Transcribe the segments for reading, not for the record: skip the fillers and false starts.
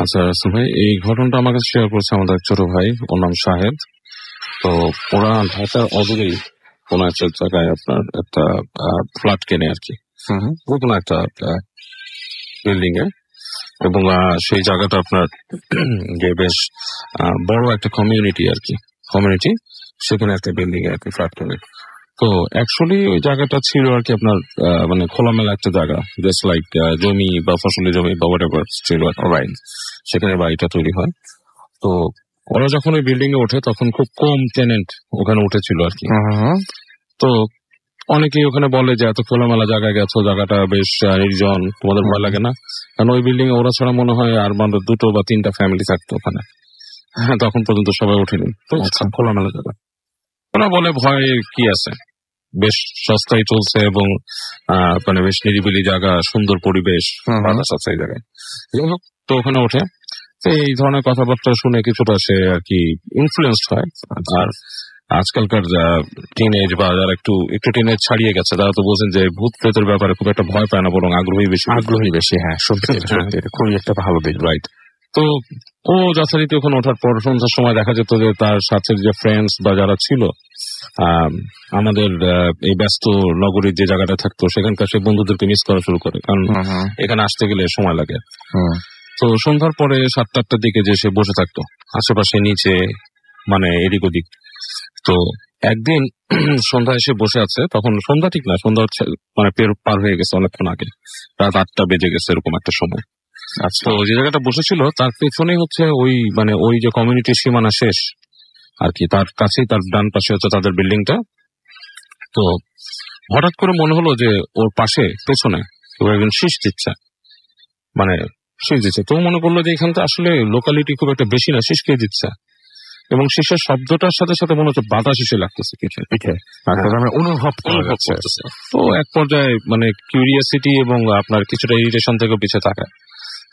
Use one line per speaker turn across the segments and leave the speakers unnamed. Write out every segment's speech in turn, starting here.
আচ্ছা রাসেল ভাই, এই ঘটনাটা আমার কাছে শেয়ার করছে আমাদের এক ছোট ভাই, ওর নাম শাহেদ। তো ওরা ঢাকার অদূরেই কোন একটা জায়গায় আপনার একটা ফ্ল্যাট কেনে আর কি, কোনো একটা বিল্ডিং এ। এবং সেই জায়গাটা আপনার যে বেশ বড় একটা কমিউনিটি আর কি, কমিউনিটি, সেখানে একটা বিল্ডিং এ আর কি ফ্ল্যাট কেনে। তো অ্যাকচুয়ালি ওই জায়গাটা ছিল আর কি আপনার মানে খোলামেলা একটা জায়গা, জাস্ট লাইক জমি বা ফসলি জমি বা হোয়াটএভার ছিল, রাইট? সেখানে বাড়িটা তৈরি হয়। তো ওরা যখন ওই বিল্ডিং এ ওঠে তখন খুব কম টেনেন্ট ওখানে উঠেছিল আর কি। তো অনেকেই ওখানে বলে যে এত খোলামেলা জায়গায় গেছো, জায়গাটা বেশ নির্জন, তোমাদের ভয় লাগে না? কারণ ওই বিল্ডিং এ ওরা ছাড়া মনে হয় আর মাত্র 2 বা 3টা ফ্যামিলি থাকতো ওখানে। হ্যাঁ, তখন পর্যন্ত সবাই ওঠেনি। তো খোলামেলা জায়গা, ওরা বলে ভয় কি আছে, বেশ সস্তায় চলছে এবং মানে বেশ নিরিবিলি জায়গা, সুন্দর পরিবেশ, বাতাস আছে এই জায়গায়। যাই হোক, তো ওখানে ওঠে। তো এই ধরনের কথাবার্তা শুনে কিছুটা সে আর কি ইনফ্লুয়েন্সড হয়। আর আজকালকার টিনেজ বা যারা একটু একটু টিনেজ ছাড়িয়ে গেছে, তারা তো বলছেন যে ভূত প্রেতের ব্যাপারে খুব একটা ভয় পায় না, বরং আগ্রহী বেশি। হ্যাঁ, সত্যি খুবই একটা ভালো দিক, রাইট? তো ও যথারীতি ওখানে ওঠার পর সন্ধ্যার সময় দেখা যেত যে তার সাথে যে ফ্রেন্ডস বা যারা ছিল, আমাদের এই ব্যস্ত নগরীর যে জায়গাটা থাকতো সেখানকার সে বন্ধুদেরকে মিস করা শুরু করে, কারণ এখানে আসতে গেলে সময় লাগে। তো সন্ধ্যার পরে 7টা-8টার দিকে যে সে বসে থাকতো আশেপাশে, নিচে, মানে এদিক ওদিক। তো একদিন সন্ধ্যায় এসে বসে আছে, তখন সন্ধ্যা ঠিক না, সন্ধ্যা মানে পার হয়ে গেছে অনেকক্ষণ আগে, রাত 8টা বেজে গেছে এরকম একটা সময়। তো যে জায়গাটা বসেছিল তার পেছনেই হচ্ছে ওই মানে ওই যে কমিউনিটির সীমানা শেষ আর কি, তার কাছেই তার ডান পাশে হচ্ছে তাদের বিল্ডিংটা। তো হঠাৎ করে মনে হলো যে ওর পাশে পেছনে কেউ একজন শীষ দিচ্ছে, মানে শীষ দিচ্ছে। তো মনে করলো যে এখানটা আসলে লোকালিটি খুব একটা বেশি না, শীষ কে দিচ্ছে, এবং শীষের শব্দটার সাথে সাথে মনে হচ্ছে বাতাস এসে লাগতেছে পিঠে, অনুভব করতেছে। তো এক পর্যায়ে মানে কিউরিয়াসিটি এবং আপনার কিছুটা ইরিটেশন থেকে পিছিয়ে তাকায়।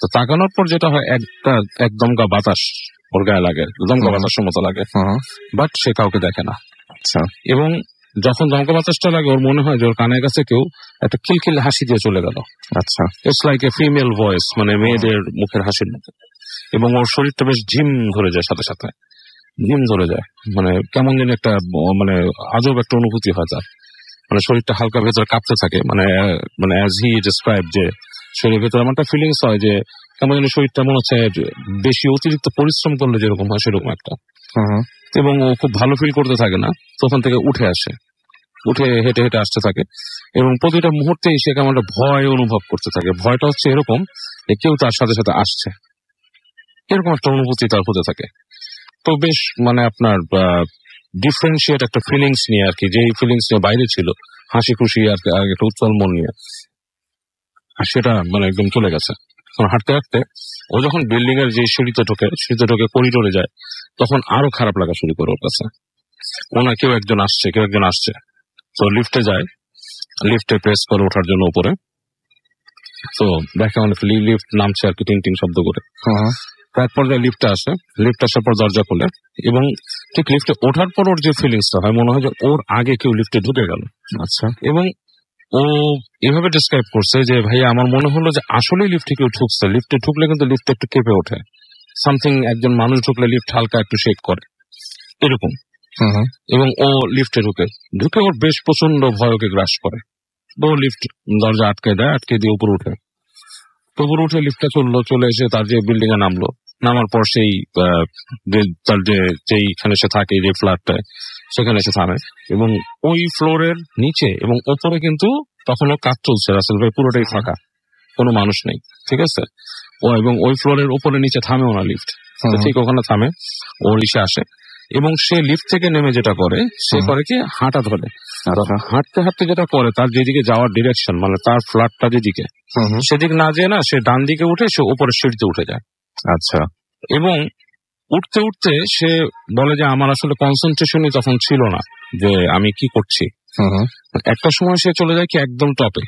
তো তাকানোর পর যেটা হয়, এক দমকা বাতাস ওর গায়ে লাগে, দমকা বাতাসের মতো লাগে, বাট সে কাউকে দেখে না। এবং যখন দমকা বাতাসটা লাগে, ওর মনে হয় যে ওর কানের কাছে কেউ একটা খিলখিল হাসি দিয়ে চলে গেল। আচ্ছা, it's like a female voice, মানে মেয়েদের মুখের হাসির মতো। এবং ওর শরীরটা বেশ ঝিম ধরে যায়, সাথে সাথে ঝিম ধরে যায়, মানে কেমন যেন একটা মানে আজব একটা অনুভূতি হয় তার, মানে শরীরটা হালকা ভেতরে কাঁপতে থাকে, মানে মানে অ্যাজ হি ডেসক্রাইব, যে শরীরের ভেতরে এমন একটা ফিলিংস হয় যে কেমন যেন শরীরটা মনে হচ্ছে বেশি অতিরিক্ত পরিশ্রম করলে যেরকম হয় সেরকম একটা। এবং ও খুব ভালো ফিল করতে থাকে না, তখন থেকে উঠে হেঁটে হেঁটে আসতে থাকে, এবং প্রতিটা মুহূর্তেই সে কেমন একটা ভয় অনুভব করতে থাকে। ভয়টা হচ্ছে এরকম যে কেউ তার সাথে সাথে আসছে, এরকম একটা অনুভূতি তার হতে থাকে। তো বেশ মানে আপনার ডিফারেন্সিয়েট একটা ফিলিংস নিয়ে আর কি, যে ফিলিংস নিয়ে বাইরে ছিল হাসি খুশি আর একটা উজ্জ্বল মন নিয়ে, সেটা মানে একদম চলে গেছে। হাঁটতে হাঁটতে ও যখন বিল্ডিং এর যে সিঁড়িতে ঢোকে করিডোরে যায়, তখন আরো খারাপ লাগা শুরু করে ওর কাছে। কেউ একজন আসছে। তো লিফটে যায়, লিফটে প্রেস করে ওঠার জন্য উপরে। তো দেখে অনেক লিফট নামছে আর কি, টিং টিং শব্দ করে। তারপর লিফটে আসে, লিফট আসার পর দরজা খোলে, এবং ঠিক লিফটে ওঠার পর ওর যে ফিলিংসটা হয়, মনে হয় যে ওর আগে কেউ লিফটে ঢুকে গেল। আচ্ছা, এবং ও এভাবে ডিসক্রাইব করছে যে ভাই, আমার মনে হলো যে আসলেই লিফটে কেউ ঢুকছে। লিফটে ঢুকলে কিন্তু লিফট একটু কেঁপে ওঠে, সামথিং, একজন মানুষ ঢুকলে লিফট হালকা একটু শেক করে, এরকম। এবং ও লিফটে ঢুকে ওর বেশ প্রচন্ড ভয়কে গ্রাস করে। ও লিফট দরজা আটকে দিয়ে উপরে উঠে লিফটটা চলে এসে তার যে বিল্ডিং এ নামার পর সেই তার যেইখানে সে থাকে, যে ফ্ল্যাটটায়, সেখানে এসে থামে। এবং ওই ফ্লোরের নিচে এবং ওপরে কিন্তু তখনও কাজ চলছে রাসেল ভাই, পুরোটাই ফাঁকা, কোনো মানুষ নেই, ঠিক আছে? এবং ওই ফ্লোরের উপরে নিচে থামেও না লিফট, ঠিক ওখানে থামে। ও ইসে আসে এবং সে লিফট থেকে নেমে যেটা করে, সে করে কি হাঁটা ধরে। হাঁটতে হাঁটতে যেটা করে, তার যেদিকে যাওয়ার ডিরেকশন, মানে তার ফ্ল্যাটটা যেদিকে, সেদিক না যেয়ে না, সে ডান দিকে উঠে সে উপরের সিঁড়িতে উঠে যায়। আচ্ছা, এবং উঠতে উঠতে সে বলে যে আমার আসলে কনসেন্ট্রেশনই তখন ছিল না যে আমি কি করছি। একটা সময় সে চলে যায় কি একদম টপে।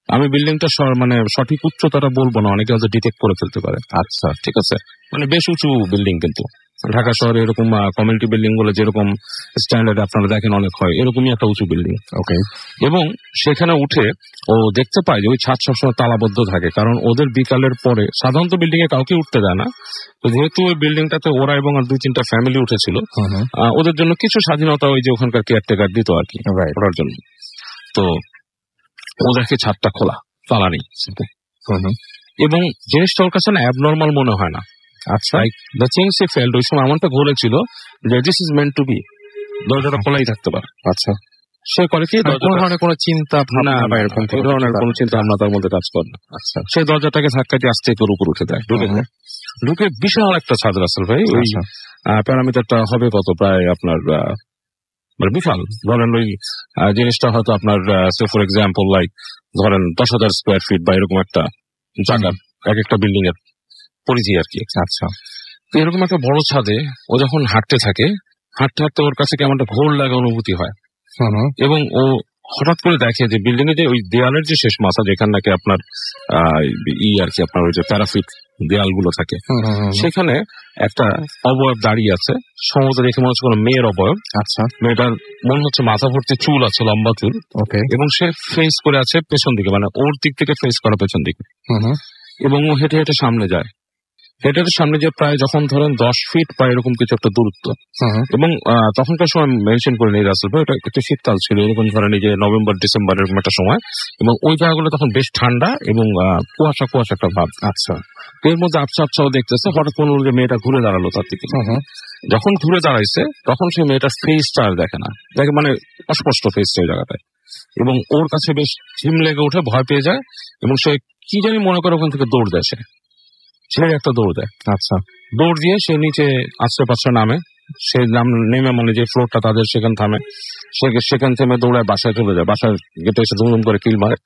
আমি বিল্ডিংটা মানে সঠিক উচ্চতাটা বলবো না, অনেকে হয়তো ডিটেক্ট করে ফেলতে পারে। আচ্ছা, ঠিক আছে, মানে বেশ উঁচু বিল্ডিং কিন্তু। ঢাকা শহরে এরকম কমিউনিটি বিল্ডিং গুলো যেরকম স্ট্যান্ডার্ড আপনারা দেখেন অনেক হয়, এরকমই একটা উঁচু বিল্ডিং।
ওকে।
এবং সেখানে উঠে ও দেখতে পায় যে ওই ছাদ সবসময় তালাবদ্ধ থাকে, কারণ ওদের বিকালের পরে সাধারণত বিল্ডিং এ কাউকে উঠতে দেয় না। তো যেহেতু ওই বিল্ডিংটাতে ওরা এবং আর 2-3টা ফ্যামিলি উঠেছিল, ওদের জন্য কিছু স্বাধীনতা ওই যে ওখানকার কেয়ারটেকার দিত আর কি ওঠার জন্য। তো ওদেরকে ছাদটা খোলা, তালা নেই। এবং জিনিসটা ওর কাছে না অ্যাবনর্মাল মনে হয় না।
আচ্ছা,
দ্য থিংস হি ফেল্ট, ওই সময় এমনটা ঘুরেছিল যে this is meant to be, দরজাটা খোলাই থাকতে পারে।
আচ্ছা,
সে করে কি
কোনো চিন্তা ভাবনা বা এরকম
এই ধরনের কোনো চিন্তা ভাবনা তার মধ্যে কাজ করে না।
আচ্ছা,
সেই দরজাটাকে ধাক্কা দিয়ে আস্তে করে উপর উঠে দেয়, ঢুকে বিশাল একটা ছাদ রাসেল ভাই। ওই প্যারামিটারটা হবে কত, প্রায় আপনার মানে বিশাল। ধরেন ওই জিনিসটা হয়তো আপনার ফর এক্সাম্পল লাইক ধরেন 10,000 স্কোয়ার ফিট বা এরকম একটা জায়গা, এক একটা বিল্ডিং এর পরিধি আর কি।
আচ্ছা,
এরকম একটা বড় ছাদে ও যখন হাঁটতে থাকে, হাঁটতে হাঁটতে ওর কাছে কেমন একটা ঘোর লাগা অনুভূতি হয়। এবং ও হঠাৎ করে দেখে যে বিল্ডিং এ যে ওই দেয়ালের যে শেষ মাথা, যেখানে নাকি আপনার আর কি আপনার ওই যে প্যারাফিট দেয়ালগুলো থাকে, সেখানে একটা অবয়ব দাঁড়িয়ে আছে। সম্ভবত দেখে মনে হচ্ছে কোনো মেয়ের অবয়ব।
আচ্ছা,
মেয়েটার মনে হচ্ছে মাথা ভর্তি চুল আছে, লম্বা চুল।
ওকে।
এবং সে ফেস করে আছে পেছন দিকে, মানে ওর দিক থেকে ফেস করা পেছন দিকে। এবং ও হেঁটে হেঁটে সামনে যায়, হেঁটে সামনে যে প্রায় যখন ধরেন 10 ফিট বা এরকম কিছু একটা দূরত্ব। এবং তখনকার সময় মেনশন করে নেই রাসেল ভাই, ওটা একটু শীতকাল ছিল, এরকম ধরেন এই যে নভেম্বর ডিসেম্বর এরকম একটা সময়। এবং ওই জায়গাগুলো তখন বেশ ঠান্ডা এবং কুয়াশা কুয়াশা একটা ভাব।
আচ্ছা,
এর মধ্যে আবছা আবছাও দেখতেছে। হঠাৎ কোনো যে মেয়েটা ঘুরে দাঁড়ালো তার দিকে। যখন ঘুরে দাঁড়াইছে তখন সেই মেয়েটার ফেসটা আর দেখে না, দেখে মানে অস্পষ্ট ফেস সেই জায়গাটায়। এবং ওর কাছে বেশ ঝিম লেগে উঠে, ভয় পেয়ে যায়। এবং সে কি জানি মনে করে ওখান থেকে দৌড় দেয়, সে একটা দৌড় দেয়।
আচ্ছা,
দৌড় দিয়ে সে নিচে আশ্রয় পাশ্রয় নামে। সে নেমে মানে যে ফ্লোরটা তাদের সেখানে থামে, সেখান থেকে দৌড়ায় বাসায় চলে যায়। বাসার গেটে এসে ধুম করে কিল মারে।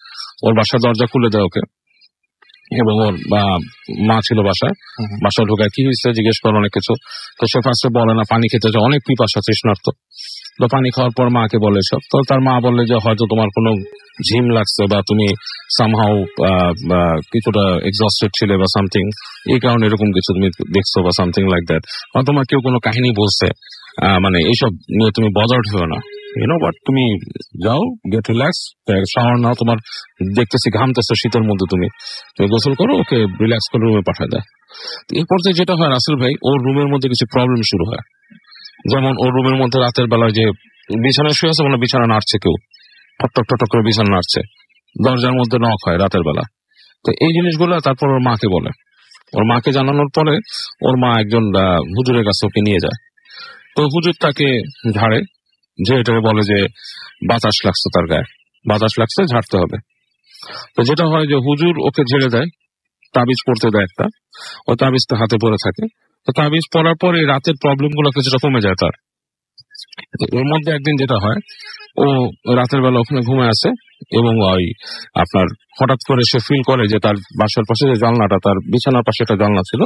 ওর বাসার দরজা খুলে দেয় ওকে। এবং ওর মা ছিল বাসায়, বাসায় ঢোকায় কি হয়েছে জিজ্ঞেস করে অনেক কিছু। তো সে ফার্স্টে বলে না, পানি খেতে যায়, অনেক পিপাসা তৃষ্ণার্ত। তো পানি খাওয়ার পর মাকে বলে সব। তো তার মা বললে যে হয়তো তোমার কোনো ঝিম লাগছে বা তুমি সামহাউ কিছুটা এক্সস্টেড ছিলে বা সামথিং, এই কারণে এরকম কিছু তুমি দেখছো বা সামথিং লাইক দ্যাট। বা তোমার কেউ কোনো কাহিনী বলছে, মানে এইসব নিয়ে তুমি বদার্ড হও না, বাট তুমি যাও, গেট রিল্যাক্স, শাওয়ার নাও, তোমার দেখতেছি ঘামতেছো শীতের মধ্যে, তুমি গোসল করো, ওকে রিল্যাক্স করে রুমে পাঠায় দেয়। এরপর যে যেটা হয় রাসেল ভাই, ওর রুমের মধ্যে কিছু প্রবলেম শুরু হয়। যেমন ওর রুমের মধ্যে রাতের বেলায় যে বিছানায় শুয়ে আছে, মানে বিছানা নাড়ছে, কেউ ঠকঠক ঠকঠক করে বিছানা নাড়ছে, দরজার মধ্যে নক হয় রাতের বেলা। তো এই জিনিসগুলো তারপর ওর মাকে বলে। ওর মাকে জানানোর পরে ওর মা একজন হুজুরের কাছে ওকে নিয়ে যায়। তো হুজুর তাকে ঝাড়ে, যে এটা বলে যে বাতাস লাগছে, তার গায়ে বাতাস লাগছে, ঝাড়তে হবে। তো যেটা হয় যে হুজুর ওকে ঝেড়ে দেয়, তাবিজ পড়তে দেয় একটা, ওই তাবিজটা হাতে পড়ে থাকে। তো তাবিজ পড়ার পরে রাতের প্রবলেম গুলো কিছুটা কমে যায় তার। এর মধ্যে একদিন যেটা হয়, ও রাতের বেলা ওখানে ঘুমে আসে এবং ওই আপনার হঠাৎ করে সে ফিল করে যে তার বাসার পাশে যে জানলাটা, তার বিছানার পাশে একটা জানলা ছিল,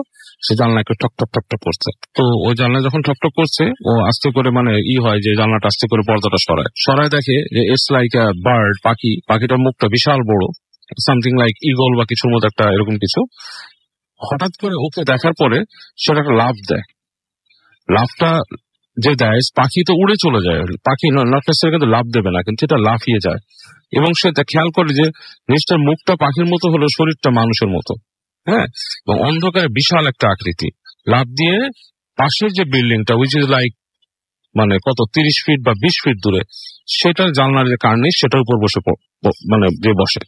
সে জানলা একটু ঠকঠক ঠকঠক করছে। তো ওই জানলা যখন ঠকঠক করছে, ও আস্তে করে মানে হয় যে জানলাটা আস্তে করে পর্দাটা সরায় দেখে যে ইটস লাইক আ বার্ড, পাখি। পাখিটার মুখটা বিশাল বড়, সামথিং লাইক ইগল বা কিছুর মধ্যে একটা এরকম কিছু। হঠাৎ করে ওকে দেখার পরে সেটা একটা লাফ দেয়। লাফটা যে দেয়, পাখি তো উড়ে চলে যায়, পাখি কিন্তু লাফ দেবে না, কিন্তু এটা লাফিয়ে যায়। এবং সে খেয়াল করে যে নিশ্চয় মুখটা পাখির মতো হলো, শরীরটা মানুষের মতো। হ্যাঁ, এবং অন্ধকারে বিশাল একটা আকৃতি লাফ দিয়ে পাশের যে বিল্ডিংটা, উইচ ইজ লাইক মানে কত 30 ফিট বা 20 ফিট দূরে, সেটার জানলার যে কার্নিশ সেটার উপর মানে যে বসে।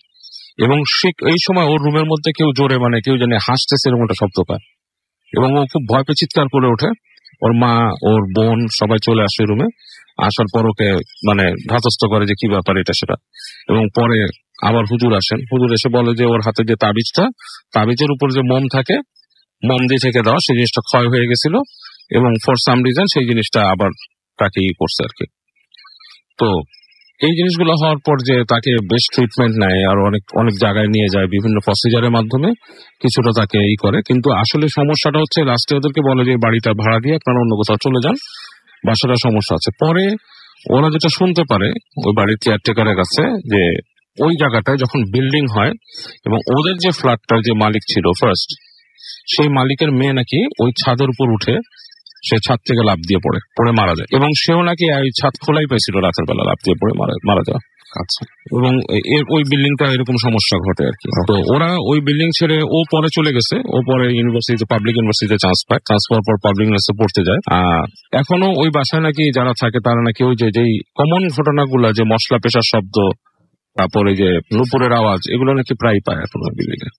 এবং সে এই সময় ওর রুমের মধ্যে কেউ জোরে মানে কেউ জানে হাসতেছে এরকম একটা শব্দ পায়। এবং ও খুব ভয় পেয়ে চিৎকার করে ওঠে। ওর মা, ওর বোন সবাই চলে আসে রুমে। আসার পর ওকে মানে ধাতস্থ করে যে কি ব্যাপার এটা সেটা। এবং পরে আবার হুজুর আসেন, হুজুর এসে বলে যে ওর হাতে যে তাবিজটা, তাবিজের উপর যে মোম থাকে, মোম দিয়ে থেকে দেওয়া, সেই জিনিসটা ক্ষয় হয়ে গেছিল এবং ফর সাম রিজন সেই জিনিসটা আবার তাকে করছে আর কি। তো এই জিনিসগুলো হওয়ার পর যে তাকে বেশ ট্রিটমেন্ট নেয় আর অনেক অনেক জায়গায় নিয়ে যায় বিভিন্ন প্রসিজারের মাধ্যমে, কিছুটা তাকে করে। কিন্তু আসলে সমস্যাটা হচ্ছে লাস্টে ওদেরকে বলে যে বাড়িটা ভাড়া দিয়ে আপনারা অন্য কোথাও চলে যান, বাসাটা সমস্যা আছে। পরে ওরা যেটা শুনতে পারে ওই বাড়ির কেয়ারটেকারের কাছে, যে ওই জায়গাটায় যখন বিল্ডিং হয় এবং ওদের যে ফ্ল্যাটটার যে মালিক ছিল ফার্স্ট, সেই মালিকের মেয়ে নাকি ওই ছাদের উপর উঠে সে ছাদ থেকে লাফ দিয়ে পড়ে মারা যায়, এবং সেও নাকি ওই ছাদ খোলাই পেয়েছিল রাতের বেলা, লাফ দিয়ে পড়ে মারা যায়।
আচ্ছা।
এবং ওই বিল্ডিংটা এরকম সমস্যা ঘটে আর কি। তো ওরা ওই বিল্ডিং ছেড়ে ও পরে চলে গেছে, ও পরে পাবলিক ইউনিভার্সিটিতে চান্স পায়, চান্স পাওয়ার পর পাবলিক ইউনিভার্সিটি পড়তে যায়। এখনো ওই বাসায় নাকি যারা থাকে তারা নাকি ওই যেই কমন ঘটনাগুলা, যে মশলা পেশার শব্দ, তারপরে যে নুপুরের আওয়াজ, এগুলো নাকি প্রায় পায় এখন ওই বিল্ডিং এ।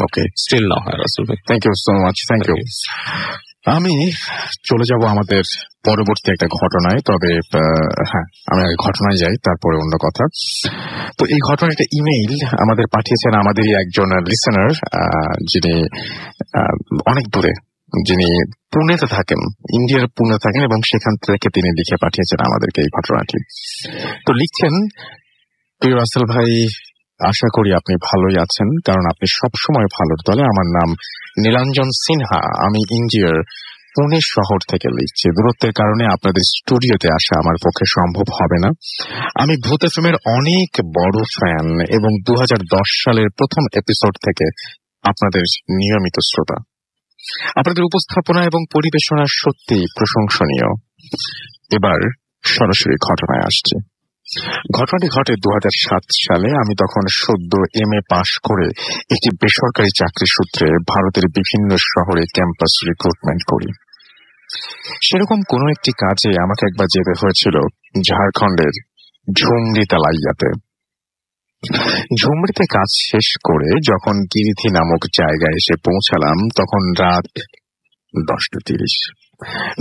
ওকে, স্টিল না হয় রাসেল ভাই।
Thank you so much, thank you. আমি চলে যাব আমাদের পরবর্তী একটা ঘটনায়, তবে হ্যাঁ, আমি আগে ঘটনায় যাই, তারপরে অন্য কথা। তো এই ঘটনার একটা ইমেইল আমাদের পাঠিয়েছেন আমাদেরই একজন লিসেনার, যিনি অনেক দূরে, যিনি পুনেতে থাকেন, ইন্ডিয়ার পুনে থাকেন, এবং সেখান থেকে তিনি লিখে পাঠিয়েছেন আমাদেরকে এই ঘটনাটি। তো লিখছেন, প্রিয় রাসেল ভাই, আশা করি আপনি ভালোই আছেন, কারণ আপনি সবসময় ভালোর দলে। আমার নাম নীলাঞ্জন সিনহা, আমি ইন্ডিয়ার পুনে শহর থেকে লিখছি। দূরত্বের কারণে আপনাদের স্টুডিওতে আসা আমার পক্ষে সম্ভব হবে না। আমি ভূত এফএমের অনেক বড় ফ্যান, এবং 2010 সালের প্রথম এপিসোড থেকে আপনাদের নিয়মিত শ্রোতা। আপনাদের উপস্থাপনা এবং পরিবেশনা সত্যি প্রশংসনীয়। এবার সরাসরি ঘটনায় আসছে। ঘটনাটি ঘটে 2007 সালে। আমি তখন সদ্য MA পাশ করে একটি বেসরকারি চাকরি সূত্রে ভারতের বিভিন্ন শহরে ক্যাম্পাস রিক্রুটমেন্ট করি। সেরকম কোনো একটি কাজে আমাকে একবার যেতে হয়েছিল ঝাড়খণ্ডের ঝুমরি তালাইয়াতে। ঝুমরিতে কাজ শেষ করে যখন গিরিধি নামক জায়গায় এসে পৌঁছালাম, তখন রাত 10:30।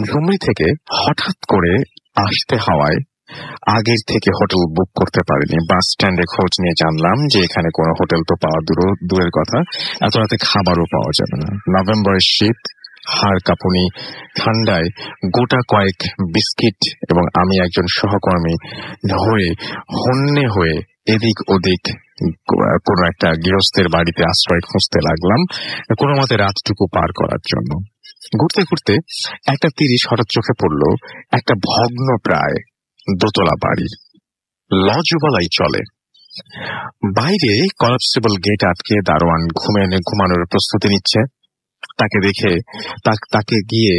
ঝুমরি থেকে হঠাৎ করে আসতে হওয়ায় আগের থেকে হোটেল বুক করতে পারিনি। বাস স্ট্যান্ডে খোঁজ নিয়ে জানলাম যে এখানে কোনো হোটেল তো পাওয়া দূরের কথা, এত রাতে খাবারও পাওয়া যাবে না। নভেম্বরের শীত, হাড় কাঁপুনি ঠান্ডায় গোটা কয়েক বিস্কিট এবং আমি একজন সহকর্মী হন্যে হয়ে এদিক ওদিক কোনো একটা গৃহস্থের বাড়িতে আশ্রয় খুঁজতে লাগলাম কোনো মতে রাতটুকু পার করার জন্য। ঘুরতে ঘুরতে 1:30 হঠাৎ চোখে পড়ল একটা ভগ্ন প্রায় দোতলা বাড়ি। লজ বলাই চলে। বাইরে কলাপসিবল গেট আটকে দারোয়ান ঘুমানোর প্রস্তুতি নিচ্ছে। তাকে গিয়ে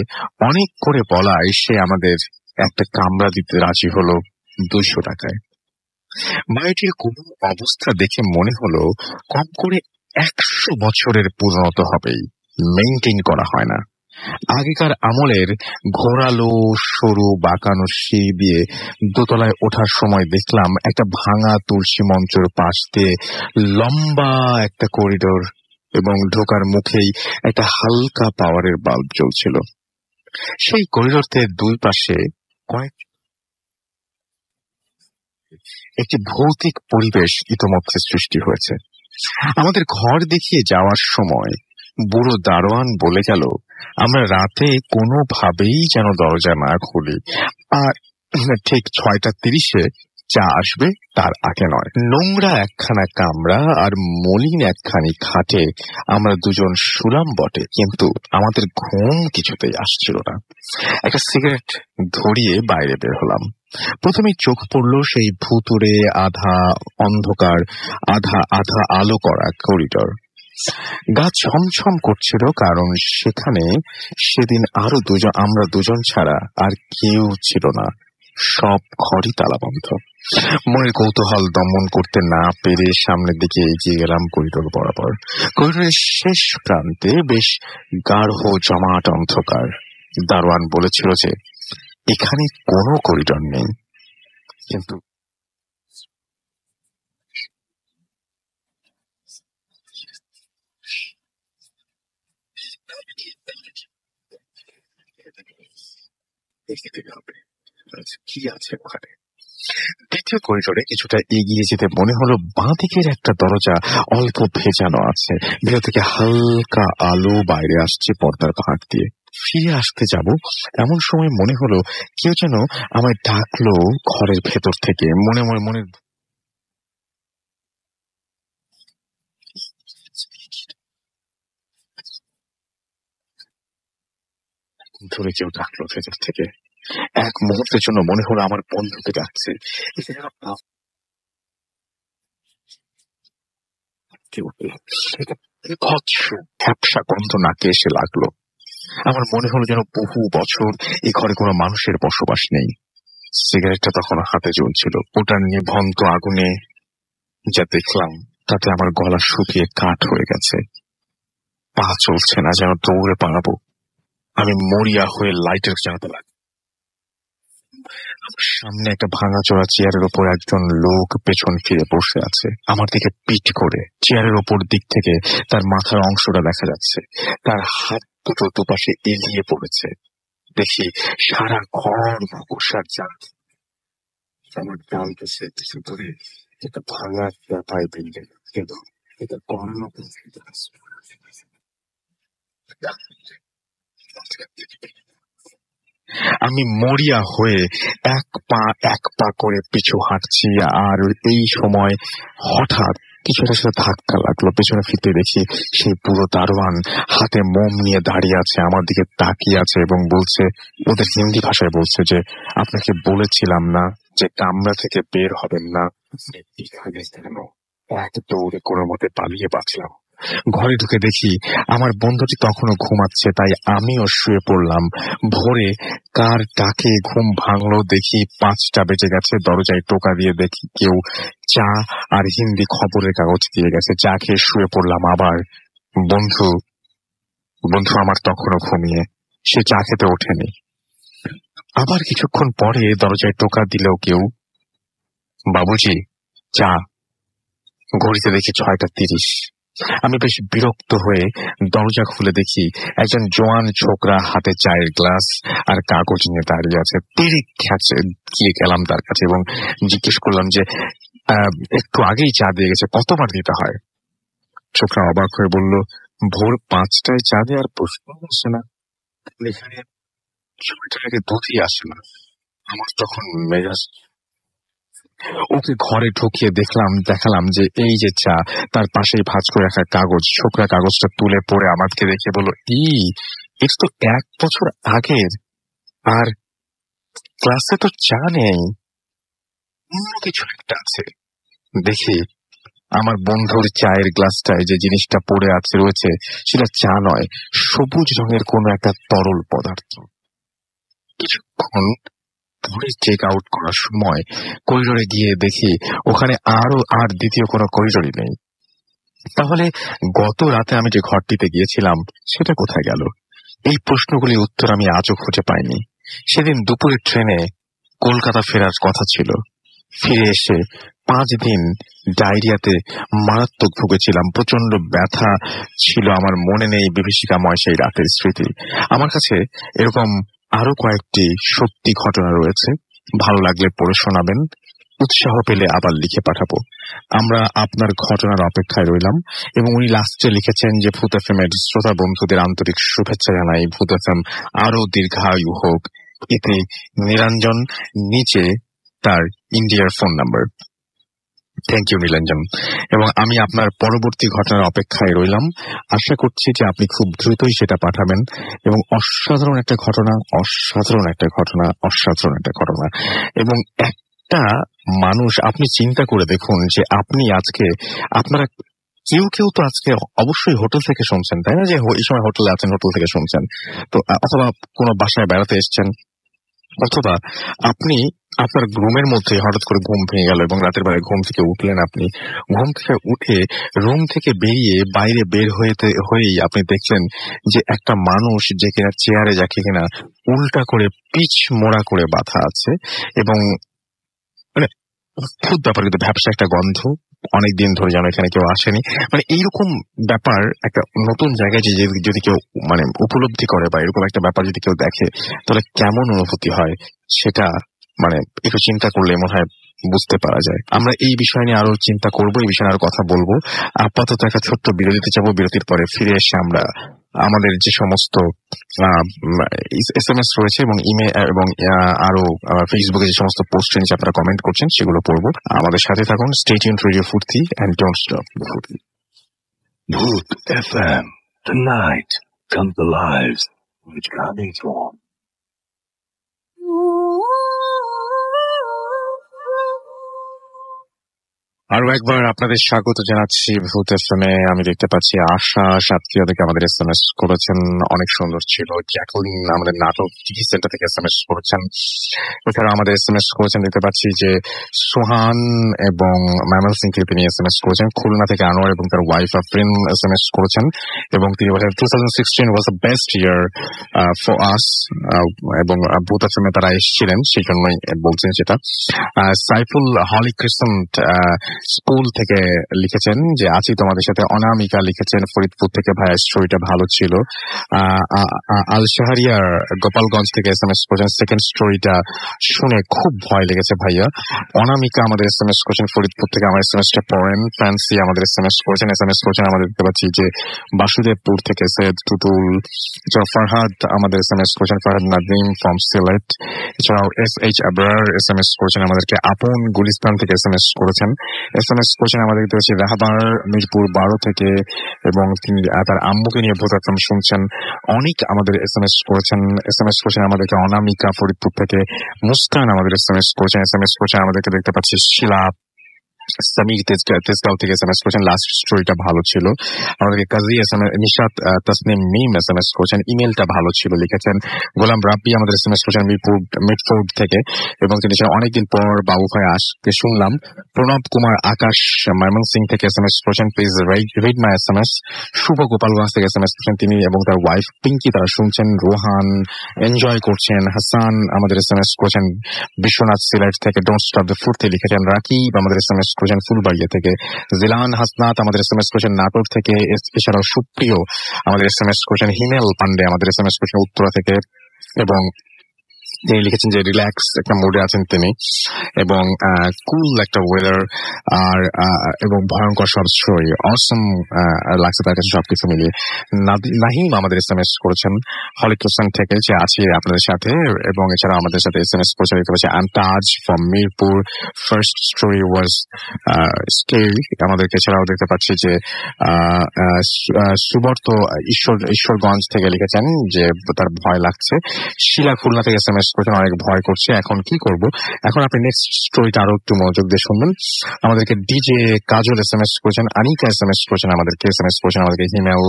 অনেক করে বলায় সে আমাদের একটা কামরা দিতে রাজি হলো 200 টাকায়। বাড়িটির কোন অবস্থা দেখে মনে হলো কম করে 100 বছরের পুরনো তো হবেই, মেইনটেইন করা হয় না। আগেকার আমলের ঘোরালো সরু বাঁকানো সিঁড়ি দিয়ে দোতলায় ওঠার সময় দেখলাম একটা ভাঙা তুলসী মঞ্চের পাশ দিয়ে লম্বা একটা করিডোর, এবং ঢোকার মুখেই একটা হালকা পাওয়ারের বাল্ব জ্বলছিল। সেই করিডোরের দুই পাশে একটি ভৌতিক পরিবেশ ইতোমধ্যে সৃষ্টি হয়েছে। আমাদের ঘর দেখিয়ে যাওয়ার সময় বুড়ো দারোয়ান বলে গেল আমরা রাতে কোনোভাবেই যেন দরজা না খুলি, আর ঠিক 6:30 চা আসবে তার আগে নয়। নোংরা একখানা কামরা আর মলিন একখানি খাটে আমরা দুজন শুলাম বটে, কিন্তু আমাদের ঘুম কিছুতেই আসছিল না। একটা সিগারেট ধরিয়ে বাইরে বের হলাম। প্রথমে চোখ পড়ল সেই ভুতুড়ে আধা অন্ধকার আধা আলো করা করিডোর। গা ছমছম করছিল, কারণ সেখানে সেদিন আমরা দুজন ছাড়া আর কেউ ছিল না। সব ঘরই তালাবন্ধ। মনের কৌতূহল দমন করতে না পেরে সামনের দিকে এগিয়ে গেলাম করিডোর বরাবর। করিডোরের শেষ প্রান্তে বেশ গাঢ় জমাট অন্ধকার। দারোয়ান বলেছিল যে এখানে কোনো করিডোর নেই, কিন্তু কি আছে ওখানে। দ্বিতীয় করিডোরে কিছুটা এগিয়ে যেতে মনে হলো বাঁ দিকের একটা দরজা অল্প ভেজানো আছে, ভেতর থেকে হালকা আলো বাইরে আসছে পর্দার ফাঁক দিয়ে। ফিরে আসতে যাব এমন সময় মনে হলো কেউ যেন আমায় ডাকলো ঘরের ভেতর থেকে। মনে ধরে কেউ ডাকলো ভেতর থেকে। এক মুহূর্তের জন্য মনে হলো আমার বন্ধুকে ডাকছে। ভ্যাপসা গন্ধ নাকে এসে লাগলো। আমার মনে হলো যেন বহু বছর এই ঘরে কোনো মানুষের বসবাস নেই। সিগারেটটা তখন হাতে জ্বলছিল। ওটার নিভন্ত আগুনে যা দেখলাম তাতে আমার গলা শুকিয়ে কাঠ হয়ে গেছে। পা চলছে না, যেন দৌড়ে পালাবো। আমি মরিয়া হয়ে লাইটের জ্বালাতে লাগলাম। আমার সামনে একটা ভাঙাচোরা চেয়ারের ওপর একজন লোক পেছন ফিরে বসে আছে, আমার দিকে পিঠ করে। চেয়ারের ওপর দিক থেকে তার মাথার অংশটা দেখা যাচ্ছে। তার হাত দুটো দুপাশে এলিয়ে পড়েছে। দেখি সারা ঘর ঘুষার চাল। আমার ডান পাশে কিছু দূরে একটা ভাঙা চাপাই বিল্ডিং, কিন্তু এটা কর্ণ। আমি মরিয়া হয়ে এক পা করে পিছু হাঁটছি, আর এই সময় হঠাৎ কিছুটা সাথে ধাক্কা লাগলো। পেছনে ফিরতে দেখি সেই পুরো দারোয়ান হাতে মোম নিয়ে দাঁড়িয়ে আছে, আমার দিকে তাকিয়ে আছে এবং বলছে, ওদের হিন্দি ভাষায় বলছে যে, আপনাকে বলেছিলাম না যে কামরা থেকে বের হবেন না, কেন? এক দৌড়ে কোনো মতে পালিয়ে বাঁচলাম। ঘরে ঢুকে দেখি আমার বন্ধুটি তখনও ঘুমাচ্ছে, তাই আমিও শুয়ে পড়লাম। ভোরে কার ডাকে ঘুম ভাঙলো দেখি 5টা বেজে গেছে। দরজায় টোকা দিয়ে দেখি কেউ চা আর হিন্দি খবরের কাগজ দিয়ে গেছে। চা খেয়ে শুয়ে পড়লাম আবার। বন্ধু বন্ধু আমার তখনও ঘুমিয়ে, সে চা খেতে ওঠেনি। আবার কিছুক্ষণ পরে দরজায় টোকা দিলেও কেউ, বাবুজি চা। ঘড়িতে দেখি 6টা 30। আমি বেশ বিরক্ত হয়ে দরজা খুলে দেখি একজন জোয়ান ছোকরা হাতে চায়ের গ্লাস আর কাগজ নিয়ে দাঁড়িয়ে আছে। তিরিক খেঁচে গিয়ে গেলাম তার কাছে এবং জিজ্ঞেস করলাম যে, একটু আগেই চা দিয়ে গেছে, কতবার দিতে হয়? ছোকরা অবাক হয়ে বলল, ভোর 5টায় চা দেওয়ার প্রশ্ন আসে না, এখানে 6টার আগে দুধই আসে না। আমার তখন মেজাজ। ওকে ঘরে ঢুকিয়ে দেখালাম যে এই যে চা, তার পাশেই ভাঁজ করে রাখা কাগজ। ছোকরা কাগজটা তুলে পড়ে আমাকে দেখে বলল, এটা তো 1 বছর আগের, আর ক্লাসে তো চা নেই, অন্য কিছু একটা আছে। দেখি আমার বন্ধুর চায়ের গ্লাসটায় যে জিনিসটা পড়ে রয়েছে সেটা চা নয়, সবুজ রঙের কোনো একটা তরল পদার্থ। কিছুক্ষণ পরে চেক আউট করার সময় করিডোরে গিয়ে দেখি ওখানে আর দ্বিতীয় কোনো করিডোরই নেই। তাহলে গত রাতে আমি যে ঘরটিতে গিয়েছিলাম সেটা কোথায় গেল? এই প্রশ্নগুলির উত্তর আমি আজও খুঁজে পাইনি। সেদিন দুপুরের ট্রেনে কলকাতা ফেরার কথা ছিল। ফিরে এসে 5 দিন ডায়রিয়াতে মারাত্মক ভুগেছিলাম। প্রচন্ড ব্যথা ছিল। আমার মনে নেই বিভীষিকাময় সেই রাতের স্মৃতি। আমার কাছে এরকম আরো কয়েকটি সত্যি ঘটনা রয়েছে, ভালো লাগলে পড়ে শোনাবেন। উৎসাহ পেলে আবার লিখে পাঠাবো। আমরা আপনার ঘটনার অপেক্ষায় রইলাম। এবং উনি লাস্টে লিখেছেন যে, ভূত এফএম-এর শ্রোতা বন্ধুদের আন্তরিক শুভেচ্ছা জানাই, ভূত এফএম আরো দীর্ঘায়ু হোক। এতে নিরঞ্জন, নিচে তার ইন্ডিয়ার phone number. Thank you Nilanjan. এবং আমি আপনার পরবর্তী ঘটনার অপেক্ষায় রইলাম। আশা করছি যে আপনি খুব দ্রুতই সেটা পাঠাবেন। এবং অসাধারণ একটা ঘটনা, অসাধারণ একটা ঘটনা, অসাধারণ একটা ঘটনা। এবং একটা মানুষ, আপনি চিন্তা করে দেখুন যে আপনি আজকে, আপনারা কেউ তো আজকে অবশ্যই হোটেল থেকে শুনছেন, তাই না? যে এই সময় হোটেলে আছেন, হোটেল থেকে শুনছেন তো, অথবা কোনো বাসায় বেড়াতে এসছেন, অথবা আপনি আপনার রুমের মধ্যে হঠাৎ করে ঘুম ভেঙে গেল এবং রাতের বেলায় ঘুম থেকে উঠলেন। আপনি ঘুম থেকে উঠে রুম থেকে বেরিয়ে বাইরে বের হয়েই আপনি দেখলেন যে একটা মানুষ যে কিনা চেয়ারে, যাকে কিনা উল্টা করে পিচ মোড়া করে বাঁধা আছে, এবং মানে অদ্ভুত ব্যাপার, কিন্তু ব্যবসা একটা গন্ধ, অনেকদিন ধরে যেন এখানে কেউ আসেনি। মানে এইরকম ব্যাপার একটা নতুন জায়গায় যদি কেউ মানে উপলব্ধি করে, বা এরকম একটা ব্যাপার যদি কেউ দেখে, তাহলে কেমন অনুভূতি হয় সেটা মানে একটু চিন্তা করলে মনে হয় বুঝতে পারা যায়। আমরা এই বিষয় নিয়ে আরো চিন্তা করবো, এই বিষয়ে আরো কথা বলবো। আপাতত একটা ছোট্ট বিরতিতে যাবো। বিরতির পরে ফিরে এসে আমরা আমাদের যে সমস্ত SMS রয়েছে এবং ইমেল এবং আরো ফেসবুকে যে সমস্ত পোস্ট নিচে আপনারা কমেন্ট করছেন সেগুলো পড়বো। আমাদের সাথে থাকুন। স্টে টিউনড রেডিও ফুর্তি এন্ড ডোন্ট স্টপ ফুর্তি।
Bhoot FM. Tonight comes alive with coming from.
আরো একবার আপনাদের স্বাগত জানাচ্ছি ভূত এফএমে। আমি দেখতে পাচ্ছি আশা সাতক্ষীরা থেকে আমাদের এসএমএস করেছেন, অনেক সুন্দর ছিল। জ্যাকলিন আমাদের নাটক টিভি সেন্টার থেকে এসএমএস করেছেন। এছাড়া আমাদের এসএমএস করেছেন দেখতে পাচ্ছি যে সোহান এবং ময়মনসিং থেকে তিনি এসএমএস করেছেন। খুলনা থেকে আনোয়ার এবং তার ওয়াইফ আফরিন এসএমএস করেছেন এবং তিনি বলেন 2016 was the best year for us, এবং ভূত এফএমে তারা এসেছিলেন সেই জন্যই বলছেন সেটা। সাইফুল হলি ক্রিসেন্ট স্কুল থেকে লিখেছেন যে আছি তোমাদের সাথে। অনামিকা লিখেছেন ফরিদপুর থেকে, ভাইয়া স্টোরিটা ভালো ছিল। আল শাহরিয়ার গোপালগঞ্জ থেকে এসএমএস করেছেন, সেকেন্ড স্টোরিটা শুনে খুব ভয় লেগেছে ভাইয়া। অনামিকা আমাদের এসএমএস করেছেন ফরিদপুর থেকে, আমার এসএমএসটা পড়েন। ফ্যান্সি আমাদের এসএমএস করেছেন আমাদের দেখতে পাচ্ছি যে বাসুদেবপুর থেকে সৈয়দ টুটুল। ফারহাদ আমাদের এসএমএস করেছেন, ফারহাদ নাদিম ফ্রম সিলেট। এছাড়াও SH আবরার এসএমএস করেছেন আমাদেরকে, আপন গুলিস্তান থেকে এসএমএস করেছেন আমাদের দেখতে পাচ্ছি রাহাবার মিরপুর 12 থেকে, এবং তিনি তার আম্মুকে নিয়ে ভূত এফএম শুনছেন। অনেক আমাদের এসএমএস করেছেন আমাদেরকে, অনামিকা ফরিদপুর থেকে। মুস্কান আমাদের এসএমএস করেছেন আমাদেরকে দেখতে পাচ্ছি শিলা সামির তেজগাঁও থেকে এসএমএস করেছেন, লাস্ট স্টোরিটা ভালো ছিল। আমাদেরকে কাজী নিশাত তাসনিম মিম এসএমএস করেছেন, ইমেলটা ভালো ছিল লিখেছেন। গোলাম রাব্বি আমাদের এসএমএস করেছেন মিডফোর্ড থেকে, এবং তিনি অনেকদিন পর বাবু ভাই আসকে শুনলাম। প্রণব কুমার আকাশ ময়মনসিং থেকে এসএমএস করেছেন, প্লিজ রিড মাই এসএমএস। শুভ গোপালগঞ্জ থেকে এসএমএস করেছেন, তিনি এবং তার ওয়াইফ পিঙ্কি তারা শুনছেন। রোহান এনজয় করছেন। হাসান আমাদের এসএমএস করেছেন বিশ্বনাথ সিলেট থেকে, ডোন্ট স্টপ দ্য ফুর্তি লিখেছেন। রাকিব আমাদের এসএমএস করেছেন ফুলবাড়িয়া থেকে। জিলান হাসনাত আমাদের এসএমএস করেছেন নাটোর থেকে। এছাড়াও সুপ্রিয় আমাদের এসএমএস করেছেন। হিমেল পান্ডে আমাদের এসএমএস করেছেন উত্তরা থেকে, এবং তিনি লিখেছেন যে রিল্যাক্স একটা মুডে আছেন তিনি, এবং কুল একটা ওয়েদার আর এবং ভয়ঙ্কর সব স্টোরি অসম লাগছে তার কাছে সবকিছু মিলিয়ে। নাহিম আমাদের এসএমএস করেছেন হলিক্রোসান থেকে যে আছি আপনাদের সাথে, এবং এছাড়া আমাদের সাথে এসএমএস করেছে দেখতে পাচ্ছি আন্তাজ from Mirpur, first story was scary আমাদেরকে। এছাড়াও দেখতে পাচ্ছি যে সুবর্ত ঈশ্বরগঞ্জ থেকে লিখেছেন যে তার ভয় লাগছে। শিলা খুলনা থেকে এসএমএস করেছেন, অনেক ভয় করছে, এখন কি করব। এখন আপনি নেক্সট স্টোরিটা আরো একটু মনোযোগ দিয়ে শুনবেন। আমাদেরকে ডিজে কাজল এসএমএস করেছেন, আনিকা এসএমএস করেছেন আমাদেরকে, হিমেল।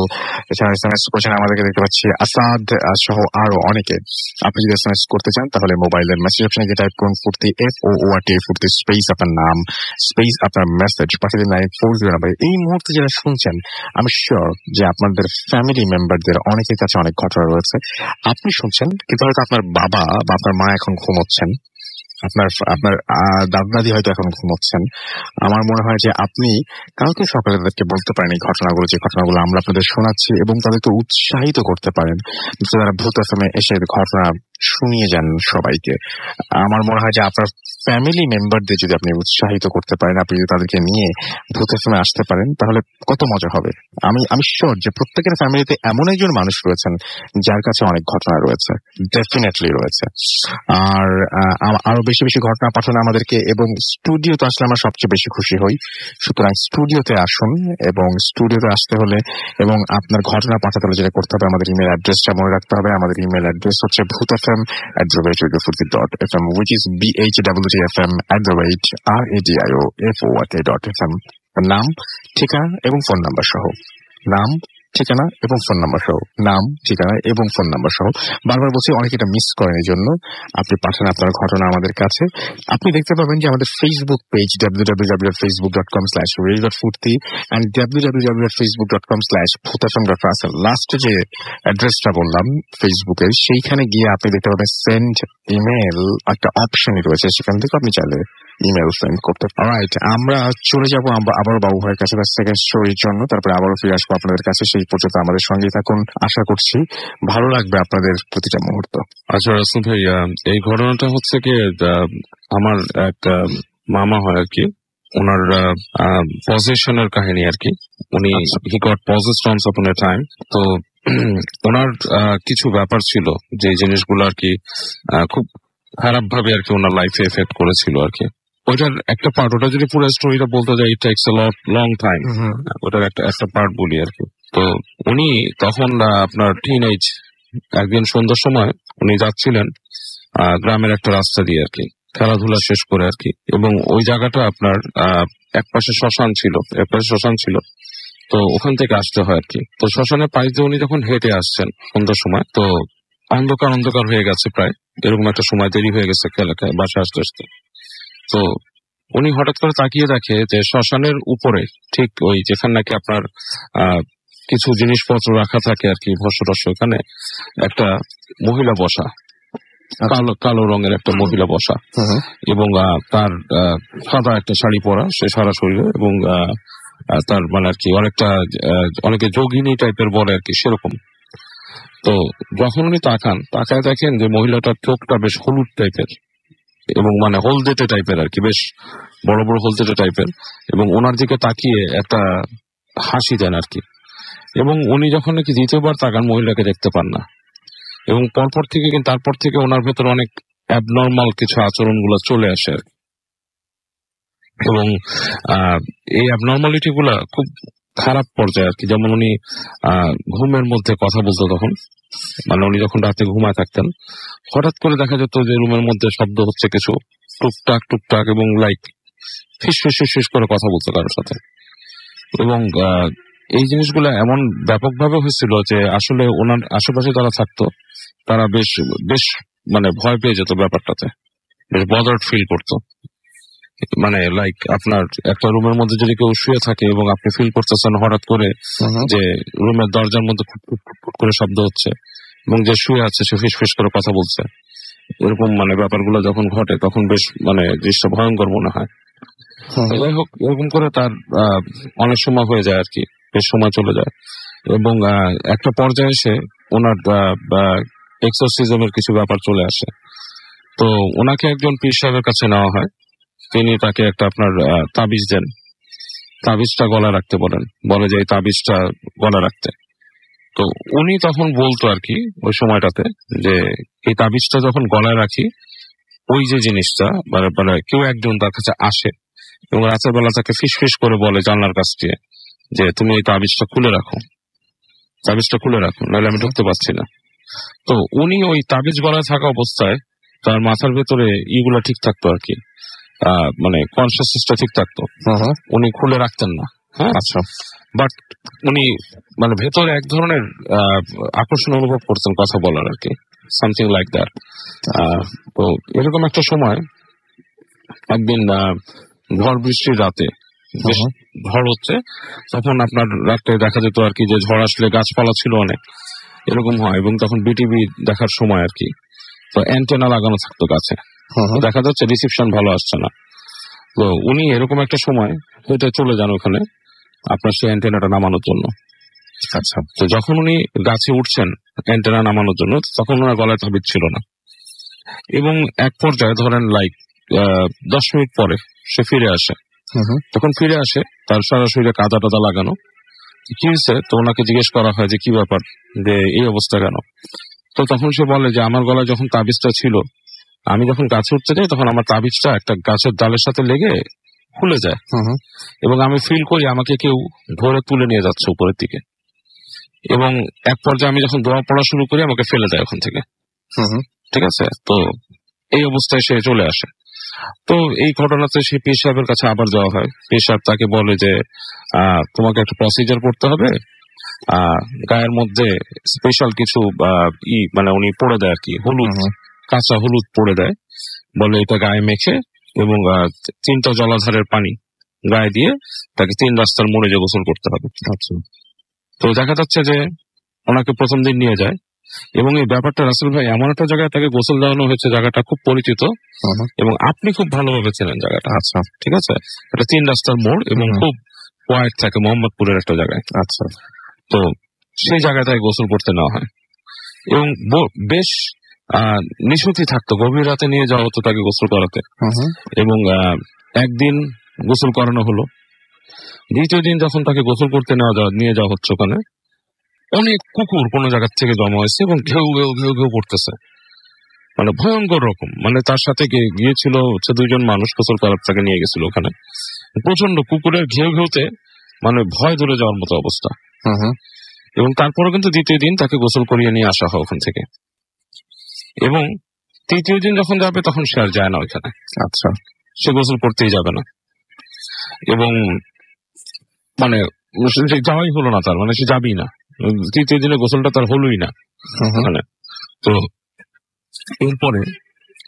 এছাড়া এসএমএস করেছেন আমাদেরকে দেখতে পাচ্ছি আসাদ সহ আরো অনেকে। আপনি যদি এসএমএস করতে চান তাহলে মোবাইলের মেসেজ অপশনে গিয়ে টাইপ করুন ফুর্তি FOORT ফুর্তি স্পেস আপনার নাম স্পেস আপনার মেসেজ পাঠিয়ে দিন 940 নাম্বার। এই মুহূর্তে যারা শুনছেন আমি শিওর যে আপনাদের ফ্যামিলি মেম্বারদের অনেকের কাছে অনেক ঘটনা রয়েছে। আপনি শুনছেন কিন্তু হয়তো আপনার বাবা বা আপনার মা এখন ঘুমোচ্ছেন, আপনার দাদা দাদি হয়তো এখন ঘুমোচ্ছেন। আমার মনে হয় যে আপনি কালকে সকালে তাদেরকে বলতে পারেন এই ঘটনাগুলো, যে ঘটনাগুলো আমরা আপনাদের শোনাচ্ছি, এবং তাদেরকে উৎসাহিত করতে পারেন যে তারা ভূত এফএমে এসে ঘটনা শুনিয়ে যান সবাইকে। আমার মনে হয় যে আপনার ফ্যামিলি মেম্বারদের যদি আপনি উৎসাহিত করতে পারেন, আপনি যদি তাদেরকে নিয়ে ভূত এফএমে আসতে পারেন, তাহলে কত মজা হবে। আমি শিওর যে প্রত্যেকের ফ্যামিলিতে এমন একজন মানুষ রয়েছেন যার কাছে অনেক ঘটনা রয়েছে, ডেফিনেটলি রয়েছে। আর আরো বেশি বেশি ঘটনা পাঠানো আমাদেরকে, এবং স্টুডিওতে আসলে আমরা সবচেয়ে বেশি খুশি হই। সুতরাং স্টুডিওতে আসুন, এবং স্টুডিওতে আসতে হলে এবং আপনার ঘটনা পাঠাতে হলে যেটা করতে হবে, আমাদের ইমেল অ্যাড্রেসটা মনে রাখতে হবে। আমাদের ইমেল অ্যাড্রেস হচ্ছে bhutfm@radiofurti.fm, which is BHWTFM@radioFORT.fm। নাম, ঠিকানা এবং ফোন নাম্বার সহ, নাম, ঠিকানা এবং ফোন নাম্বার সহ, নাম, ঠিকানা এবং ফোন নাম্বার সহ। বারবার বলছি, অনেকে এটা মিস করেন, এই জন্য আপনি পাঠান আপনার ঘটনা আমাদের কাছে। আপনি দেখতে পাবেন যে আমাদের Facebook page www.facebook.com/radio.furti and www.facebook.com/bhutfm.russell, লাস্টে যে অ্যাড্রেসটা বললাম ফেসবুকের, সেইখানে গিয়ে আপনি দেখতে পাবেন সেন্ড ইমেল একটা অপশনই রয়েছে, সেখান থেকে আপনি চাইলে ইমেল সেন্ড করতে। অলরাইট, আমরা চলে যাবো আবারও বাবু ভাইয়ের কাছে তার সেকেন্ড স্টোরির জন্য, তারপরে আবারও ফিরে আসবো আপনাদের কাছে। সেই পর্যন্ত আমাদের সঙ্গেই থাকুন, আশা করছি ভালো লাগবে আপনাদের প্রতিটা মুহূর্ত।
আচ্ছা রাসেল ভাইয়া, এই ঘটনাটা হচ্ছে কি, আমার এক মামা হয় আর কি, ওনার পজেশনের কাহিনী আর কি। উনি হি গট পজেসড অনস আপন এ টাইম। তো ওনার কিছু ব্যাপার ছিল যে জিনিসগুলো আর কি খুব খারাপ ভাবে আর কি ওনার লাইফে এফেক্ট করেছিল আর কি। ওইটার একটা পার্ট, ওটা যদি পুরো স্টোরিটা বলতে যাই ইট টেকস আ লং টাইম, ওটার একটা পার্ট বলি আর কি। তো উনি তখন আপনার টিনেজ, একদিন সন্ধ্যার সময় উনি যাচ্ছিলেন গ্রামের একটা রাস্তা দিয়ে আর কি। খেলাধুলা শেষ করে আর কি। এবং ওই জায়গাটা আপনার একপাশে শ্মশান ছিল, তো ওখান থেকে আসতে হয় আর কি। তো শ্মশানের পাশ দিয়ে উনি যখন হেঁটে আসছেন সন্ধ্যার সময়, তো অন্ধকার হয়ে গেছে প্রায়, এরকম একটা সময় দেরি হয়ে গেছে বাসা আসতে আসতে। তো উনি হঠাৎ করে তাকিয়ে দেখে যে শ্মশানের উপরে, ঠিক ওই যেখানে নাকি আপনার কিছু জিনিসপত্র রাখা থাকে আর কি, ভস্য, ওখানে একটা মহিলা বসা, কালো রঙের একটা মহিলা বসা, এবং তার সাদা একটা শাড়ি পরা, সে সারা শরীরে, এবং তার মানে আর কি অনেকে যোগিনী টাইপের বলে আর কি, সেরকম। তো যখন উনি তাকায় দেখেন যে মহিলাটার চোখটা বেশ হলুদ টাইপের, এবং মানে হলদেটে টাইপের আর কি, বেশ বড় বড় হলদেটে টাইপের, এবং ওনার দিকে তাকিয়ে একটা হাসি দেন আর কি। এবং উনি যখন নাকি দ্বিতীয়বার তাকান, মহিলাকে দেখতে পান না, এবং তারপর থেকে ওনার ভেতর অনেক অ্যাবনর্মাল কিছু আচরণ গুলো চলে আসে আর কি। এবং এই অ্যাবনর্মালিটি গুলা খুব খারাপ পর্যায়ে আর কি। যেমন উনি ঘুমের মধ্যে কথা বলতো, তখন মানে উনি যখন রাতে ঘুমায় থাকতেন, হঠাৎ করে দেখা যেত যে রুমের মধ্যে শব্দ হচ্ছে কিছু, টুকটাক, এবং লাইক ফিস করে কথা বলতো কারোর সাথে। এবং এই জিনিসগুলো এমন ব্যাপকভাবে হয়েছিল যে আসলে ওনার আশেপাশে যারা থাকতো তারা বেশ মানে ভয় পেয়ে যেত ব্যাপারটাতে, বেশ বদার্ড ফিল করতো। মানে লাইক আপনার একটা রুমের মধ্যে যদি কেউ শুয়ে থাকে এবং আপনি ফিল করতেছেন হঠাৎ করে যে রুমের দরজার মধ্যে খুট করে শব্দ হচ্ছে, এবং যে শুয়ে আছে সে ফিস করে কথা বলছে, এরকম মানে ব্যাপারগুলো যখন ঘটে তখন বেশ মানে জিনিসটা ভয়ঙ্কর মনে হয়। যাই হোক, এরকম করে তার অনেক সময় হয়ে যায় আর কি, বেশ সময় চলে যায়, এবং একটা পর্যায়ে এসে ওনার এক্সোরসিজমের কিছু ব্যাপার চলে আসে। তো ওনাকে একজন পীর সাহেবের কাছে নেওয়া হয়, তিনি তাকে একটা আপনার তাবিজ দেন, তাবিজটা গলায় রাখতে বলে যে এই তাবিজটা গলায় রাখতে। তো উনি তখন বলতো আর কি ওই সময়টাতে যে এই তাবিজটা যখন গলায় রাখি, ওই যে জিনিসটা মানে কেউ একজন তার কাছে আসে এবং রাতের বেলা তাকে ফিস করে বলে জানলার কাছ দিয়ে যে তুমি এই তাবিজটা খুলে রাখো, নাহলে আমি ঢুকতে পারছি না। তো উনি ওই তাবিজ গলায় থাকা অবস্থায় তার মাথার ভেতরে ইগুলা ঠিক থাকতো আর কি, মানে কনসিয়াসনেসটা ঠিক থাকতো, উনি খুলে রাখতেন না। হ্যাঁ, আচ্ছা। বাট উনি মানে ভেতরে এক ধরনের আকর্ষণ অনুভব করতেন কথা বলার আর কি, সামথিং লাইক দ্যাট। তো এরকম একটা সময় একদিন ঝড় বৃষ্টির রাতে, বেশ ঝড় হচ্ছে, তখন আপনার রাতে দেখা যেত আর কি যে ঝড় আসলে গাছপালা ছিল অনেক, এরকম হয়, এবং তখন বিটিভি দেখার সময় আর কি। তো অ্যান্টেনা লাগানো থাকতো গাছে, দেখা যাচ্ছে রিসিপশন ভালো আসছে না। তো উনি এরকম একটা সময় হেঁটে চলে যান ওখানে আপনার সেই অ্যান্টেনাটা নামানোর জন্য। আচ্ছা, তো যখন উনি গাছে উঠছেন অ্যান্টেনা নামানোর জন্য, তখন ওনার গলায় তাবিজ ছিল না, এবং এক পর্যায়ে ধরেন লাইক 10 মিনিট পরে সে ফিরে আসে। তখন ফিরে আসে তার সারা শরীরে কাদা টাদা লাগানো। কি হয়েছে? তো ওনাকে জিজ্ঞেস করা হয় যে কি ব্যাপার, যে এই অবস্থা কেন? তো তখন সে বলে যে আমার গলায় যখন তাবিজটা ছিল, আমি যখন গাছে উঠতে যাই তখন আমার তাবিজটা একটা গাছের ডালের সাথে লেগে খুলে যায়, এবং আমি ফিল করি আমাকে কেউ ধরে তুলে নিয়ে যাচ্ছে উপরের দিকে, এবং এক পর্যায়ে আমি যখন দোয়া পড়া শুরু করি আমাকে ফেলে দেয় ওখান থেকে। ঠিক আছে, তো এই অবস্থায় সে চলে আসে। তো এই ঘটনাতে সেই পীর সাহেবের কাছে আবার যাওয়া হয়। পীর সাহেব তাকে বলে যে তোমাকে একটা প্রসিজার করতে হবে, গায়ের মধ্যে স্পেশাল কিছু মানে উনি পড়ে দেয় আর কি, হলুদ, কাঁচা হলুদ পড়ে দেয়, বলে এটা গায়ে মেখে এবং 3টা জলাধারের পানি গায়ে দিয়ে তাকে 3 রাস্তার মোড়ে যে গোসল করতে হবে। আচ্ছা, তো দেখা যাচ্ছে যে ওনাকে প্রথম দিন নিয়ে যায়, এবং এই ব্যাপারটা রাসেল ভাই এমন একটা জায়গায় তাকে গোসল দেওয়ানো হয়েছে, জায়গাটা খুব পরিচিত এবং আপনি খুব ভালোভাবে চেনেন জায়গাটা। আচ্ছা, ঠিক আছে, এটা 3 রাস্তার মোড় এবং খুব কোয়াইট থাকে, মোহাম্মদপুরের একটা জায়গায়। আচ্ছা, তো সেই জায়গায় তাকে গোসল করতে নেওয়া হয়, এবং বেশ নিশুতি থাকতো, গভীর রাতে নিয়ে যাওয়া হতো তাকে গোসল করাতে, এবং একদিন গোসল করানো হলো। দ্বিতীয় দিন যখন তাকে গোসল করতে নিয়ে যাওয়া হচ্ছে, ওখানে অনেক কুকুর কোন জায়গা থেকে জমা হয়েছে এবং ঘেউ ঘেউ ঘেউ ঘেউ করতেছে, মানে ভয়ঙ্কর রকম। মানে তার সাথে গিয়েছিল হচ্ছে 2 জন মানুষ, গোসল করার তাকে নিয়ে গেছিল ওখানে। প্রচন্ড কুকুরের ঘেউ ঘেউতে মানে ভয় ধরে যাওয়ার মতো অবস্থা। এবং তারপরে কিন্তু দ্বিতীয় দিন তাকে গোসল করিয়ে নিয়ে আসা হয় ওখান থেকে, এবং তৃতীয় দিন যখন যাবে তখন সে আর যায় না ওইখানে,
আচ্ছা,
সে গোসল করতেই যাবে না। এবং মানে সে যাওয়াই হলো না তার, মানে সে যাবেই না, তৃতীয় দিনে গোসলটা তার হলোই না ওখানে। তো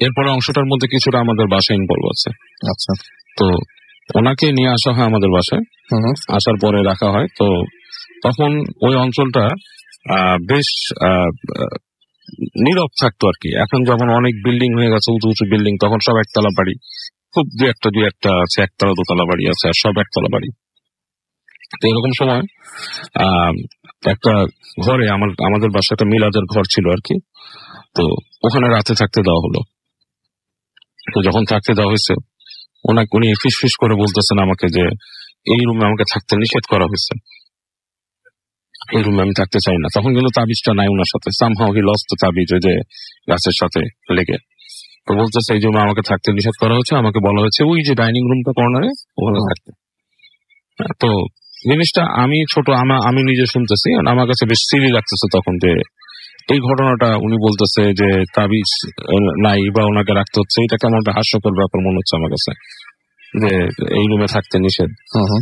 এরপরে অংশটার মধ্যে কিছুটা আমাদের বাসায় ইনভলভ আছে।
আচ্ছা,
তো ওনাকে নিয়ে আসা হয় আমাদের বাসায়, আসার পরে রাখা হয়। তো তখন ওই অঞ্চলটা বেশ নীরব থাকতো আর কি। এখন যখন অনেক বিল্ডিং হয়ে গেছে, উঁচু উঁচু বিল্ডিং, তখন সব একতলা বাড়ি, খুব দুই একটা আছে, একতলা দোতলা বাড়ি আছে, আর সব একতলা বাড়ি। তো এরকম সময় একটা ঘরে আমাদের বাসায় একটা মিলাদের ঘর ছিল আর কি। তো ওখানে রাতে থাকতে দেওয়া হলো। তো যখন থাকতে দেওয়া হয়েছে, উনি ফিস করে বলতেছেন আমাকে যে এই রুমে আমাকে থাকতে নিষেধ করা হয়েছে, এই রুমে আমি থাকতে চাই না। তখন কিন্তু তাবিজটা নাই ওনার সাথে, সামহাও হি লস্ট তাবিজ ওই যে গাছের সাথে লেগে। তো বলতেছে এই রুমে আমাকে থাকতে নিষেধ করা হয়েছে, আমাকে বলা হয়েছে ওই যে ডাইনিং রুমটা কর্নারে ওখানে থাকতে। তো জিনিসটা আমি আমি নিজে শুনতেছি, আমার কাছে বেশ সিরি লাগতেছে তখন যে এই ঘটনাটা উনি বলতেছে যে তাবিজ নাই বা ওনাকে রাখতে হচ্ছে, এটা কেমন একটা হাস্যকর ব্যাপার মনে হচ্ছে আমার কাছে, যে এই রুমে থাকতে নিষেধ।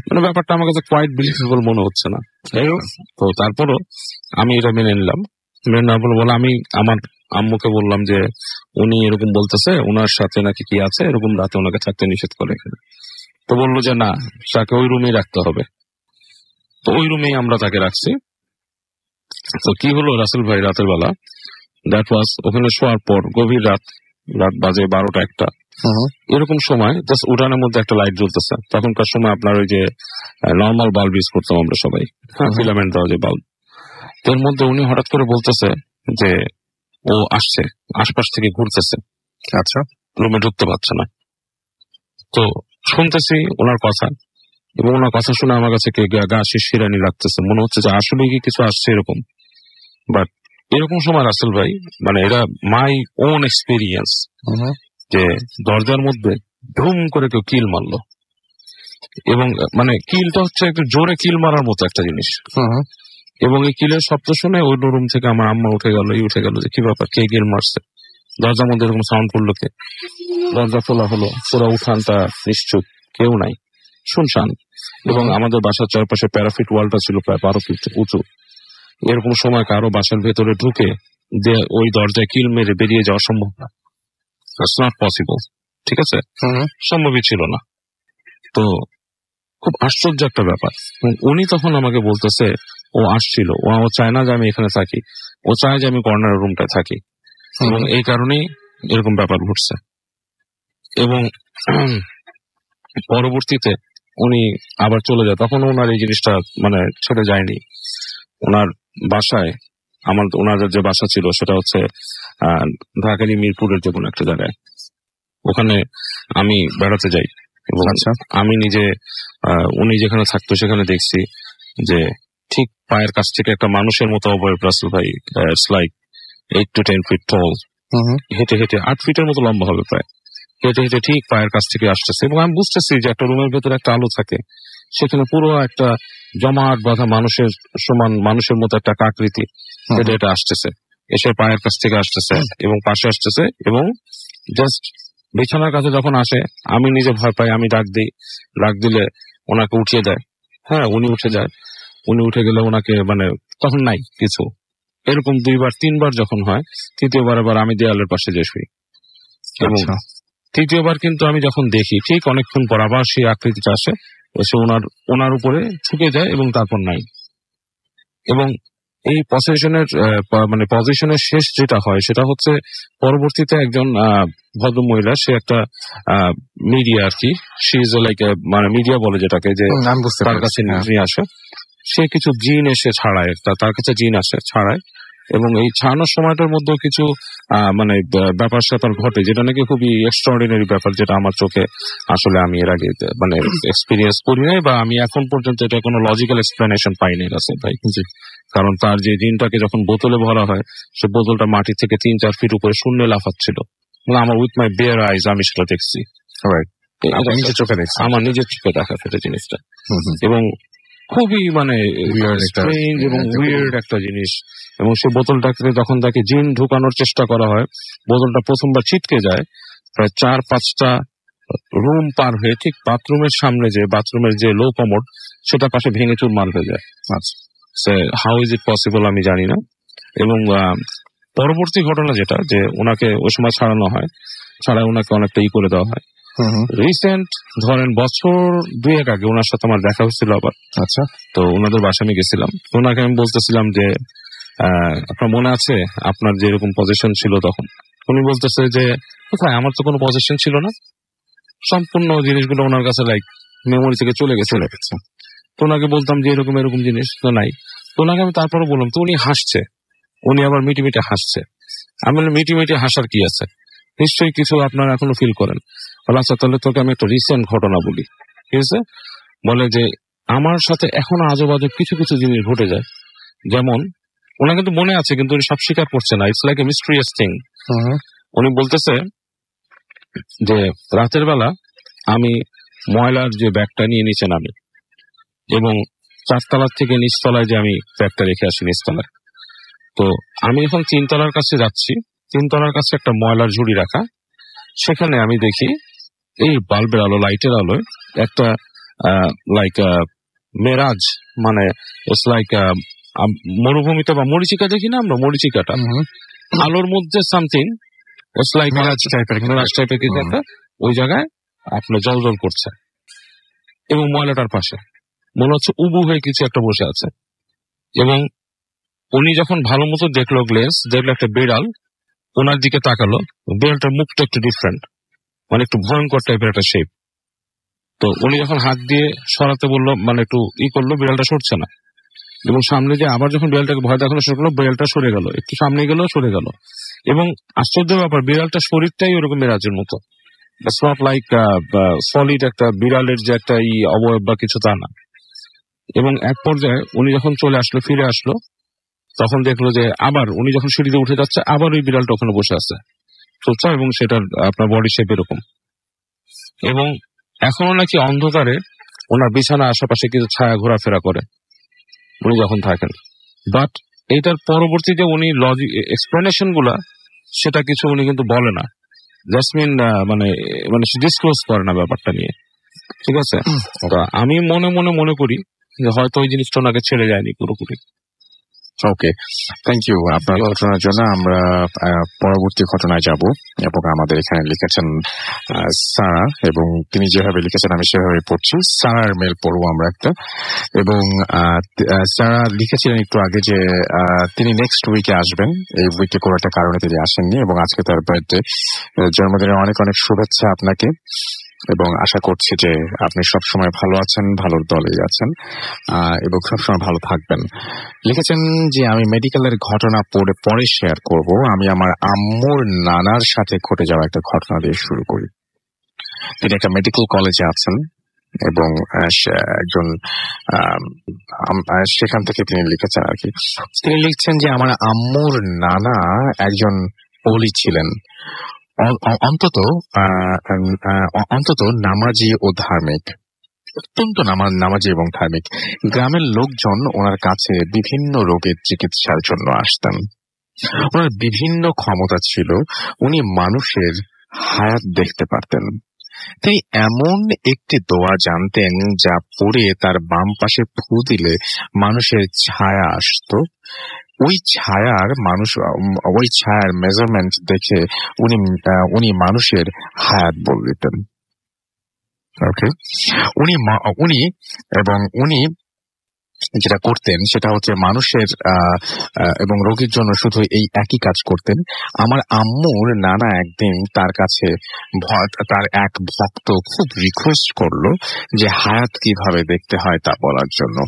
মানে ব্যাপারটা আমার কাছে কোয়াইট বিলিভেবল মনে হচ্ছে না। তো তারপরও আমি এটা মেনে নিলাম। মেনে নেওয়ার পরে আমি আমার আম্মুকে বললাম যে উনি এরকম বলতেছে, ওনার সাথে নাকি কি আছে, এরকম রাতে ওনাকে থাকতে নিষেধ করে এখানে। তো বললো যে না, তাকে ওই রুমেই রাখতে হবে। তো ওই রুমেই আমরা তাকে রাখছি। তো কি হলো রাসেল ভাই, রাতের বেলা দ্যাট ওয়াজ ওখানে শোয়ার পর গভীর রাত বাজে 12টা-1টা এরকম সময় জাস্ট উঠানের মধ্যে একটা লাইট জ্বলতেছে। তখনকার সময় আপনার ওই যে নর্মাল বাল্ব ইউজ করতাম আমরা সবাই, ফিলামেন্ট দেওয়া যে বাল্ব। এর মধ্যে উনি হঠাৎ করে বলতেছে যে ও আসছে, আশপাশ থেকে ঘুরতেছে।
আচ্ছা,
রুমে ঢুকতে পারছে না। তো শুনতেছি ওনার কথা, এবং ওনার কথা শুনে আমার কাছে গা শিরশিরানি লাগতেছে, মনে হচ্ছে যে আসলে কি কিছু আসছে এরকম। বাট এরকম সময় রাসেল ভাই, মানে এটা মাই ওন এক্সপিরিয়েন্স, যে দরজার মধ্যে ধুম করে কেউ কিল মারলো। এবং মানে কিলটা হচ্ছে একটু জোরে কিল মারার মতো একটা জিনিস। এবং এই কিলের শব্দ শুনে ওই রুম থেকে আমার আম্মা উঠে গেল যে কি ব্যাপার, কে কিল মারছে, দরজার মধ্যে এরকম সাউন্ড করলো কে। দরজা খোলা হলো, পুরো উঠানটা নিশ্চুপ, কেউ নাই, শুনশান। এবং আমাদের বাসার চারপাশে প্যারাফিট ওয়ালটা ছিল প্রায় 12 ফিট উঁচু। এরকম সময় কারো বাসার ভেতরে ঢুকে ওই দরজায় কিল মেরে বেরিয়ে যাওয়া সম্ভব না, ইটস নট পসিবল। ঠিক আছে, সম্ভবই ছিল না। তো খুব আশ্চর্য একটা ব্যাপার। উনি তখন আমাকে বলতেছে ও আসছিল, ও চায় না যে আমি এখানে থাকি, ও চায় যে আমি কর্নার রুমটায় থাকি, এবং এই কারণেই এরকম ব্যাপার ঘটছে। এবং পরবর্তীতে উনি আবার চলে যায়। তখন ওনার এই জিনিসটা মানে ছেড়ে যায়নি। ওনার বাসায় ওনাদের যে বাসা ছিল সেটা হচ্ছে ঢাকারই মিরপুরের যে কোনো একটা জায়গায়, ওখানে আমি বেড়াতে যাই। এবং আমি নিজে উনি যেখানে থাকতো সেখানে দেখছি যে ঠিক পায়ের কাছ থেকে একটা মানুষের মতো অবয়ব রাসেল ভাই, it's like 8 to 10 feet tall, হেঁটে 8 ফিটের মতো লম্বা হবে প্রায়, হেঁটে ঠিক পায়ের কাছ থেকে আসতেছে। এবং আমি বুঝতেছি যে একটা রুমের ভেতরে একটা আলো থাকে, সেখানে পুরো একটা জমাট বাঁধা মানুষের মতো একটা আকৃতি এটা আসতেছে, এসে পায়ের কাছ থেকে আসতেছে এবং পাশে আসতেছে। এবং জাস্ট বিছানার কাছে যখন আসে আমি নিজে ভয় পাই, আমি ডাক দিলে ওনাকে উঠিয়ে দেয়। হ্যাঁ, উনি উঠে যায়। উনি উঠে গেলে ওনাকে মানে তখন নাই কিছু। এরকম 2-3 বার যখন হয়, তৃতীয়বার আবার আমি দেয়ালের পাশে যে শুই। এবং তৃতীয়বার কিন্তু আমি যখন দেখি ঠিক অনেকক্ষণ পর আবার সেই আকৃতিটা আসে, এসে ওনার উপরে ঝুঁকে যায় এবং তারপর নাই। এবং এই পজিশনের শেষ যেটা হয় সেটা হচ্ছে পরবর্তীতে একজন ভদ্র মহিলা, সে একটা মিডিয়া আর কি, সে ইজ লাইক মানে মিডিয়া বলে যেটাকে, যে তার কাছে নিয়ে আসে, সে কিছু জিন এসে ছাড়ায়, তার কাছে জিন আসে ছাড়ায়। এবং এই ছাড়ানোর সময়টার মধ্যেও কিছু মানে ব্যাপার স্যাপার ঘটে, যেটা নাকি খুবই এক্সট্রাঅর্ডিনারি ব্যাপার, যেটা আমার চোখে আসলে আমি এর আগে মানে এক্সপিরিয়েন্স করি নাই, বা আমি এখন পর্যন্ত এটা কোনো লজিক্যাল এক্সপ্লেনেশন পাইনি রাসেল ভাই। কারণ তার যে জিনটাকে যখন বোতলে ভরা হয়, সে বোতলটা মাটি থেকে 3-4 ফিট উপরে শূন্যে লাফাচ্ছিল। আমার উইথ মাই বেয়ার আইজ আমি সেটা দেখছি, আমার নিজের চোখে দেখা সেটা জিনিসটা। এবং খুবই মানে
Weird একটা-
স্ট্রেঞ্জ এবং উইয়ার্ড একটা জিনিস। এবং সে বোতলটাকে যখন তাকে জিন ঢুকানোর চেষ্টা করা হয়, বোতলটা প্রথমবার ছিটকে যায়, প্রায় 4-5টা রুম পার হয়ে ঠিক বাথরুমের সামনে যে বাথরুমের যে লো কমোড সেটা পাশে ভেঙে চুরমার হয়ে যায়। হাউ ইজ ইট পসিবল আমি জানি না। এবং পরবর্তী ঘটনা যেটা, যে ওনাকে ওই সময় ছাড়ানো হয়, ছাড়ায় ওনাকে অনেকটা করে দেওয়া হয়। রিসেন্ট ধরেন বছর 2 আগে ওনার সাথে আমার দেখা হচ্ছিল আবার।
আচ্ছা,
তো ওনাদের বাসায় আমি গেছিলাম, ওনাকে আমি বলতেছিলাম যে আপনার মনে আছে আপনার যে এরকম পজিশন ছিল তখন? উনি বলতেছে যে কোথায়, আমার তো কোনো পজিশন ছিল না, সম্পূর্ণ জিনিসগুলো ওনার কাছে লাইক মেমোরি থেকে চলে গেছে। তো ওনাকে বলতাম যে এরকম এরকম জিনিস তো নাই। তো ওনাকে আমি তারপরে বললাম, তো উনি হাসছে, উনি আবার মিটিমিটি হাসছে। আমি বললাম মিটিমিটি হাসার কি আছে, নিশ্চয়ই কিছু আপনারা এখনো ফিল করেন। বলে আচ্ছা তাহলে তোকে আমি একটা রিসেন্ট ঘটনা বলি। ঠিক আছে? বলে যে আমার সাথে এখনো আজব আজব কিছু কিছু জিনিস ঘটে যায়। যেমন ওনার কিন্তু মনে আছে, কিন্তু উনি সব স্বীকার করছে না, it's like a mysterious thing. উনি বলতেছে যে রাতের বেলা আমি ময়লার যে ব্যাগটা নিয়ে নিচে নামি, এবং 4তলার থেকে নিচতলায় যে আমি ব্যাগটা রেখে আসি নিচতলায়। তো আমি যখন 3তলার কাছে যাচ্ছি, 3তলার কাছে একটা ময়লার ঝুড়ি রাখা, সেখানে আমি দেখি এই বাল্বের আলো, লাইটের আলোয় একটা লাইক মেরাজ, মানে ইটস লাইক মরুভূমিতে বা মরিচিকা দেখি না আমরা, মরিচিকাটা আলোর মধ্যে সামথিং ইটস লাইক মেরাজ টাইপের কিছু একটা ওই জায়গায় আপনার জল জল করছে, এবং ময়লাটার পাশে মনে হচ্ছে উবু হয়ে কিছু একটা বসে আছে। এবং উনি যখন ভালো মতো দেখলো একটা বিড়াল ওনার দিকে তাকালো, বিড়ালটার মুখটা একটু ডিফারেন্ট, মানে একটু ভয়ঙ্কর টাইপের একটা শেপ। তো উনি যখন হাত দিয়ে সরাতে বললো, মানে একটু করলো, বিড়ালটা সরছে না। এবং সামনে যে আবার যখন বিড়ালটাকে ভয় দেখানো শুরু করলো, বিড়ালটা সরে গেল, একটু সামনে গেল, সরে গেল। এবং আশ্চর্য ব্যাপার, বিড়ালটার শরীরটাই ওরকম মেরাজের মতো, ইটস নট লাইক সলিড একটা বিড়ালের যে একটা অবয়ব বা কিছু, তা না। এবং এক পর্যায়ে উনি যখন চলে আসলো, ফিরে আসলো, তখন দেখলো যে আবার উনি যখন সিঁড়িতে উঠে যাচ্ছে, আবার ওই বিড়ালটা ওখানে বসে আছে চুপচাপ, এবং সেটার আপনার বডি শেপ এরকম। এবং এখনো নাকি অন্ধকারে ওনার বিছানা আশেপাশে কিছু ছায়া ঘোরাফেরা করে উনি যখন থাকেন। বাট এটার পরবর্তীতে উনি লজিক এক্সপ্লেনেশন গুলা সেটা কিছু উনি কিন্তু বলে না, জাসমিন মানে ডিসক্লোজ করে না ব্যাপারটা নিয়ে। ঠিক আছে? তো আমি মনে করি যে হয়তো ওই জিনিসটা ওনাকে ছেড়ে যায়নি পুরোপুরি।
ওকে, থ্যাংক ইউ আপনার ঘটনার জন্য। আমরা পরবর্তী ঘটনায় যাব, এবং আমাদের এখানে লিখেছেন সারা, এবং তিনি যেভাবে লিখেছেন আমি সেভাবে পড়ছি। সারার মেল পড়বো আমরা একটা। এবং সারা লিখেছিলেন একটু আগে যে তিনি নেক্সট উইকে আসবেন, এই উইকে কোনো একটা কারণে তিনি আসেননি, এবং আজকে তার বার্থডে। জন্মদিনে অনেক অনেক শুভেচ্ছা আপনাকে, এবং আশা করছি যে আপনি সবসময় ভালো আছেন, ভালোর দলেই আছেন, এবং সবসময় ভালো থাকবেন। লিখেছেন যে আমি মেডিকেলের ঘটনা পরে শেয়ার করব। আমি আমার আম্মুর নানার সাথে ঘটে যাওয়া একটা ঘটনা দিয়ে শুরু করি। তিনি একটা মেডিকেল কলেজে আছেন, এবং একজন সেখান থেকে তিনি লিখেছেন আর কি। তিনি লিখছেন যে আমার আম্মুর নানা একজন ওলি ছিলেন, অন্তত নামাজি ও ধার্মিক, অত্যন্ত নামাজি এবং ধার্মিক। গ্রামের লোকজন ওনার কাছে বিভিন্ন রোগের চিকিৎসার জন্য আসতেন। ওনার বিভিন্ন ক্ষমতা ছিল, উনি মানুষের হায়াত দেখতে পারতেন। তিনি এমন একটি দোয়া জানতেন যা পড়ে তার বাম পাশে ফু দিলে মানুষের ছায়া আসতো। ওই ছায়ার মেজারমেন্ট দেখে উনি মানুষের হায়াত বলে দিতেন। ওকে, উনি যেটা করতেন সেটা হচ্ছে মানুষের এবং রোগীর জন্য শুধু এই একই কাজ করতেন। আমার আম্মুর নানা একদিন তার কাছে তার এক ভক্ত খুব রিকোয়েস্ট করলো যে হায়াত কিভাবে দেখতে হয় তা বলার জন্য।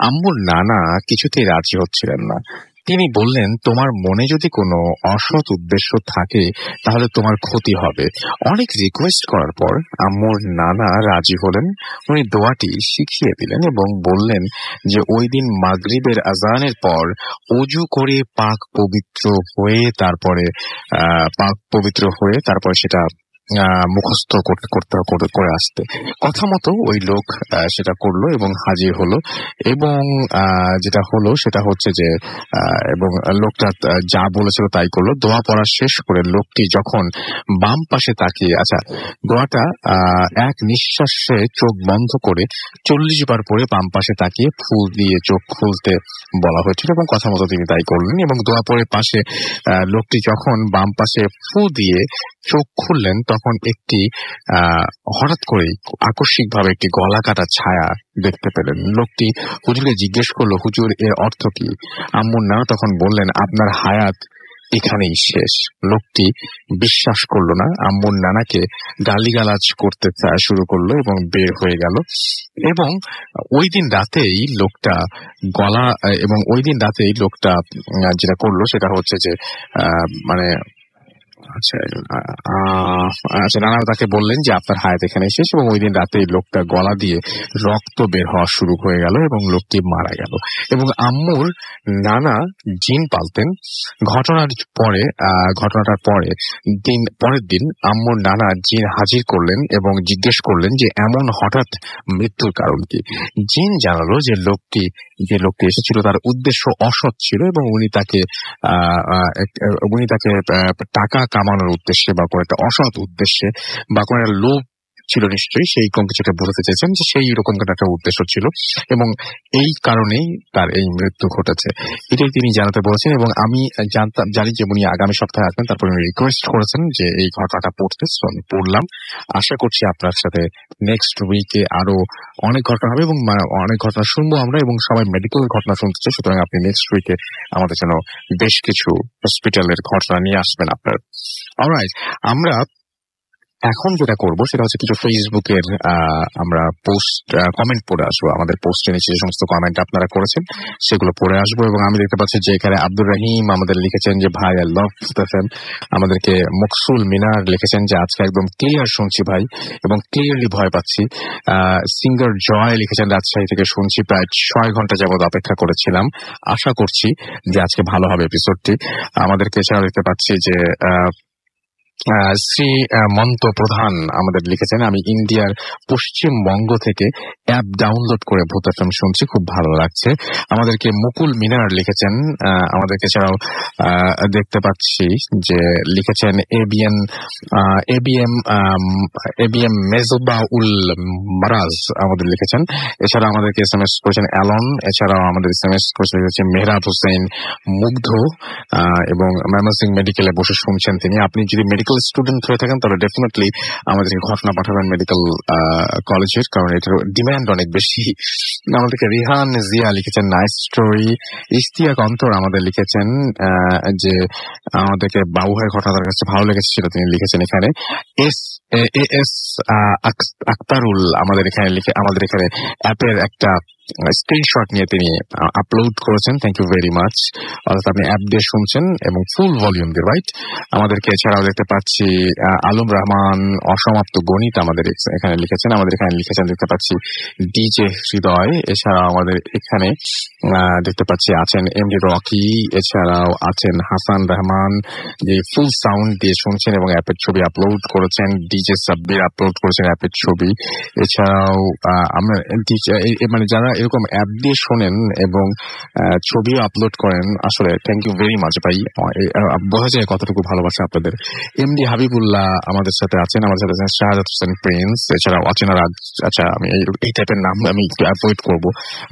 আম্মুর নানা কিছুতেই রাজি হচ্ছিলেন না। তিনি বললেন, তোমার মনে যদি কোনো অসৎ উদ্দেশ্য থাকে তাহলে তোমার ক্ষতি হবে। অনেক রিকোয়েস্ট করার পর আম্মুর নানা রাজি হলেন। উনি দোয়াটি শিখিয়ে দিলেন এবং বললেন যে ওই দিন মাগরিবের আজানের পর অজু করে পাক পবিত্র হয়ে তারপরে সেটা মুখস্থ করে আসতে। কথা মতো ওই লোক সেটা করলো এবং হাজির হলো, এবং যেটা হলো সেটা হচ্ছে যে এবং লোকটা যা বলেছিল তাই করলো। দোয়া পড়া শেষ করে লোকটি যখন বাম পাশে তাকিয়ে, আচ্ছা দোয়াটা এক নিঃশ্বাসে চোখ বন্ধ করে 40 বার পরে বাম পাশে তাকিয়ে ফুল দিয়ে চোখ খুলতে বলা হয়েছিল এবং কথা মতো তিনি তাই করলেন। এবং দোয়া পরে পাশে লোকটি যখন বাম পাশে ফু দিয়ে চোখ খুললেন তখন একটি হঠাৎ করেই আকস্মিকভাবে একটি গলা কাটা ছায়া দেখতে পেলেন। লোকটি হুজুরকে জিজ্ঞেস করলো, হুজুর এর অর্থ কি? আম্মুর নানা তখন বললেন, আপনার হায়াত এখানেই শেষ। লোকটি বিশ্বাস করলো না, আম্মুর নানাকে গালিগালাজ করতে শুরু করলো এবং বের হয়ে গেল। এবং ওই দিন রাতেই লোকটা যেটা করলো সেটা হচ্ছে যে মানে আচ্ছা নানা তাকে বললেন যে আপনার হায়াত এখানে শেষ, এবং ওই দিন রাতেই লোকটা গলা দিয়ে রক্ত বের হওয়া শুরু হয়ে গেল এবং লোকটি মারা গেল। এবং আম্মুর নানা জিন পালতেন। ঘটনাটার পরের দিন আম্মুর নানা জিন হাজির করলেন এবং জিজ্ঞেস করলেন যে এমন হঠাৎ মৃত্যুর কারণ কি। জিন জানালো যে লোকটি এসেছিল তার উদ্দেশ্য অসৎ ছিল এবং উনি তাকে টাকা কামানোর উদ্দেশ্যে বা কোনো একটা অসৎ উদ্দেশ্যে বা কোনো একটা লোভ ছিল নিশ্চয়ই, সেই কোন কিছুটা বোঝাতে চেয়েছেন যে সেই রকম একটা উদ্দেশ্য ছিল এবং এই কারণেই তার এই মৃত্যু ঘটেছে, এটাই তিনি জানাতে বলেছেন। এবং আমি জানি যে উনি আগামী সপ্তাহে আসবেন, তারপর উনি রিকোয়েস্ট করেছেন যে এই ঘটনাটা পড়তে, আমি পড়লাম। আশা করছি আপনার সাথে নেক্সট উইকে আরো অনেক ঘটনা হবে এবং অনেক ঘটনা শুনবো আমরা, এবং সবাই মেডিকেল ঘটনা শুনতে চাই। সুতরাং আপনি নেক্সট উইকে আমাদের জন্য বেশ কিছু হসপিটালের ঘটনা নিয়ে আসবেন আপনার। অলরাইট, আমরা এখন যেটা করবো সেটা হচ্ছে কিছু ফেসবুকের আমরা কমেন্ট পড়ে আসবো। আমাদের পোস্টে নিচে যে সমস্ত কমেন্ট আপনারা করেছেন সেগুলো পড়ে আসবো। এবং আমি দেখতে পাচ্ছি যে এখানে আব্দুর রহিম আমাদের লিখেছেন যে ভাই আই লাভ এফএম। আমাদেরকে মকসুল মিনার লিখেছেন যে আজকে একদম ক্লিয়ার শুনছি ভাই এবং ক্লিয়ারলি ভয় পাচ্ছি। সিঙ্গার জয় লিখেছেন রাজশাহী থেকে শুনছি, প্রায় 6 ঘন্টা যাবত অপেক্ষা করেছিলাম, আশা করছি যে আজকে ভালো হবে এপিসোডটি। আমাদেরকে এছাড়াও দেখতে পাচ্ছি যে শ্রী মন্ত প্রধান আমাদের লিখেছেন, আমি ইন্ডিয়ার পশ্চিমবঙ্গ থেকে অ্যাপ ডাউনলোড করে ভূত এফএম শুনছি, খুব ভালো লাগছে। আমাদেরকে মুকুল মিনার লিখেছেন। আমাদেরকে এছাড়াও দেখতে পাচ্ছি যে লিখেছেন এবিএম মেজবাউল মারাজ আমাদের লিখেছেন। এছাড়া আমাদেরকে এসএমএস করেছেন অ্যালন। এছাড়াও আমাদের এসএমএস করেছেন মেহরাব হোসেন মুগ্ধ, এবং ময়মনসিংহ মেডিকেলে বসে শুনছেন তিনি। আপনি যদি মেডিকেল স্টুডেন্ট হয়ে থাকেন তাহলে ডেফিনেটলি আমাদেরকে ঘটনা পাঠাবেন মেডিকেল কলেজের, কারণ এটার ডিমান্ড অনেক বেশি। আমাদেরকে রিহান জিয়া লিখেছেন নাইস স্টোরি। ইশতিয়াক অন্তর আমাদের লিখেছেন যে আমাদেরকে বাবু ভাইয়ের ঘটনা তার কাছে ভালো লেগেছে, সেটা তিনি লিখেছেন এখানে। এস আক্তারুল আমাদের এখানে অ্যাপের একটা স্ক্রিনশট নিয়ে তিনি আপলোড করেছেন, থ্যাংক ইউ ভেরি মাচ। অর্থাৎ আপনি অ্যাপ দিয়ে শুনছেন এবং ফুল ভলিউম দিয়ে, রাইট। আমাদেরকে এছাড়াও দেখতে পাচ্ছি আলম রহমান অসমাপ্ত গণিত আমাদের এখানে লিখেছেন। আমাদের এখানে লিখেছেন দেখতে পাচ্ছি ডিজে হৃদয়। এছাড়াও আমাদের এখানে দেখতে পাচ্ছি আছেন এমডি রকি। এছাড়াও আছেন হাসান রহমান, যে ফুল সাউন্ড দিয়ে শুনছেন এবং অ্যাপের ছবি আপলোড করেছেন। ডিজে সাব্বির আপলোড করেছেন অ্যাপের ছবি। এছাড়াও আমরা মানে যারা এরকম অ্যাপ দিয়ে শোনেন এবং ছবিও আপলোড করেন, আসলে থ্যাংক ইউ ভেরি মাচ ভাই, বোঝা যায় কতটুকু ভালোবাসা আপনাদের। এমডি হাবিবুল্লাহ আমাদের সাথে আছেন, আমাদের সাথে আছেন শাহাদাত হোসেন প্রিন্স। এছাড়াও অচেনা রাজ, আচ্ছা আমি এই টাইপের নাম আমি একটু অ্যাভয়েড করবো,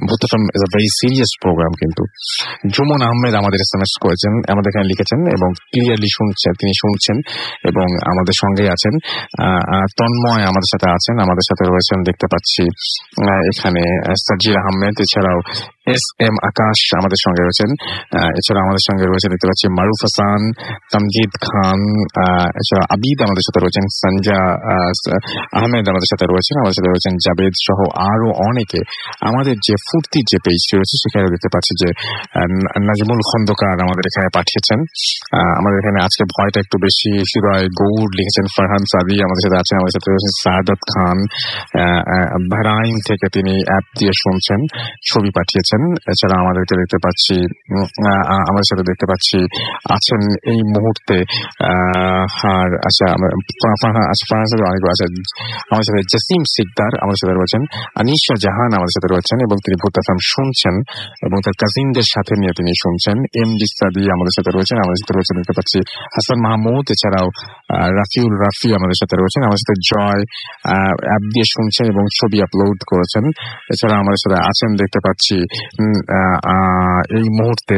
Bhoot FM is a very serious program. কিন্তু জুমন আহমেদ আমাদের এসএমএস করেছেন, আমাদের এখানে লিখেছেন এবং ক্লিয়ারলি তিনি শুনছেন এবং আমাদের সঙ্গেই আছেন। তন্ময় আমাদের সাথে আছেন, আমাদের সাথে রয়েছেন দেখতে পাচ্ছি এখানে সাজির আহমেদ। এছাড়াও এস এম আকাশ আমাদের সঙ্গে রয়েছেন। এছাড়া আমাদের সঙ্গে রয়েছে দেখতে পাচ্ছি মারুফ হাসান, তামজিদ খান। এছাড়া আবিদ আমাদের সাথে রয়েছেন, সঞ্জা আহমেদ আমাদের সাথে রয়েছেন, আমাদের সাথে রয়েছেন জাবেদ সহ আরো অনেকে। আমাদের যে ফুর্তির যে পেজটি রয়েছে সেখানে দেখতে পাচ্ছি যে নাজমুল খন্দকার আমাদের এখানে পাঠিয়েছেন। আমাদের এখানে আজকে ভয়টা একটু বেশি, হৃদয় গৌড় লিখেছেন, ফারহান সাদি আমাদের সাথে আছেন, আমাদের সাথে রয়েছেন সাহাদাত খান। বাহরাইন থেকে তিনি অ্যাপ দিয়ে শুনছেন, ছবি পাঠিয়েছেন। আছেন। এছাড়া আমাদেরকে দেখতে পাচ্ছি আমাদের সাথে দেখতে পাচ্ছি আছেন এই মুহূর্তে আর আচ্ছা ফারহান সাহেব অনেক আছে আমাদের সাথে। জাসিম সিকদার আমাদের সাথে রয়েছেন, আনিশা জাহান আমাদের সাথে রয়েছেন এবং তিনি ভূত এফএম শুনছেন এবং তার কাজিনদের সাথে নিয়ে তিনি শুনছেন। এমডি সাদি আমাদের সাথে রয়েছেন, আমাদের সাথে রয়েছেন দেখতে পাচ্ছি হাসান মাহমুদ, এছাড়াও রাফিউল রাফি আমাদের সাথে রয়েছেন, আমাদের সাথে জয় অ্যাপ দিয়ে শুনছেন এবং ছবি আপলোড করেছেন। এছাড়া আমাদের সাথে আছেন দেখতে পাচ্ছি এই মুহূর্তে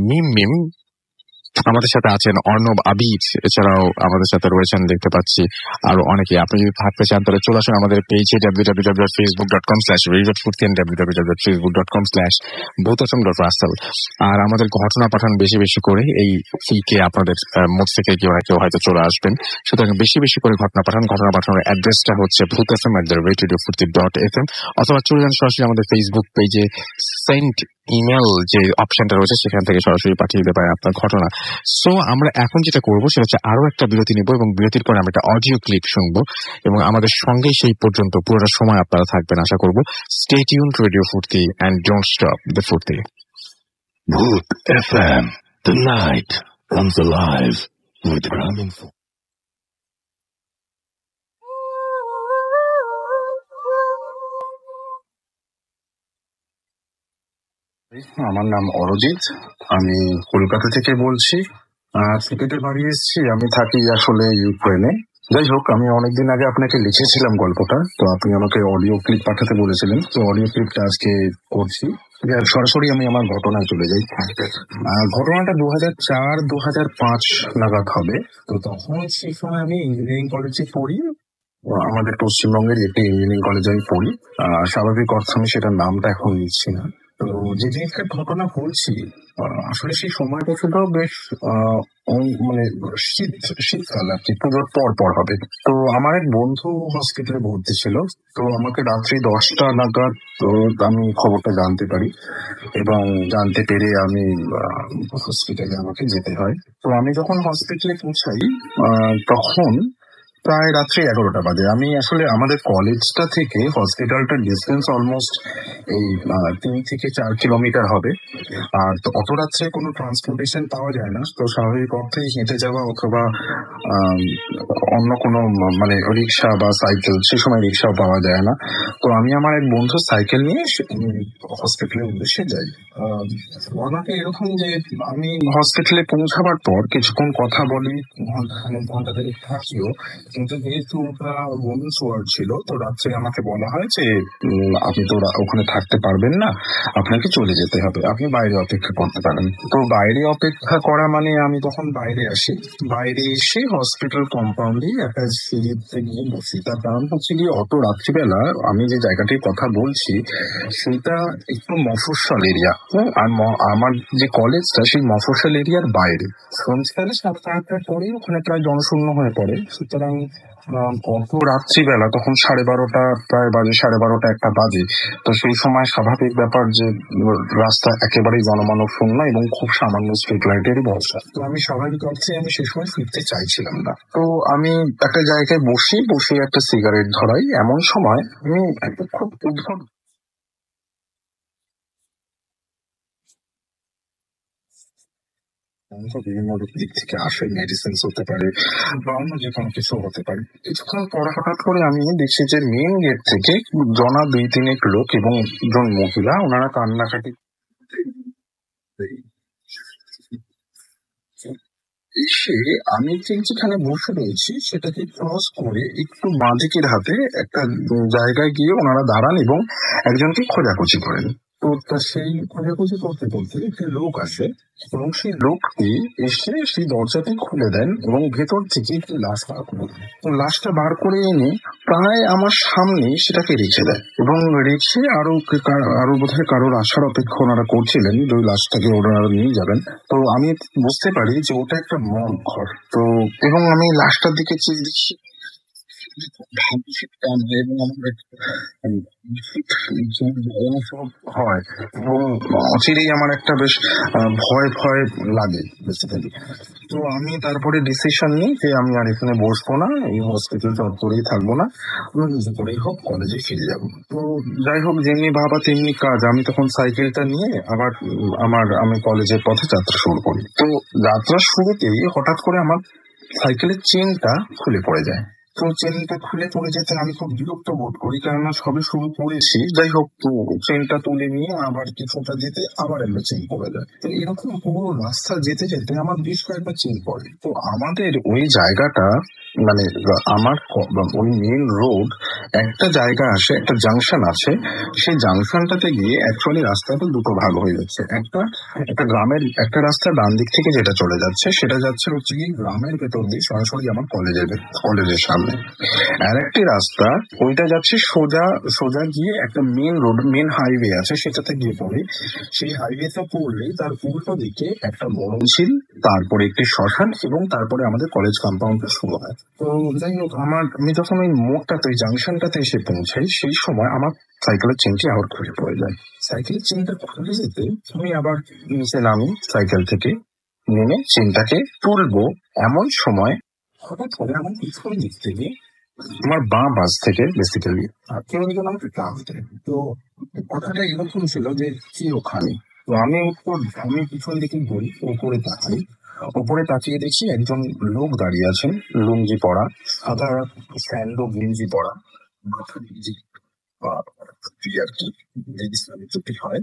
মিম মিম, আমাদের সাথে আছেন অর্ণব আবিদ, এছাড়াও আমাদের সাথে রয়েছেন দেখতে পাচ্ছি আরো অনেকে। আপনি যদি থাকতে চান তাহলে চলে আসুন আমাদের পেজে www.facebook.com/radiofuti and www.facebook.com/bothfm.russell। আর আমাদের ঘটনা পাঠান বেশি বেশি করে, এই ফিকে আপনাদের মুখ থেকে কেউ না কেউ হয়তো চলে আসবেন। সুতরাং বেশি বেশি করে ঘটনা পাঠান। ঘটনা পাঠানোর অ্যাড্রেসটা হচ্ছে boothfm@radiofuti.fm, অথবা চলে যান সরাসরি আমাদের ফেসবুক পেজে, সেন্ড ইমেল যে অপশনটা রয়েছে সেখান থেকে সরাসরি পাঠিয়ে দিতে পারেন আপনার ঘটনা। সো আমরা এখন যেটা করবো সেটা হচ্ছে আরো একটা বিরতি নিব এবং বিরতির পরে আমরা একটা অডিও ক্লিপ শুনবো এবং আমাদের সঙ্গে সেই পর্যন্ত পুরোটা সময় আপনারা থাকবেন আশা করবো। স্টে টিউন টু রেডিও ফুর্তি এন্ড ডোন্ট স্টপ দ্য ফুর্তি।
Booth FM. The night comes alive with Gramin.
আমার নাম অরজিৎ, আমি কলকাতা থেকে বলছি। ক্রিকেটে বাড়ি এসেছি, আমি থাকি আসলে ইউক্রেনে। যাই হোক, আমি অনেকদিন আগে আপনাকে লিখেছিলাম গল্পটা, তো আপনি আমাকে অডিও ক্লিপ পাঠাতে বলেছিলেন, তো অডিও ক্লিপটা আজকে করছি। সরাসরি আমি আমার ঘটনায় চলে যাই। ঘটনাটা 2004-2005 নাগাদ হবে। তো তখন সেই সময় আমি ইঞ্জিনিয়ারিং কলেজে পড়ি, আমাদের পশ্চিমবঙ্গের একটি ইঞ্জিনিয়ারিং কলেজে আমি পড়ি। স্বাভাবিক অর্থে আমি সেটার নামটা এখন নিচ্ছি না। তো যে জিনিসটার ঘটনা বলছি, আসলে সেই সময়টা ছিল বেশ মানে শীতকাল আর কি, পুজোর পর হবে। তো আমার এক বন্ধু হসপিটালে ভর্তি ছিল, তো আমাকে রাত্রি 10টা নাগাদ তো আমি খবরটা জানতে পারি এবং জানতে পেরে আমি হসপিটালে আমাকে যেতে হয়। তো আমি যখন হসপিটালে পৌঁছাই তখন প্রায় রাত্রি 11টা বাজে। আমি আসলে আমাদের কলেজটা থেকে হসপিটালটার ডিস্টেন্স অলমোস্ট এই 3 থেকে 4 কিলোমিটার হবে। আর তো অত রাত্রে কোনো ট্রান্সপোর্টেশন পাওয়া যায় না, তো স্বাভাবিক অর্থেই হেঁটে যাওয়া অথবা অন্য কোনো মানে রিক্সা বা সাইকেল, সে সময় রিক্সাও পাওয়া যায় না। তো আমি আমার এক বন্ধু সাইকেল নিয়ে হসপিটালের উদ্দেশ্যে যাই। আমাকে এরকম যে আমি হসপিটালে পৌঁছাবার পর কিছুক্ষণ কথা বলি, ঘন্টা থেকে থাকিও, কিন্তু যেহেতু ওটা ওমেন্স ওয়ার্ড ছিল, তো রাত্রে আমাকে বলা হয় যে আপনি তো ওখানে থাকতে পারবেন না, আপনাকে চলে যেতে হবে, আপনি বাইরে অপেক্ষা করতে পারেন। তো বাইরে অপেক্ষা করা মানে আমি তখন বাইরে আসি, বাইরে এসে হসপিটাল কম্পাউন্ডে একটা সিঁড়িতে গিয়ে বসি। তার কারণ হচ্ছে গিয়ে অত রাত্রিবেলা আমি যে জায়গাটির কথা বলছি সেটা একটু মফস্বল এরিয়া, আর আমার যে কলেজটা সেই মফস্বল এরিয়ার বাইরে। সন্ধ্যাবেলা 7টা-8টার পরে ওখানে প্রায় জনশূন্য হয়ে পড়ে। সুতরাং অত রাত্রিবেলা, তখন 12:30 প্রায় বাজে, 12:30-1টা বাজে। তো সেই সময় স্বাভাবিক ব্যাপার যে রাস্তা একেবারেই জনমানব শূন্য এবং খুব সামান্য স্ট্রিট লাইটেরই ভরসা। তো আমি স্বাভাবিক অর্থে আমি সে সময় ফিরতে চাইছিলাম না। তো আমি একটা জায়গায় বসে একটা সিগারেট ধরাই। এমন সময় আমি একটা খুব উদ্ভট বিভিন্ন দিক থেকে আসে, মেডিসিন হতে পারে বা অন্য যে কোনো কিছু হতে পারে। কিছুক্ষণ পর হঠাৎ করে আমি দেখছি যে মেন গেট থেকে জনা 2-3 লোক এবং একজন মহিলা, ওনারা কান্নাকাটি এসে আমি ঠিক যেখানে বসে রয়েছি সেটাকে ক্রস করে একটু বাঁদিকের হাতে একটা জায়গায় গিয়ে ওনারা দাঁড়ান এবং একজনকে খোঁজাখুঁজি করেন। তো সেই খোঁজাখুঁজি করতে করতে একটি লোক আসে এবং সেই লোকটি এসে সেই দরজাটি খুলে দেন এবং ভেতর থেকে একটি লাশ বার করে দেন। তো লাশটা বার করে এনে প্রায় আমার সামনে সেটাকে রেখে দেয় এবং রেখে আরো বোধহয় কারোর আসার অপেক্ষা ওনারা করছিলেন যে ওই লাশটাকে ওনারা নিয়ে যাবেন। তো আমি বুঝতে পারি যে ওটা একটা মর্গ ঘর। তো এবং আমি লাশটার দিকে চেয়ে দেখি এবং আমার হয় এবং অচিরেই আমার একটা বেশ ভয় ভয় লাগে বেসিক্যালি। তো আমি তারপরে ডিসিশন নিই যে আমি আর এখানে বসবো না, এই হসপিটাল চত্বরেই থাকবো না, আমি নিজে করেই হোক কলেজে ফিরে যাবো। তো যাই হোক, যেমনি ভাবা তেমনি কাজ, আমি তখন সাইকেলটা নিয়ে আবার আমি কলেজের পথে যাত্রা শুরু করি। তো যাত্রা শুরুতেই হঠাৎ করে আমার সাইকেলের চেনটা খুলে পড়ে যায়। তো চেনটা খুলে পড়ে যেতে আমি খুব বিরক্ত বোধ করি, কেননা সবে শুরু করেছি। যাই হোক, তো চেনটা তুলে নিয়ে আবার কিছুটা যেতে আবার একটা চেন পড়ে যায়। তো এরকম পুরো রাস্তা যেতে যেতে আমার বেশ কয়েকটা চেন পড়ে। তো আমাদের ওই জায়গাটা মানে আমার ওই মেন রোড একটা জায়গা আসে, একটা জাংশন আছে। সেই জাংশনটাতে গিয়ে অ্যাকচুয়ালি রাস্তাটা দুটো ভাগ হয়ে যাচ্ছে। একটা গ্রামের একটা রাস্তা ডান দিক থেকে যেটা চলে যাচ্ছে, সেটা যাচ্ছে হচ্ছে কি গ্রামের ভেতর দিয়ে সরাসরি আমার কলেজের সামনে। আর একটি রাস্তা, ওইটা যাচ্ছে সোজা সোজা গিয়ে একটা মেন হাইওয়ে আছে, সেটাতে গিয়ে পড়ে। সেই হাইওয়েতে পড়লেই তার উল্টো দিকে একটা বড় ঝিল, তারপরে একটি শ্মশান, এবং তারপরে আমাদের কলেজ কম্পাউন্ডটা শুরু হয়। তো যাই হোক, আমি যখন ওই মোড়টাতে, ওই জাংশনটাতে এসে পৌঁছাই, সেই সময় আমার সাইকেলের চেনটি আবার খুলে পড়ে যায়। সাইকেলের চেনটা খুলে যেতে আমি আবার নিচে নামি, সাইকেল থেকে নেমে চেনটাকে তুলবো, এমন সময় হঠাৎ করে আমার পিছন দিক থেকে, আমার বাঁ পাশ থেকে বেসিক্যালি কেউ একজন আমাকে টান দেয়। তো কথাটা এরকম ছিল যে কি ওখানে। তো আমি পিছন দিকে ঘুরি, উপরে তাকিয়ে দেখি একজন লোক দাঁড়িয়ে আছেন, লুঙ্গি পরা, সাদা স্যান্ডো গেঞ্জি পরা, মাথা গেঞ্জি বা টুপি আর কি, যে ইসলামী টুপি হয়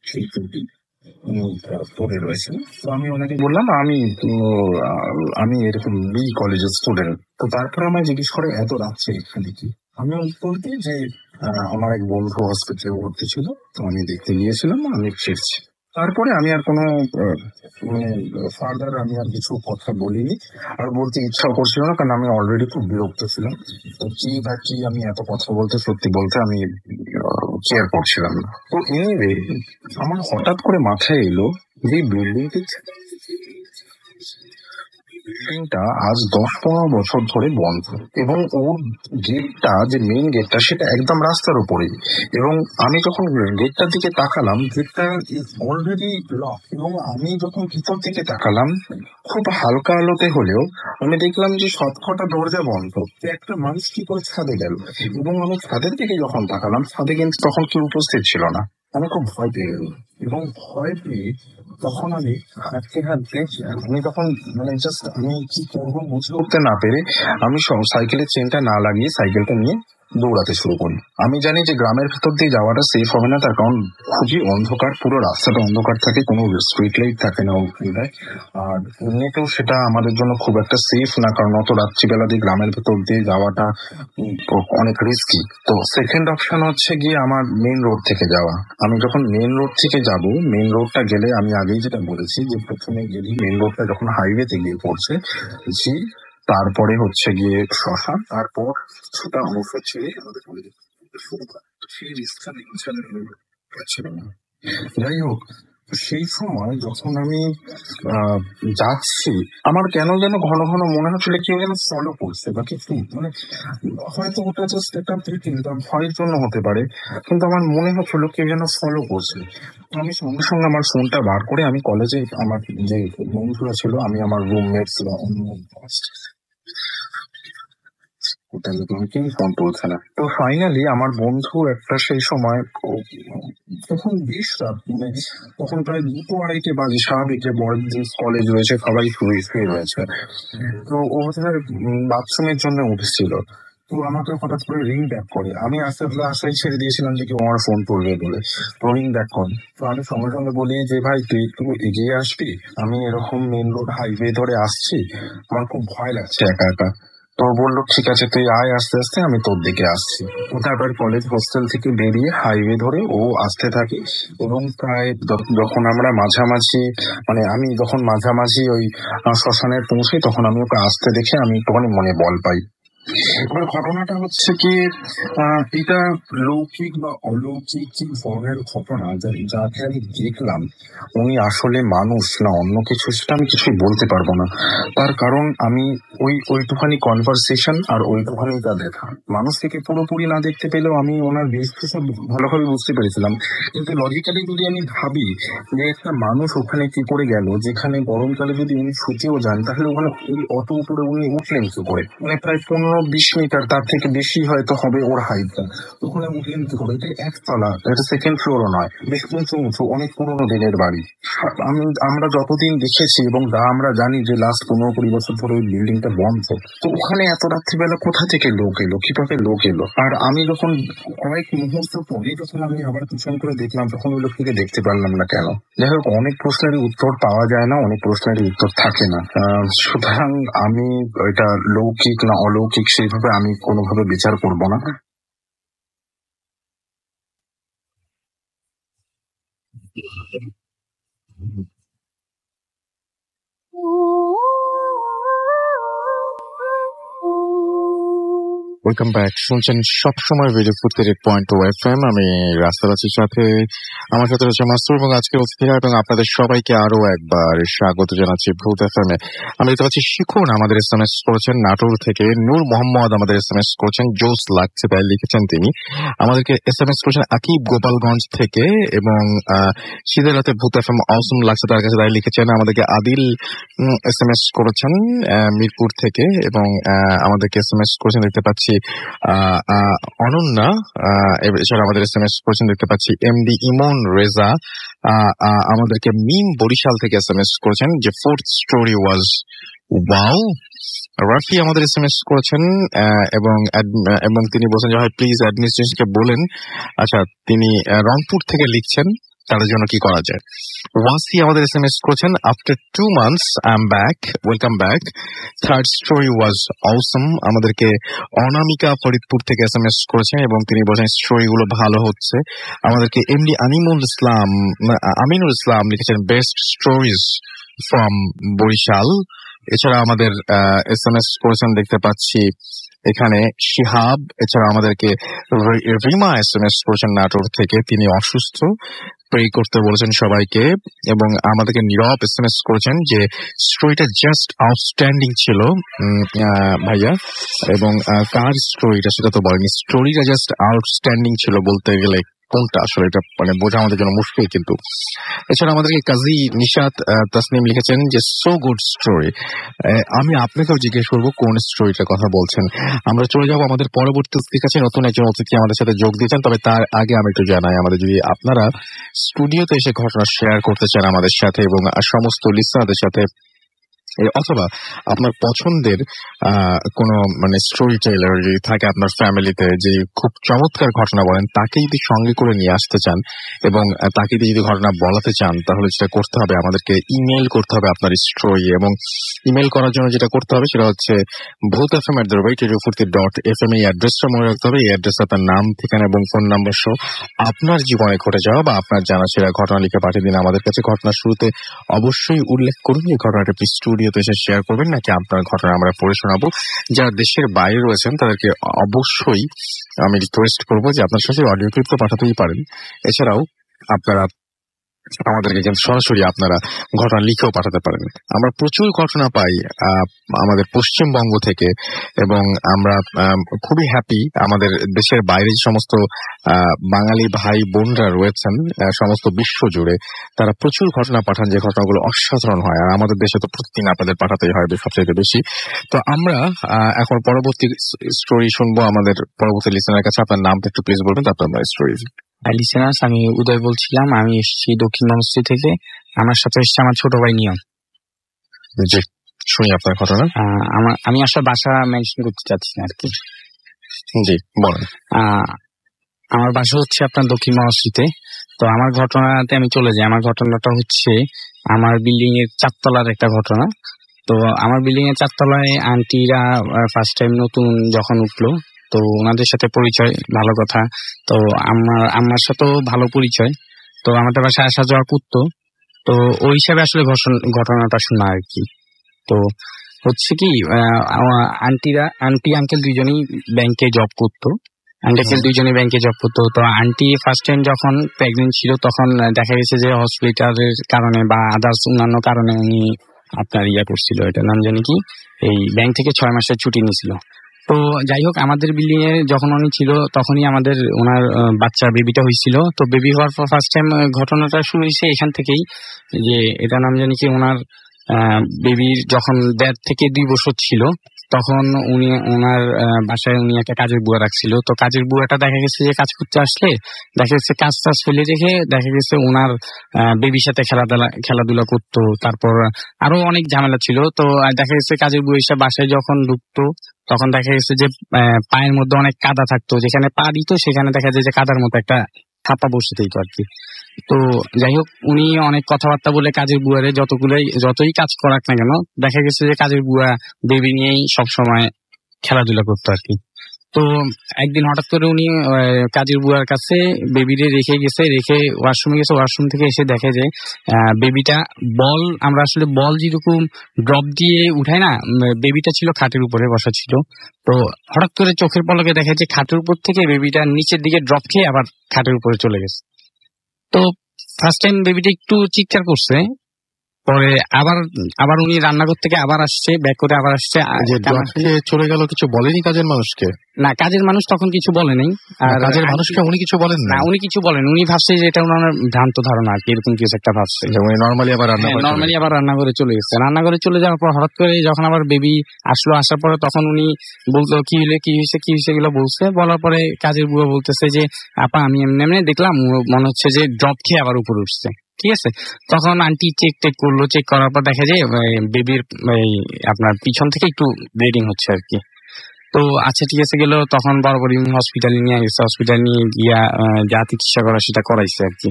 সেই টুপি পরে রয়েছেন। তো আমি ওনাকে বললাম আমি এরকম বি কলেজের স্টুডেন্ট। তো তারপরে আমায় জিজ্ঞেস করে এত রাত্রে এখানে কি। আমি উত্তর দিই যে আমার এক বন্ধু হসপিটালে ভর্তি ছিল, তো আমি দেখতে গিয়েছিলাম, আমি ফিরছি। তারপরে আমি আর কোনো ফার্দার আমি আর কিছু কথা বলিনি, আর বলতে ইচ্ছাও করছিল না, কারণ আমি অলরেডি খুব বিরক্ত ছিলাম। তো কি আমি এত কথা বলতে, সত্যি বলতে আমি কেয়ার করছিলাম না। তো এনিওয়ে, আমার হঠাৎ করে মাথায় এলো যে বিল্ডিংটা আজ 10-15 বছর ধরে বন্ধ, এবং ওর গেটটা, যে মেইন গেটটা, সেটা একদম রাস্তার উপরেই। এবং আমি যখন গেটটার দিকে তাকালাম, গেটটা অলরেডি লক। এবং আমি যখন ভিতর দিকে তাকালাম, খুব হালকা আলোতে হলেও আমি দেখলাম যে সবকটা দরজা বন্ধ। তো একটা মানুষ কি করে ছাদে গেল? এবং আমি ছাদের দিকে যখন তাকালাম, ছাদে কিন্তু তখন কেউ উপস্থিত ছিল না। আমি খুব ভয় পেয়ে গেলাম, এবং ভয় পেয়ে তখন আমি তখন জাস্ট আমি কি করবো বুঝে উঠতে না পেরে আমি সাইকেলের চেনটা না লাগিয়ে সাইকেলটা নিয়ে দৌড়াতে শুরু করি। আমি জানি যে গ্রামের ভেতর দিয়ে যাওয়াটা সেফ হবে না, তার কারণ খুবই অন্ধকার, পুরো রাস্তাটা অন্ধকার থাকে, কোনো স্ট্রিট লাইট থাকে না ওখানটায়। আর এমনিতেও সেটা আমাদের জন্য খুব একটা সেফ না, কারণ অত রাত্রিবেলা দিয়ে গ্রামের ভেতর দিয়ে যাওয়াটা অনেক রিস্কি। তো সেকেন্ড অপশন হচ্ছে গিয়ে আমার মেইন রোড থেকে যাওয়া। আমি যখন মেইন রোড থেকে যাব, মেইন রোডটা গেলে, আমি আগেই যেটা বলেছি যে প্রথমে গেলে মেইন রোডটা যখন হাইওয়েতে গিয়ে পড়ছে, ঝিল, তারপরে হচ্ছে গিয়ে শ্মশান, তারপর কিছুটা অংশ ছেড়ে আমাদের কলেজে শুরু করা। সেই রিস্কটা ছিল না। যাই হোক, সেই সময় যখন আমি যাচ্ছি, আমার কেন যেন ঘন ঘন মনে হচ্ছিল কেউ যেন ফলো করছে বা কিছু, হয়তো ওটা জাস্ট একটা ভয়ের জন্য হতে পারে, কিন্তু আমার মনে হচ্ছিল কেউ যেন ফলো করছে। তো আমি সঙ্গে সঙ্গে আমার ফোনটা বার করে আমি কলেজে আমার যে বন্ধুরা ছিল, আমি আমার রুমমেটস বা অন্য কেউ ফোন তুলছে না। তো ফাইনালি আমার বন্ধু একটা, সেই সময় তখন বেশ রাত, তখন প্রায় 2-2:30 বাজে, স্বাভাবিক যে বয়েজ কলেজ রয়েছে, সবাই শুয়ে রয়েছে। তো ও বোধহয় বাথরুমের জন্য উঠেছিল। তো আমাকে হঠাৎ করে রিং ব্যাক করে। আমি আশাই ছেড়ে দিয়েছিলাম যে কেউ আমার ফোন তুলবে বলে। তো রিং ব্যাক করে। তো আমি সঙ্গে সঙ্গে বলি যে ভাই তুই একটু এগিয়ে আসবি, আমি এরকম মেন রোড হাইওয়ে ধরে আসছি, আমার খুব ভয় লাগছে একা একা। তো বললো ঠিক আছে, তুই আয় আস্তে আস্তে, আমি তোর দিকে আসছি। ও তারপর কলেজ হোস্টেল থেকে বেরিয়ে হাইওয়ে ধরে ও আসতে থাকে, এবং প্রায় যখন আমরা মাঝামাঝি, আমি যখন মাঝামাঝি ওই শ্মশানের পৌঁছাই, তখন আমি ওকে আসতে দেখে আমি একটুখানি মনে বল পাই। এবার ঘটনাটা হচ্ছে কি, এটা লৌকিক বা অলৌকিক কি ধরনের ঘটনা যাকে আমি দেখলাম, উনি আসলে মানুষ না অন্য কিছু সেটা আমি কিছুই বলতে পারবো না। তার কারণ আমি ওইটুখানি কনভারসেশন আর ওইটুখানি যা দেখা, মানুষটিকে পুরোপুরি না দেখতে পেলেও আমি ওনার বেশভূষা ভালোভাবে বুঝতে পেরেছিলাম। কিন্তু লজিক্যালি যদি আমি ভাবি যে একটা মানুষ ওখানে কি করে গেল, যেখানে গরমকালে যদি উনি শুতেও যান তাহলে ওখানে অত উপরে উনি উঠলেন কি করে, মানে প্রায় 15-20 মিটার তার থেকে বেশি হয়তো হবে ওর হাইটটা, ওখানে উঠলেন কি করে? এটা একতলা, এটা সেকেন্ড ফ্লোরও নয়, বেশ উঁচু উঁচু অনেক পুরোনো দিনের বাড়ি। আমরা যতদিন দেখেছি এবং আমরা জানি যে লাস্ট 15-20 বছর ধরে ওই বিল্ডিংটা বন্ধ, তো ওখানে এত রাত্রিবেলা কোথা থেকে লোক এলো, কিভাবে লোক এলো? আর আমি যখন কয়েক মুহূর্ত পরে যখন আমি আবার পিছন করে দেখলাম তখন ওই লোকটিকে দেখতে পারলাম না কেন। যাই হোক, অনেক প্রশ্নেরই উত্তর পাওয়া যায় না, অনেক প্রশ্নেরই উত্তর থাকে না। সুতরাং আমি এটা লৌকিক না অলৌকিক সেইভাবে আমি কোনোভাবে বিচার করব না।
Welcome back. শুনছেন সবসময় ভিডিও ফুটের .2 FM। আমি রাস্তার আছির সাথে আমার সাথে রয়েছে মাসুর এবং আজকের অতিথি এবং আপনাদের সবাইকে আরো একবার স্বাগত জানাচ্ছি ভূত FM এ। আমি দেখতে পাচ্ছি শিখুন আমাদের SMS করেছেন নাটোর থেকে, নূর মোহাম্মদ আমাদের SMS করেছেন জোস লাগছে তাই লিখেছেন তিনি। আমাদেরকে SMS করেছেন আকিব গোপালগঞ্জ থেকে এবং শীতের রাতে ভূত FM অসম লাগছে তার কাছে তাই লিখেছেন। আমাদেরকে আদিল SMS করেছেন মিরপুর থেকে এবং আমাদেরকে SMS করেছেন দেখতে পাচ্ছি অনন্যা। এছাড়া আমাদের SMS করেছেন দেখতে পাচ্ছি MD ইমন রেজা। আমাদেরকে মিম বরিশাল থেকে SMS করেছেন যে fourth story was wow. Rafi আমাদের SMS করেছেন এবং তিনি বলছেন যে ভাই প্লিজ অ্যাডমিনিস্ট্রেশনকে বলেন। আচ্ছা, তিনি রংপুর থেকে লিখছেন তাদের জন্য কি করা যায়। ওয়াসি আমাদের SMS করেছেন after 2 months I am back, welcome back, third story was awesome. আমাদেরকে অনামিকা ফরিদপুর থেকে SMS করেছেন এবং তিনি বলছেন স্টোরি গুলো ভালো হচ্ছে। আমাদেরকে এমডি আমিনুল ইসলাম লিখেছেন বেস্ট স্টোরিজ ফ্রম বরিশাল। এছাড়া আমাদের SMS করেছেন দেখতে পাচ্ছি এখানে শিহাব। এছাড়া আমাদেরকে রিমা SMS করেছেন নাটোর থেকে, তিনি অসুস্থ, প্রে করতে বলেছেন সবাইকে। এবং আমাদেরকে নীরব SMS করেছেন যে স্টোরিটা জাস্ট আউটস্ট্যান্ডিং ছিল ভাইয়া, এবং কার স্টোরিটা সেটা তো বলেনি, স্টোরিটা জাস্ট আউটস্ট্যান্ডিং ছিল বলতে গেলে কোনটা আসলে এটা মানে বোঝা আমাদের জন্য মুশকিল। কিন্তু এছাড়া আমাদেরকে কাজী নিশাত তাসনিম লিখেছেন যে সো গুড স্টোরি। আমি আপনাকেও জিজ্ঞেস করবো কোন স্টোরিটার কথা বলছেন। আমরা চলে যাবো আমাদের পরবর্তী অতিথির কাছে। নতুন একজন অতিথি আমাদের সাথে যোগ দিয়েছেন, তবে তার আগে আমি একটু জানাই, আমাদের যদি আপনারা স্টুডিওতে এসে ঘটনা শেয়ার করতে চান আমাদের সাথে এবং সমস্ত লিসনারদের সাথে, অথবা আপনার পছন্দের কোনো মানে স্টোরি টেলার যদি থাকে আপনার ফ্যামিলিতে যে খুব চমৎকার ঘটনা বলেন, তাকে যদি সঙ্গে করে নিয়ে আসতে চান এবং তাকে যদি ঘটনা বলাতে চান, তাহলে যেটা করতে হবে আমাদেরকে ইমেল করতে হবে আপনার স্টোরি। এবং ইমেল করার জন্য যেটা করতে হবে সেটা হচ্ছে bhutfm@radio40.fm এই অ্যাড্রেসটা মনে রাখতে হবে। এই অ্যাড্রেস আপনার নাম, ঠিকানা এবং ফোন নাম্বার সহ আপনার জীবনে ঘটে যাওয়া বা আপনার জানা সেরা ঘটনা লিখে পাঠিয়ে দিন আমাদের কাছে। ঘটনার শুরুতে অবশ্যই উল্লেখ করুন এই ঘটনাটা আপনি স্টুডিওতে এসে শেয়ার করবেন নাকি আপনার ঘটনা আমরা পড়ে শোনাবো। যারা দেশের বাইরে রয়েছেন তাদেরকে অবশ্যই আমি রিকোয়েস্ট করবো যে আপনার সাথে অডিও ক্লিপ তো পাঠাতেই পারেন। এছাড়াও আপনারা আমাদেরকে কিন্তু সরাসরি আপনারা ঘটনা লিখেও পাঠাতে পারেন। আমরা প্রচুর ঘটনা পাই আমাদের পশ্চিমবঙ্গ থেকে এবং আমরা খুবই হ্যাপি আমাদের দেশের বাইরে যে সমস্ত বাঙালি ভাই বোনরা রয়েছেন সমস্ত বিশ্ব জুড়ে, তারা প্রচুর ঘটনা পাঠান যে ঘটনাগুলো অসাধারণ হয়। আর আমাদের দেশে তো প্রতিদিন আপনাদের পাঠাতেই হয় সবচেয়ে বেশি। তো আমরা এখন পরবর্তী স্টোরি শুনবো আমাদের পরবর্তী লিসেনারের কাছে। আপনার নামটা একটু প্লিজ বলবেন, তারপর আমরা স্টোরি।
লিসেনার্স, আমি উদয় বলছিলাম, আমি এসেছি দক্ষিণ মনস্ট্রি থেকে। আমার সাথে এসেছে আমার ছোট ভাই নিয়ম।
জি, শুনি আপনার ঘটনা।
আমি আসলে বাসা মেনশন করতে চাচ্ছি না আর কি।
জি বলেন।
আমার বাসা হচ্ছে আপনার দক্ষিণ মনস্ট্রিতে। তো আমার ঘটনাতে আমি চলে যাই। আমার ঘটনাটা হচ্ছে আমার বিল্ডিং এর 4 তলার একটা ঘটনা। তো আমার বিল্ডিং এর 4 তলায় আন্টিরা ফার্স্ট টাইম নতুন যখন উঠলো, তো ওনাদের সাথে পরিচয়, ভালো কথা। তো আমার সাথেও ভালো পরিচয়। তো আমাদের বাসায় আসা যাওয়া করতো। তো ওই হিসাবে আসলে ঘটনাটা শোনা আর কি। তো হচ্ছে কি আন্টি আঙ্কেল দুইজনই ব্যাংকে জব করতো। আন্টি আঙ্কেল দুইজনই ব্যাংকে জব করতো। তো আন্টি ফার্স্ট টাইম যখন প্রেগনেন্ট ছিল তখন দেখা গেছে যে হসপিটালের কারণে বা আদার্স অন্যান্য কারণে উনি আপনার করছিল, এটা নাম জানি কি, এই ব্যাংক থেকে 6 মাসের ছুটি নিয়েছিল। তো যাই হোক, আমাদের বিল্ডিং এ যখন উনি ছিল তখনই ওনার বাচ্চা বেবিটা হয়েছিল। তো বেবি হওয়ার পর ফার্স্ট টাইম ঘটনাটা শুরু হয়েছে এখান থেকেই, যে এটা নাম জানি কি, ওনার বেবির যখন 1.5 থেকে 2 বছর ছিল তখন উনি ওনার বাসায় উনি একটা কাজের বুয়া রাখছিল। তো কাজের বুয়াটা দেখা গেছে যে কাজ করতে আসলে দেখা গেছে কাজ টাজ ফেলে রেখে দেখা গেছে ওনার বেবির সাথে খেলাধুলা করতো। তারপর আরো অনেক ঝামেলা ছিল। তো দেখা গেছে কাজের বুয়া এসে বাসায় যখন ঢুকতো তখন দেখা গেছে যে পায়ের মধ্যে অনেক কাদা থাকতো, যেখানে পা দিত সেখানে দেখা যায় যে কাদার মতো একটা ছাপা বসে দিত আর কি। তো যাই হোক, উনি অনেক কথাবার্তা বলে কাজের বুয়ারে যতই কাজ করাক না কেন দেখা গেছে যে কাজের বুয়া বেবি নিয়েই সবসময় খেলাধুলা করতো আর কি। তো একদিন হঠাৎ করে উনি কাজের বুয়ার কাছে বেবিরে রেখে ওয়াশরুমে গেছে। ওয়াশরুম থেকে এসে দেখে যে বেবিটা আমরা আসলে বল যেরকম ড্রপ দিয়ে উঠাই না, বেবিটা ছিল খাটের উপরে বসা ছিল। তো হঠাৎ করে চোখের পলকে দেখে যে খাটের উপর থেকে বেবিটা নিচের দিকে ড্রপ খেয়ে আবার খাটের উপরে চলে গেছে। তো ফার্স্ট টাইম বেবিটা একটু চিৎকার করছে, পরে আবার উনি রান্নাঘর থেকে আবার আসছে, ব্যাক করে আবার আসছে।
চলে গেল, কিছু বলেনি কাজের মানুষকে?
না, কাজের মানুষ তখন কিছু বলে নাই।
আর কাজের মানুষকে উনি কিছু বলেন না?
উনি কিছু বলেন, উনি ভাবছে যে এটা ওনার ভ্রান্ত ধারণা আর কি, এরকম কিছু একটা ভাবছে।
উনি নর্মালি আবার
রান্নাঘরে চলে গেছে। রান্নাঘরে চলে যাওয়ার পর হঠাৎ করে যখন আবার বেবি আসার পরে তখন উনি বলতো কি হয়েছে এগুলো বলছে। বলার পরে কাজের বুয়া বলতেছে যে আপা আমি এমনি দেখলাম, মনে হচ্ছে যে ড্রপ খেয়ে আবার উপরে উঠছে। ঠিক আছে, তখন আন্টি চেক করলো। চেক করার পর দেখা যায় বেবির আপনার পিছন থেকে একটু ব্লিডিং হচ্ছে আর কি। তো আচ্ছা ঠিক আছে গেল, তখন বরাবরই হসপিটালে নিয়ে গেছে। হসপিটাল নিয়ে গিয়া যা চিকিৎসা করা সেটা করাইছে আর কি।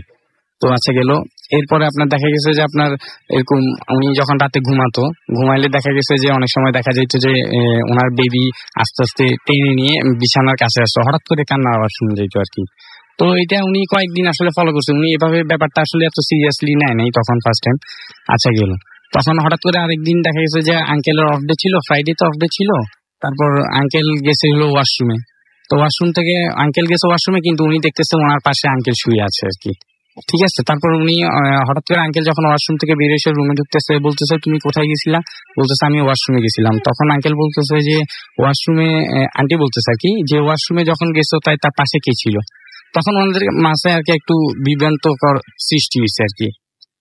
তো আচ্ছা গেল, এরপরে আপনার দেখা গেছে যে আপনার এরকম উনি যখন রাতে ঘুমাইলে দেখা গেছে যে অনেক সময় দেখা যেত যে ওনার বেবি আস্তে আস্তে টেনে নিয়ে বিছানার কাছে আসতো, হঠাৎ করে কান্নার আওয়াজ শুনে যেত আর কি। তো এটা উনি কয়েকদিন আসলে ফলো করছে। উনি এভাবে ব্যাপারটা আসলে এত সিরিয়াসলি নেয় নাই তখন ফার্স্ট টাইম। আচ্ছা গেল, তখন হঠাৎ করে আরেকদিন দেখা গেছে যে আঙ্কেলের অফ ডে ছিল, ফ্রাইডে তো অফ ডে ছিল। তারপর আঙ্কেল গেছে হলো ওয়াশরুমে। তো ওয়াশরুম থেকে আঙ্কেল গেছে ওয়াশরুমে, কিন্তু উনি দেখতেছে ওনার পাশে আঙ্কেল শুয়ে আছে আর কি। ঠিক আছে, তারপর উনি হঠাৎ করে আঙ্কেল যখন ওয়াশরুম থেকে বেরিয়ে এসে রুমে ঢুকতেছে, বলতেছে তুমি কোথায় গেছিলা? বলতেছে আমি ওয়াশরুমে গেছিলাম। তখন আঙ্কেল বলতেছে যে ওয়াশরুমে, আন্টি বলতেছে আর কি যে ওয়াশরুমে যখন গেছো তাই তার পাশে কে ছিল? তখন ওনাদের মাঝে আর কি একটু বিভ্রান্তকর সৃষ্টি হয়েছে আর কি।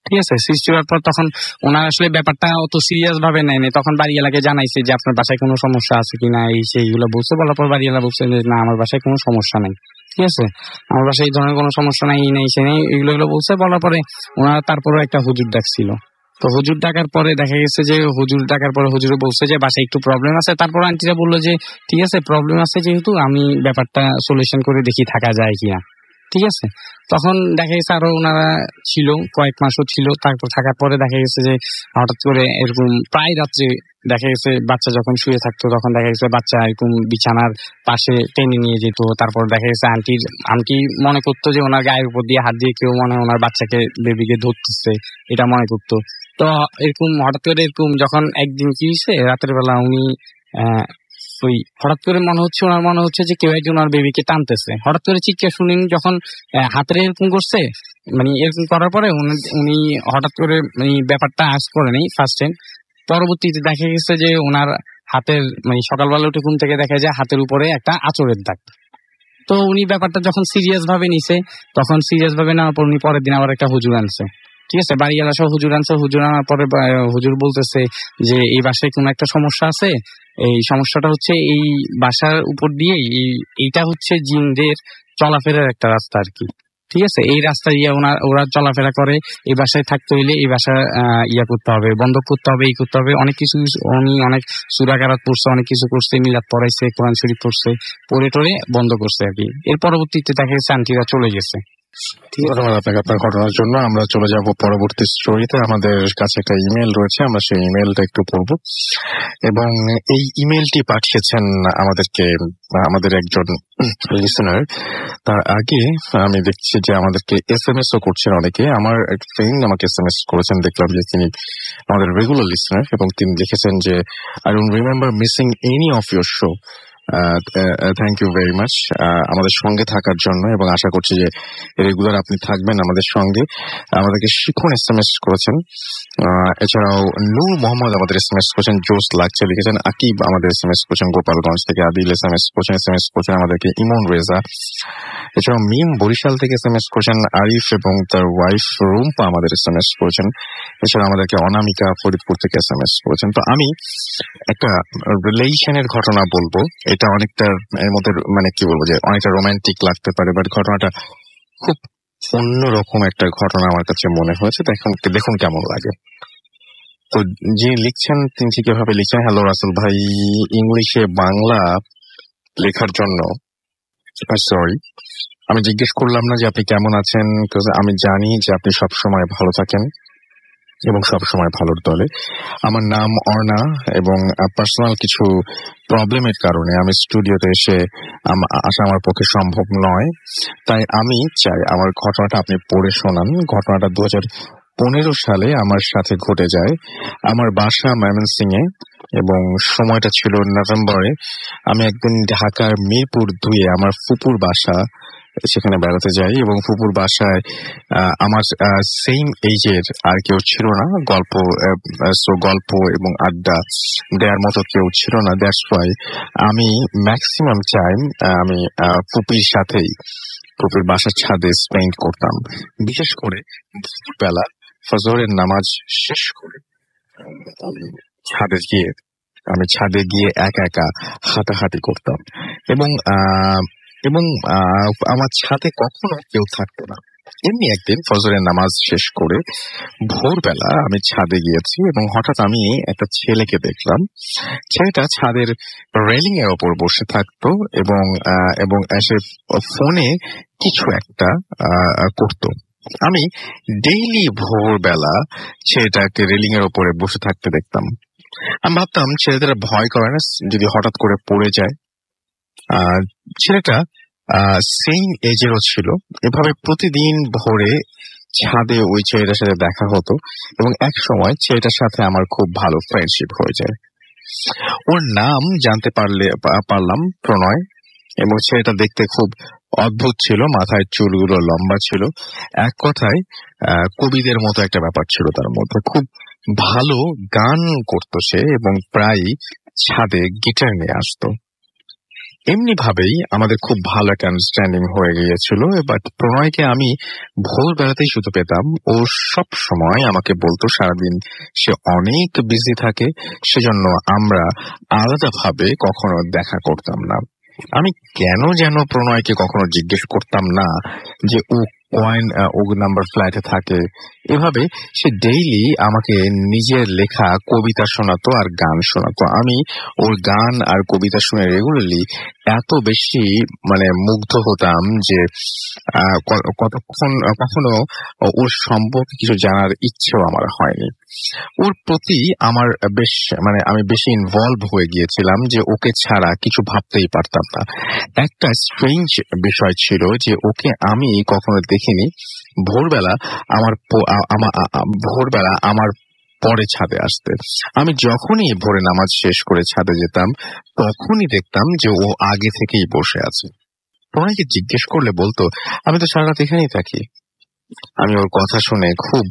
ঠিক আছে, সৃষ্টি হওয়ার পর তখন ওনার আসলে ব্যাপারটা অত সিরিয়াস ভাবে নেয়নি। তখন বাড়িওয়ালাকে জানাইছে যে আপনার বাসায় কোনো সমস্যা আছে কিনা, এই সেইগুলো বলছে। বলার পর বাড়িওয়ালা বলছে যে না, আমার বাসায় কোনো সমস্যা নাই। ঠিক আছে, আমার বাসায় এই ধরনের কোনো সমস্যা নাই, এই নেই সে নেই, এগুলো বলছে। বলার পরে ওনারা তারপরে একটা হুজুর ডাকছিল। তো হুজুর ডাকার পরে দেখা গেছে যে হুজুরে বলছে যে বাসায় একটু প্রবলেম আছে। তারপর আন্টিরা বললো যে ঠিক আছে, প্রবলেম আছে যেহেতু আমি ব্যাপারটা সলিউশন করে দেখি থাকা যায় কিনা। ঠিক আছে, তখন দেখা গেছে আরো ওনারা ছিল, কয়েক মাসও ছিল। তারপর থাকার পরে দেখা গেছে যে হঠাৎ করে এরকম প্রায় রাত্রে দেখা গেছে বাচ্চা যখন শুয়ে থাকতো তখন দেখা গেছে বাচ্চা এরকম বিছানার পাশে টেনে নিয়ে যেত। তারপর দেখা গেছে আন্টি মনে করতো যে ওনার গায়ের উপর দিয়ে হাত দিয়ে কেউ মনে হয় ওনার বাচ্চাকে, বেবিকে ধরতেছে, এটা মনে করতো। তো এরকম হঠাৎ করে এরকম যখন একদিন কি হয়েছে, রাতের বেলা উনি ওই হঠাৎ করে ওনার মনে হচ্ছে যে কেউ একজন ওনার বেবিকে টানতেছে। হঠাৎ করে চিৎকার শুনিনি, যখন হাতের এরকম করছে, মানে এরকম করার পরে উনি হঠাৎ করে ব্যাপারটা আজ করে নেই ফার্স্ট টাইম। পরবর্তীতে দেখা গেছে যে ওনার হাতের সকালবেলা উঠে ঘুম থেকে দেখা যায় হাতের উপরে একটা আঁচড়ের দাগ। তো উনি ব্যাপারটা যখন সিরিয়াস ভাবে নিছে, তখন সিরিয়াস ভাবে নেওয়ার পর উনি পরের দিন আবার একটা হুজুর আনছে। ঠিক আছে, বাড়িওয়ালা সহ হুজুর আনছে। হুজুর আনার পরে হুজুর বলতেছে যে এই বাসায় কোনো একটা সমস্যা আছে। এই সমস্যাটা হচ্ছে এই বাসার উপর দিয়ে এইটা হচ্ছে জিনদের চলাফেরার একটা রাস্তা আর কি। ঠিক আছে, এই রাস্তা দিয়ে ওরা চলাফেরা করে। এই বাসায় থাকতে হইলে এই বাসা করতে হবে, বন্ধ করতে হবে, এই করতে হবে। অনেক কিছু উনি অনেক সূরা কেরাত পড়ছে, অনেক কিছু করছে, মিলাদ পড়াইছে, কোরআন শরীফ পড়ছে, পড়ে টরে বন্ধ করছে আর কি। এর পরবর্তীতে দেখা গেছে আন্টিরা চলে গেছে।
ধন্যবাদ আপনাকে আপনার ঘটনার জন্য। আমরা চলে যাব পরবর্তী স্টোরিতে। আমাদের কাছে একটা ইমেল রয়েছে, আমরা সেই ইমেলটা একটু পড়বো। এবং এই ইমেলটি পাঠিয়েছেন আমাদেরকে আমাদের একজন লিসেনার। তার আগে আমি দেখছি যে আমাদেরকে SMS ও করছেন অনেকে। আমার এক ফ্রেন্ড আমাকে SMS করেছেন, দেখলাম যে তিনি আমাদের রেগুলার লিসেনার, এবং তিনি লিখেছেন যে I don't remember missing any of your show. Thank you very much আমাদের সঙ্গে থাকার জন্য, এবং আশা করছি যে রেগুলার আপনি থাকবেন আমাদের সঙ্গে। আমাদেরকে শিখুন SMS করেছেন। এছাড়াও নূর মোহাম্মদ আমাদের SMS করেছেন, জোস লাগছে লিখেছেন। আকিব আমাদের SMS করেছেন গোপালগঞ্জ থেকে। আদিল SMS করেছেন আমাদেরকে ইমন রেজা। এছাড়াও মিম বরিশাল থেকে SMS করেছেন। আরিফ এবং তার ওয়াইফ রুম্পা আমাদের SMS করেছেন। এছাড়া আমাদেরকে অনামিকা ফরিদপুর থেকে SMS করেছেন। তো আমি একটা রিলেশনের ঘটনা বলবো। এটা অনেকটা এর মধ্যে মানে কি বলবো যে অনেকটা রোমান্টিক লাগতে পারে, বাট ঘটনাটা খুব অন্যরকম একটা ঘটনা আমার কাছে মনে হয়েছে। দেখুন কেমন লাগে। তো যিনি লিখছেন তিনি ঠিক এভাবে লিখছেন, হ্যালো রাসেল ভাই, ইংলিশে বাংলা লেখার জন্য সরি। আমি জিজ্ঞেস করলাম না যে আপনি কেমন আছেন, আমি জানি যে আপনি সবসময় ভালো থাকেন এবং সবসময় ভালোর দলে। আমার নাম অর্ণা, এবং পার্সোনাল কিছু প্রবলেমের কারণে আমি স্টুডিওতে এসে আসা আমার পক্ষে সম্ভব নয়। তাই আমি চাই আমার ঘটনাটা আপনি পড়ে শোনান। ঘটনাটা 2015 সালে আমার সাথে ঘটে যায়। আমার বাসা ময়মনসিংহে এবং সময়টা ছিল নভেম্বরে। আমি একদিন ঢাকার মিরপুর 2-এ আমার ফুপুর বাসা, সেখানে বেড়াতে যাই, এবং ফুপুর বাসায় আমার সেম এজের আর কেউ ছিল না। গল্প এবং আড্ডা দেওয়ার মতো কেউ ছিল না। দ্যাটস ওয়াই আমি ম্যাক্সিমাম টাইম আমি ফুপির সাথেই ফুপির বাসার ছাদে স্পেন্ড করতাম। বিশেষ করে বেলা ফজরের নামাজ শেষ করে আমি ছাদে গিয়ে একা একা হাঁটাহাঁটি করতাম, এবং আমার ছাদে কখনো কেউ থাকতো না। এমনি একদিন ফজরের নামাজ শেষ করে ভোরবেলা আমি ছাদে গিয়েছি, এবং হঠাৎ আমি একটা ছেলেকে দেখলাম। ছেলেটা ছাদের রেলিং এর ওপর বসে থাকতো এবং এসে ফোনে কিছু একটা করতো। আমি ডেইলি ভোরবেলা ছেলেটাকে রেলিং এর ওপরে বসে থাকতে দেখতাম। আমি ভাবতাম ছেলেদের ভয় করে না যদি হঠাৎ করে পড়ে যায়। ছেলেটা সেম এজেরও ছিল। এভাবে প্রতিদিন ভোরে ছাদে ওই ছেলেটার সাথে দেখা হতো, এবং এক সময় ছেলেটার সাথে আমার খুব ভালো ফ্রেন্ডশিপ হয়ে যায়। ওর নাম জানতে পারলাম প্রণয়, এবং ছেলেটা দেখতে খুব অদ্ভুত ছিল, মাথায় চুলগুলো লম্বা ছিল। এক কথায় কবিদের মতো একটা ব্যাপার ছিল তার মধ্যে। খুব ভালো গান করতো সে, এবং প্রায়ই ছাদে গিটার নিয়ে আসতো। এমনি ভাবেই আমাদের খুব ভালো একটা আন্ডারস্ট্যান্ডিং হয়ে গিয়েছিল। বাট প্রণয়কে আমি ভোরবেলাতেই শুধু পেতাম। ও সব সময় আমাকে বলতো সারাদিন সে অনেক বিজি থাকে, সেজন্য আমরা আলাদাভাবে কখনো দেখা করতাম না। আমি কেন যেন প্রণয়কে কখনো জিজ্ঞেস করতাম না যে ও নাম্বার ফ্ল্যাটে থাকে। এভাবে সে ডেইলি আমাকে নিজের লেখা কবিতা শোনাতো আর গান শোনাতো। আমি ওর গান আর কবিতা শুনে রেগুলারলি এত বেশি মুগ্ধ হতাম যে কখনো ওর সম্পর্কে কিছু জানার ইচ্ছেও আমার হয়নি। ওর প্রতি আমার আমি বেশি ইনভলভ হয়ে গিয়েছিলাম যে ওকে ছাড়া কিছু ভাবতেই পারতাম না। একটা স্ট্রেঞ্জ বিষয় ছিল যে ওকে আমি কখনো দেখিনি ভোরবেলা আমার পরে ছাদে আসতে। আমি যখনই ভোরে নামাজ শেষ করে ছাদে যেতাম তখনই দেখতাম যে ও আগে থেকেই বসে আছে। প্রণয়কে জিজ্ঞেস করলে বলতো আমি তো সারা রাত এখানেই থাকি। আমি ওর কথা শুনে খুব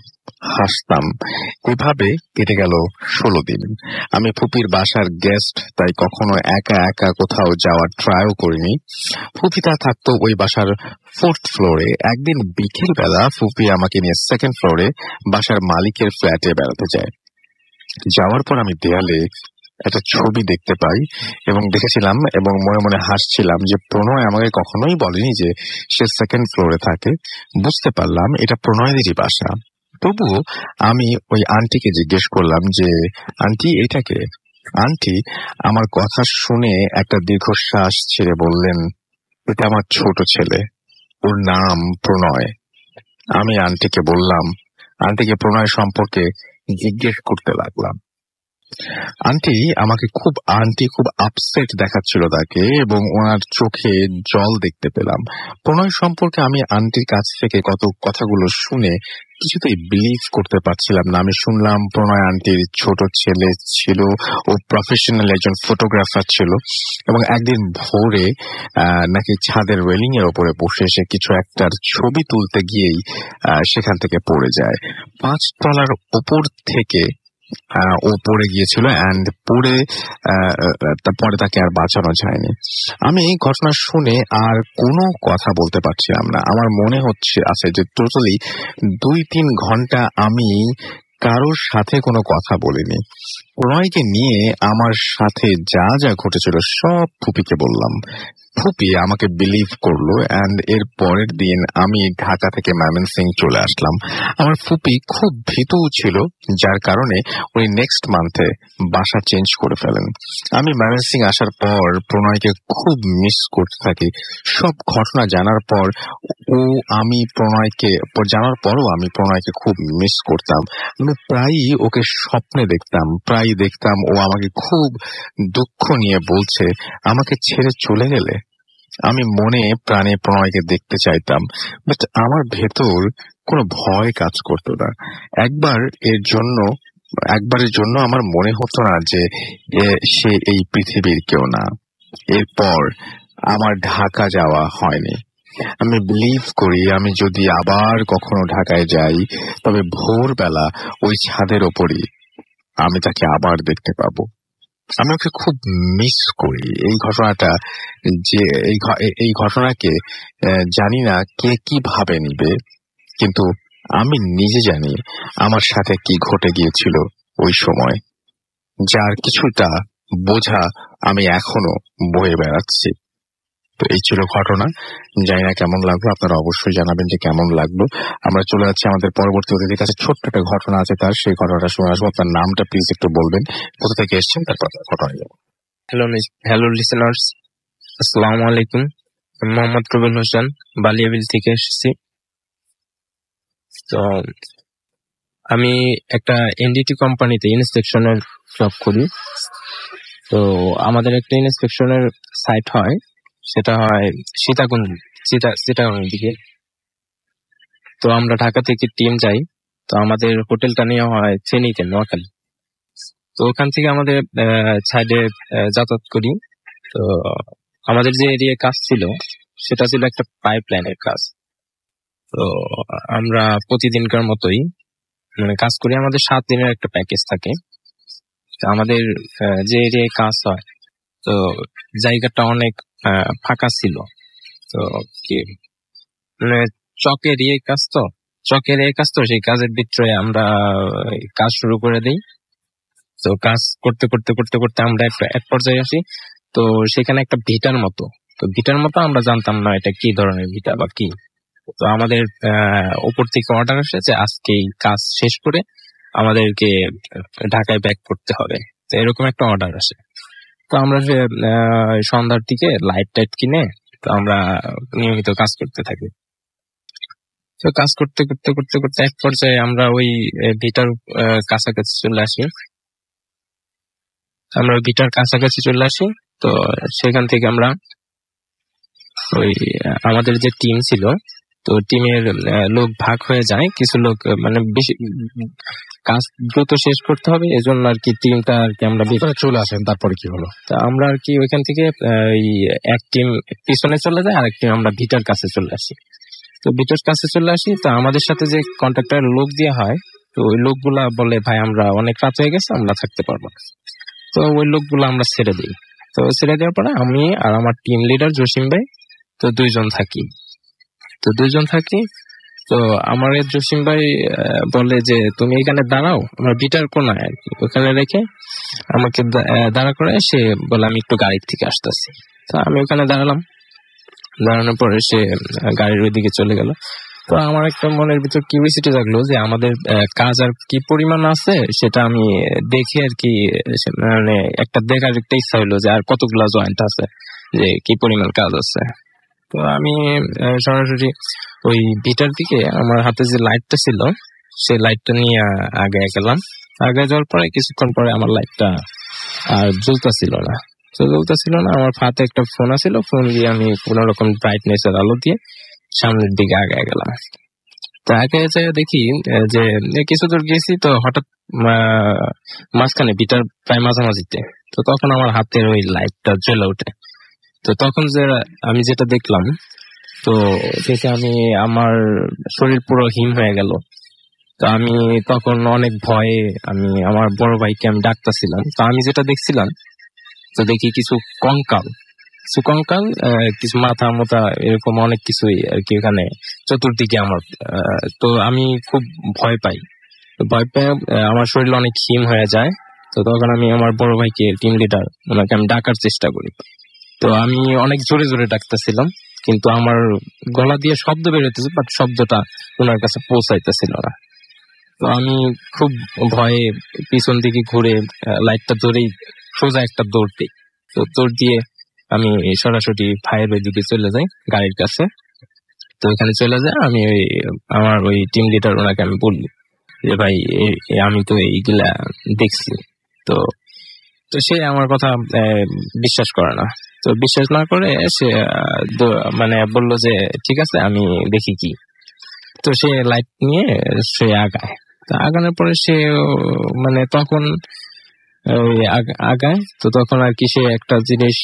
হাসতাম। এভাবে কেটে গেল 16 দিন। আমি ফুপির বাসার গেস্ট, তাই কখনো একা একা কোথাও যাওয়ার ট্রাইও করিনি। ফুপি তা থাকতো ওই বাসার 4th ফ্লোরে। একদিন বিকেল বেলা ফুপি আমাকে নিয়ে 2nd ফ্লোরে বাসার মালিকের ফ্ল্যাটে বেড়াতে যায়। যাওয়ার পর আমি দেয়ালে একটা ছবি দেখতে পাই এবং দেখেছিলাম এবং মনে মনে হাসছিলাম যে প্রণয় আমাকে কখনোই বলেনি যে সে 2nd ফ্লোরে থাকে। বুঝতে পারলাম এটা প্রণয়েরই বাসা। তবুও আমি ওই আন্টিকে জিজ্ঞেস করলাম যে আন্টি এটাকে? আন্টি আমার কথা শুনে একটা দীর্ঘশ্বাস ছেড়ে বললেন এটা আমার ছোট ছেলে। ওর নাম প্রণয়। আমি আন্টিকে বললাম, আন্টিকে প্রণয় সম্পর্কে জিজ্ঞেস করতে লাগলাম। আন্টি খুব আপসেট দেখাচ্ছিল তাকে, এবং ওনার চোখে জল দেখতে পেলাম। প্রণয় সম্পর্কে আমি আন্টির কাছ থেকে কত কথাগুলো শুনে কিছুতেই বিলিভ করতে পারছিলাম না। আমি শুনলাম প্রণয় আন্টির ছোট ছেলে ছিল, ও প্রফেশনাল একজন ফটোগ্রাফার ছিল, এবং একদিন ভোরে নাকি ছাদের রেলিং এর ওপরে বসে সে কিছু একটার ছবি তুলতে গিয়েই সেখান থেকে পড়ে যায়। 5 তলার ওপর থেকে ও পড়ে গিয়েছিল, অ্যান্ড পরে তাকে আর বাঁচানো যায়নি। আমি এই ঘটনা শুনে আর কোনো কথা বলতে পারছিলাম না। আমার মনে আছে যে টোটালি 2-3 ঘন্টা আমি কারোর সাথে কোনো কথা বলিনি। প্রণয়কে নিয়ে আমার সাথে যা যা ঘটেছিল সব ফুপিকে বললাম। ফুপি আমাকে বিলিভ করলো, অ্যান্ড এর পরের দিন আমি ঢাকা থেকে ময়মনসিং চলে আসলাম। আমার ফুপি খুব ভীতু ছিল, যার কারণে উনি নেক্সট মান্থে বাসা চেঞ্জ করে ফেলেন। আমি ময়মনসিং আসার পর প্রণয়কে খুব মিস করতে থাকি। সব ঘটনা জানার পরও আমি প্রণয়কে খুব মিস করতাম। আমি প্রায়ই ওকে স্বপ্নে দেখতাম ও আমাকে খুব দুঃখ নিয়ে বলছে, আমাকে ছেড়ে চলে গেলে। আমি মনে প্রাণে প্রণয়কে দেখতে চাইতাম, বাট আমার ভেতর কোনো ভয় কাজ করতো না। একবারের জন্য আমার মনে হতো না যে সে এই পৃথিবীর কেউ না। এরপর আমার ঢাকা যাওয়া হয়নি। আমি বিলিভ করি আমি যদি আবার কখনো ঢাকায় যাই, তবে ভোরবেলা ওই ছাদের ওপরই আমি তাকে আবার দেখতে পাবো। আমি ওকে খুব মিস করি। এই ঘটনাকে জানি না কে কিভাবে নিবে, কিন্তু আমি নিজে জানি আমার সাথে কি ঘটে গিয়েছিল ওই সময়, যার কিছুটা বোঝা আমি এখনো বয়ে বেড়াচ্ছি। তো এই ছিল ঘটনা। জানি না কেমন লাগলো, আপনারা অবশ্যই জানাবেন যে কেমন লাগলো। আমরা চলে যাচ্ছি আমাদের পরবর্তী অতিথির কাছে। ছোট্ট একটা ঘটনা আছে তার, সেই ঘটনাটা শুনে আসবো। আপনার নামটা প্লিজ একটু বলবেন, কোথা থেকে এসেছেন, তারপর ঘটনা যাবো।
হ্যালো লিসেনার্স, আসসালামু আলাইকুম। আমি মোহাম্মদ রুবেল হোসেন, বালিয়াবিল থেকে এসেছি। তো আমি একটা এনডিটি কোম্পানিতে ইন্সপেকশনের জব করি। তো আমাদের একটা ইন্সপেকশনের সাইট হয়, সেটা হয় চিটাগং দিকে। তো আমরা ঢাকা থেকে টিম যাই। তো আমাদের হোটেলটা নেওয়া হয় ফেনীতে, নোয়াখালী। তো ওখান থেকে আমাদের সাইডে যাতায়াত করি। তো আমাদের যে এরিয়ায় কাজ ছিল সেটা ছিল একটা পাইপ লাইনের কাজ। তো আমরা প্রতিদিনকার মতোই কাজ করি। আমাদের 7 দিনের একটা প্যাকেজ থাকে। আমাদের যে এরিয়ায় কাজ হয়, তো জায়গাটা অনেক ফাঁকা ছিল। তো কি চকের কাজ তো সেই কাজের ভিতরে আমরা কাজ শুরু করে দিই। তো কাজ করতে করতে করতে করতে আমরা এক পর্যায়ে আসি। তো সেখানে একটা ভিটার মতো আমরা জানতাম না এটা কি ধরনের ভিটা বা কি। তো আমাদের উপর থেকে অর্ডার আসে যে আজকে কাজ শেষ করে আমাদেরকে ঢাকায় ব্যাক করতে হবে। তো এরকম একটা অর্ডার আসে। তো আমরা সন্ধ্যার দিকে লাইট টাইট কিনে তো আমরা নিয়মিত কাজ করতে থাকি। তো কাজ করতে করতে করতে করতে এক পর্যায়ে আমরা ওই ভিটার কাছাকাছি চলে আসি। তো সেখান থেকে আমরা ওই আমাদের যে টিম ছিল, তো টিমের লোক ভাগ হয়ে যায়। কিছু লোক বেশি কাজ দ্রুত শেষ করতে হবে, এজন্য আর কি টিমটা আর কি আমরা
চলে আসেন। তারপরে কি হলো?
তা আমরা আর কি ওইখান থেকে এক টিম পিছনে চলে যায়, আরেক টিম আমরা ভিটার কাছে চলে আসি। তো ভিটার কাছে চলে আসি, তো আমাদের সাথে যে কন্ট্রাক্টর লোক দেওয়া হয়, তো ওই লোকগুলা বলে ভাই আমরা অনেক রাত হয়ে গেছে, আমরা থাকতে পারবো না। তো ওই লোকগুলো আমরা ছেড়ে দিই। তো ছেড়ে দেওয়ার পরে আমি আর আমার টিম লিডার জসিম ভাই তো দুইজন থাকি। তো আমার জসিম ভাই বলে যে তুমি এখানে দাঁড়াও, আমার ভিটার কোনায় আর কি, ওখানে রেখে আমাকে দাঁড়া করে সে বলে আমি একটু গাড়ির থেকে আসতেছি। তো আমি ওখানে দাঁড়ানোর পরে সে গাড়ির ওইদিকে চলে গেল। তো আমার একটা মনের ভিতর কিউরিওসিটি জাগলো যে আমাদের কাজ আর কি পরিমাণ আছে সেটা আমি দেখে আর কি, একটা দেখার একটা ইচ্ছা হইলো যে আর কতগুলা জয়েন্ট আছে, যে কি পরিমাণ কাজ আছে। তো আমি সরাসরি ওই ভিটার দিকে আমার হাতে যে লাইটটা ছিল সেই লাইটটা নিয়ে আগে গেলাম। আগে যাওয়ার পরে কিছুক্ষণ পরে আমার লাইটটা আর জ্বলতেছিল না। আমার হাতে একটা ফোন আছিল, ফোন দিয়ে আমি কোনো রকম ব্রাইটনেস এর আলো দিয়ে সামনের দিকে আগে গেলাম। তো আগে যেয়ে দেখি যে কিছু দূর গেছি, তো হঠাৎ মাঝখানে ভিটার প্রায় মাঝামাঝিতে তো তখন আমার হাতের ওই লাইটটা জ্বলে ওঠে। তো তখন যে আমি যেটা দেখলাম, তো দেখে আমার শরীর পুরো হিম হয়ে গেল। তো আমি তখন অনেক ভয়ে আমি আমার বড় ভাইকে আমি ডাকতেছিলাম। তো আমি যেটা দেখছিলাম, তো দেখি কিছু কঙ্কাল কিছু মাথা মোটা এরকম অনেক কিছুই আর কি ওখানে চতুর্দিকে আমার। তো আমি খুব ভয় পাই। আমার শরীর অনেক হিম হয়ে যায়। তো তখন আমি আমার বড় ভাইকে, টিম লিডার, ওনাকে আমি ডাকার চেষ্টা করি। তো আমি অনেক জোরে জোরে ডাকতেছিলাম, কিন্তু আমার গলা দিয়ে শব্দ বেরোতেছে, বাট শব্দটা ওনার কাছে পৌঁছাইতেছিল না। তো আমি খুব ভয়ে পিছন দিকে ঘুরে লাইটটা ধরেই সোজা একটা দৌড় দিই। তো দৌড় দিয়ে আমি সরাসরি ভাইয়ের ওই দিকে চলে যাই গাড়ির কাছে। তো ওখানে চলে যায় আমি আমার ওই টিম লিডার, ওনাকে আমি বললি যে ভাই আমি তো এইগুলা দেখছি। তো তো সে আমার কথা বিশ্বাস করে না। তো বিশ্বাস না করে সে মানে বললো যে ঠিক আছে আমি দেখি কি। তো সে লাইট নিয়ে সে আগায়। তো আগানোর পরে সে মানে তখন আগায়। তো তখন আর কি সে একটা জিনিস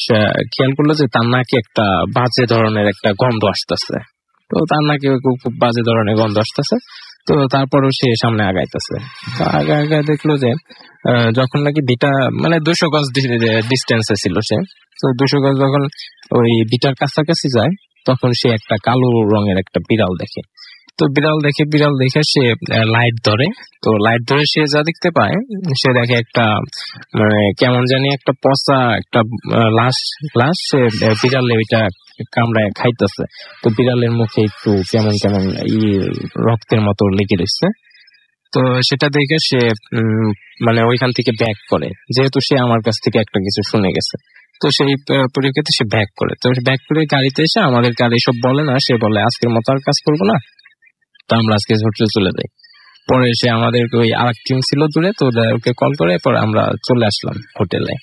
খেয়াল করলো যে তার নাকি একটা বাজে ধরনের একটা গন্ধ আসতেছে। তো তার নাকি খুব বাজে ধরনের গন্ধ আসতেছে। তো তারপরও সে সামনে আগাইতেছে। তো আগায় দেখলো যে যখন নাকি ভিটা মানে 200 গজ ডিস্টেন্সে ছিল সে। তো 200 গজ যখন ওই ভিটার কাছাকাছি যায়, তখন সে একটা কালো রঙের একটা বিড়াল দেখে। তো বিড়াল দেখে সে লাইট ধরে। তো লাইট ধরে সে যা দেখতে পায়, সে দেখে একটা মানে কেমন জানি একটা পচা একটা লাশ সে বিড়ালে ওইটা কামড়ায় খাইতেছে। তো বিড়ালের মুখে একটু কেমন রক্তের মতো লেগে রয়েছে। তো সেটা দেখে সে মানে ওইখান থেকে ব্যাক করে, যেহেতু সে আমার কাছ থেকে একটা কিছু শুনে গেছে। তো সেই পরিপ্রেক্ষিতে সে ব্যাক করে। তো ব্যাক করে গাড়িতে এসে আমাদেরকে আর এসব বলে না, সে বলে আজকের মতো আর কাজ করবো না, তো আমরা আজকে হোটেলে চলে যাই। পরে সে আমাদেরকে ওই আরেক টিম ছিল দূরে, তো ওকে কল করে পরে আমরা চলে আসলাম হোটেলে।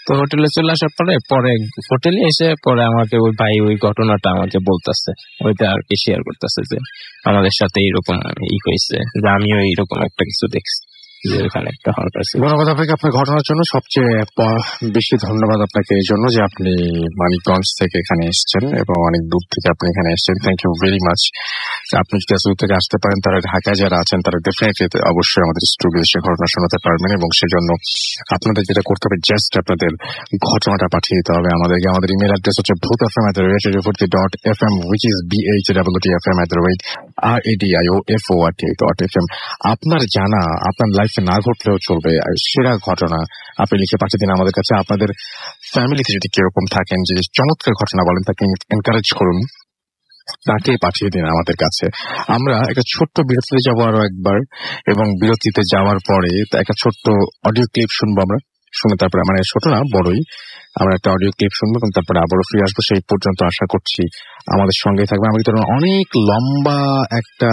তো হোটেলে চলে আসার পরে হোটেলে এসে পরে আমাকে ওই ভাই ওই ঘটনাটা আমাকে বলতেছে, ওইটা আর কি শেয়ার করতেছে যে আমাদের সাথে এইরকম হয়েছে, যে আমিও এইরকম একটা কিছু দেখছি যে ওখানে একটা হট আছে।
ধন্যবাদ আপনাকে আপনার ঘটনার জন্য। সবচেয়ে বেশি ধন্যবাদ আপনাকে এই জন্য যে আপনি মানিকগঞ্জ থেকে এখানে এসেছেন এবং অনেক দূর থেকে আপনি এখানে এসেছেন। Thank you very much. আপনি যদি দূর থেকে আসতে পারেন, তারা ঢাকায় যারা আছেন তারা ডেফিনেটলি অবশ্যই আমাদের স্টুডিও এসে ঘটনা শোনাতে পারবেন। এবং সেজন্য আপনাদের যেটা করতে হবে, জাস্ট আপনাদের ঘটনাটা পাঠিয়ে দিতে হবে আমাদেরকে। আমাদের ইমেল অ্যাড্রেস হচ্ছে bhutfm@radio40.fm, which is BHWTFM@radio.fm। আপনার জানা, আপনার লাইফে না ঘটলেও চলবে সেরা ঘটনা আপনি লিখে পাঠিয়ে দিন আমাদের কাছে। আপনাদের ফ্যামিলিতে যদি কিরকম থাকেন, যে চমৎকার ঘটনা বলেন, তাকে এনকারেজ করুন, তাকে পাঠিয়ে দিন আমাদের কাছে। আমরা একটা ছোট্ট বিরতিতে যাবো আরো একবার, এবং বিরতিতে যাওয়ার পরে একটা ছোট্ট অডিও ক্লিপ শুনবো আমরা। শুনে তারপরে মানে ছোট না বড়ই, আমরা একটা অডিও ক্লিপ শুনবো এবং তারপরে আবারও ফিরে আসবো। সেই পর্যন্ত আশা করছি আমাদের সঙ্গে থাকবে। আমাদের অনেক লম্বা একটা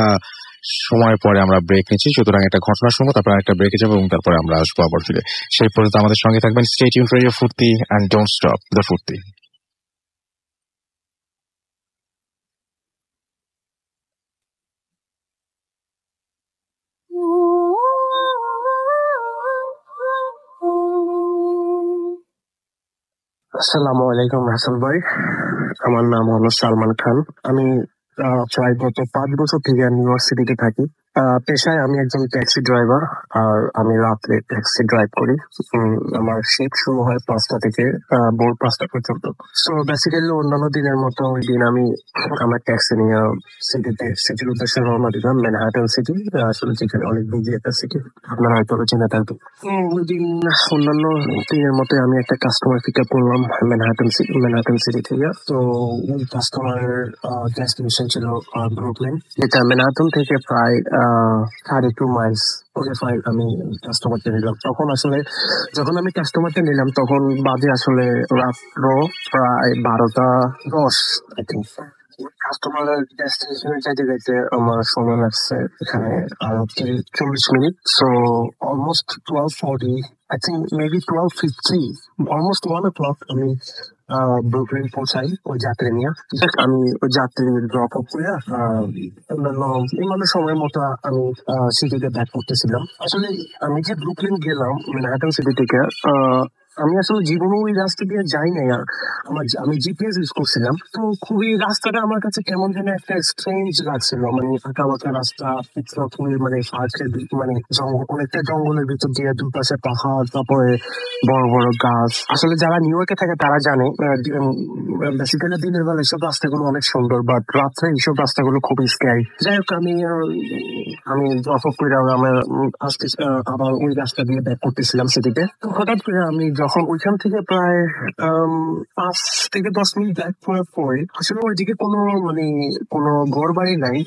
সময় পরে আমরা ব্রেক নিচ্ছি, সুতরাং একটা ঘটনা শুনবো, তারপরে একটা ব্রেকে যাবো এবং তারপরে আমরা আসবো আবার ফিরে। সেই পর্যন্ত আমাদের সঙ্গে থাকবেন। স্টে টিউনড ফর রেডিও ফুর্তি এন্ড ডোন্ট স্টপ দ্য ফুর্তি।
আসসালামু আলাইকুম হাসান ভাই, আমার নাম হলো সালমান খান। আমি প্রায় গত 5 বছর থেকে নিউ ইয়র্ক সিটিতে থাকি। পেশায় আমি একজন ট্যাক্সি ড্রাইভার, আর আমি রাত্রে ট্যাক্সি ড্রাইভ করি। আমার শিফট শুরু হয় 5টা থেকে ভোর 5টা পর্যন্ত। সো বেসিক্যালি অন্যান্য দিনের মতো ওই দিন আমি আমার ট্যাক্সি নিয়ে সিটির উদ্দেশ্যে রওনা দিলাম, ম্যানহাটন সিটি, আসলে যেখানে অনেক বিজি একটা সিটি, আপনারা হয়তো চিনে থাকবেন। ওই দিন অন্যান্য দিনের মতো আমি একটা কাস্টমার পিক আপ করলাম ম্যানহাটন সিটি থেকে। তো ওই কাস্টমার ডেস্টিনেশন ছিল ব্রুকলিন, যেটা ম্যানহাটন থেকে প্রায় 32 miles ওকে ফাইল আমি কাস্টমারকে নিলাম। তখন আসলে যখন আমি কাস্টমারকে নিলাম তখন বাজে আসলে রাত্র প্রায় 12টা 10 আই থিঙ্ক। কাস্টমারের ডেস্টিনেশনে যাইতে যাইতে আমার সময় লাগছে এখানে আরো 40 minute. So almost 12:40, I think maybe 12:50, almost 1 o'clock আমি ব্রুকলিন পৌঁছাই ওই যাত্রী নিয়ে। আমি ওই যাত্রী ড্রপ আপ করে অন্যান্য বিমানের সময় মতো আমি সিটিতে ব্যাক করতেছিলাম। আসলে আমি যে ব্রুকলিন গেলাম ম্যানহাটন সিটি থেকে, আমি আসলে জীবনে ওই রাস্তা দিয়ে যাই নাই। আর আমি জিপিএস ইউজ করছিলাম, তো খুবই রাস্তাটা আমার কাছে কেমন যেন একটা স্ট্রেঞ্জ লাগছিল। মানে ফাঁকা বাঁকা রাস্তা, খুবই মানে মানে অনেকটা জঙ্গলের ভিতর দিয়ে দুপাশে পাহাড়, তারপরে বড় বড় গাছ। আসলে যারা নিউ ইয়র্কে থাকে তারা জানে বেসিক্যালি দিনের বেলা এইসব রাস্তাগুলো অনেক সুন্দর, বাট রাত্রে এইসব রাস্তাগুলো খুবই স্ক্যারি। যাই হোক, আমি ড্রপ আপ করে আমার আসতে আবার ওই রাস্তা দিয়ে ব্যাক করতেছিলাম সিটিতে। তো হঠাৎ করে আমি যখন ওইখান থেকে প্রায় 5 থেকে 10 মিনিট ব্যাক করার পরে আসলে ওইদিকে কোনো ঘর বাড়ি নাই।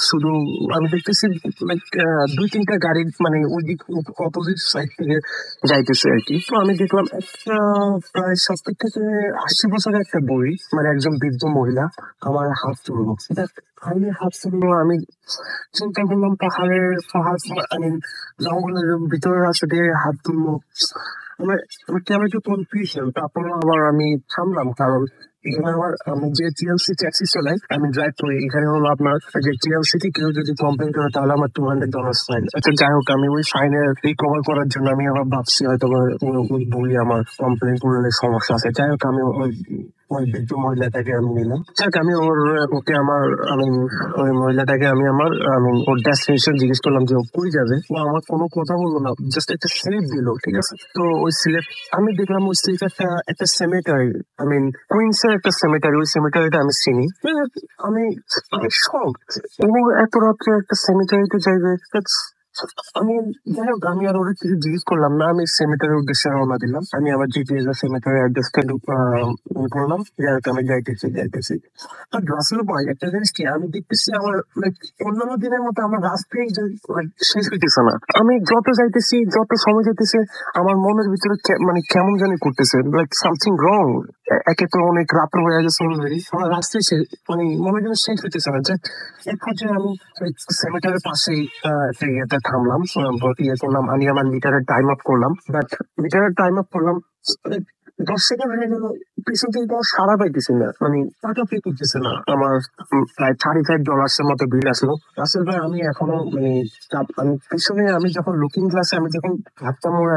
শুধু আমি দেখতেছি লাইক 2-3টা গাড়ি মানে ওই দিক অপোজিট সাইড থেকে যাইতেছে আর কি। তো আমি দেখলাম একটা প্রায় 70 থেকে 80 বছরের একটা বুড়ি, মানে একজন বৃদ্ধ মহিলা আমার হাত তুললো। আমি হাত তুললো, আমি চিন্তা করলাম পাহাড় মানে জঙ্গলের ভিতরে রাস্তা দিয়ে হাত তুললো। আমার কেমন একটু কনফিউশন। তারপর আবার আমি থামলাম, কারণ এখানে আমি যে টিএলসি ট্যাক্সি চালাই, আমি ড্রাইভ করি। এখানে হলো আপনার যে টিএলসি তে কেউ যদি কমপ্লেন করে তাহলে আমার $200 ফাইন। আচ্ছা যাই হোক, আমি ওই ফাইনের রিকভার করার জন্য আমি আবার ভাবছি হয়তো ওই বই আমার কমপ্লেন করলে সমস্যা আছে। যাই হোক, আমি ওই বৃদ্ধ মহিলাটাকে আমি নিলাম। যাক, আমি ওই মহিলাটাকে আমি ওর ডেস্টিনেশন জিজ্ঞেস করলাম যে ও কই যাবে। ও আমার কোনো কথা বললো না, জাস্ট একটা স্লিপ দিল, ঠিক আছে। তো ওই স্লিপ আমি দেখলাম, ওই স্লিপ একটা সেমেটারি, কুইন্স এর একটা সেমেটারি। ওই সেমেটারিটা আমি চিনি। আমি শক, ও এত রাত্রে একটা সেমেটারিতে যাইবে। আমি যাই হোক, আমি আর ওরা কিছু জিজ্ঞেস করলাম না। আমি সেমেটারির উদ্দেশ্যে রওনা দিলাম। আমি আবার জিপিএস এর সেমেটারি অ্যাড্রেসটা করলাম। যাই হোক, আমি যাইতেছি। আর রাসেল ভাই, একটা জিনিস কি আমি দেখতেছি, আমার লাইক অন্যান্য দিনের মতো আমার রাস্তায় শেষ হইতেছে না। আমি যত যাইতেছি, যত সময় যাইতেছে, আমার মনের ভিতরে মানে কেমন জানি করতেছে, লাইক সামথিং রং। একে তো অনেক রাত্র হয়ে গেছে অলরেডি, আমার রাস্তায় মানে মনে যেন শেষ হইতেছে না। যে এক পর্যায়ে আমি সেমেটারের পাশেই একটা ইয়েতে থামলাম, ইয়ে করলাম, আমি আমার মিটারের টাইম আপ করলাম। বাট মিটারের টাইম আপ করলাম 10 সেকেন্ড হয়ে গেল, পিছন থেকে কোনো সাড়া পাইতেছি না, মানে টাকা পে করতেছে না। আমার প্রায় $35 এর মতো বিল আসলো। রাসেল ভাই, আমি এখনো আমি পিছনে, আমি যখন লুকিং গ্লাসে আমি যখন ভাবতাম ওরা,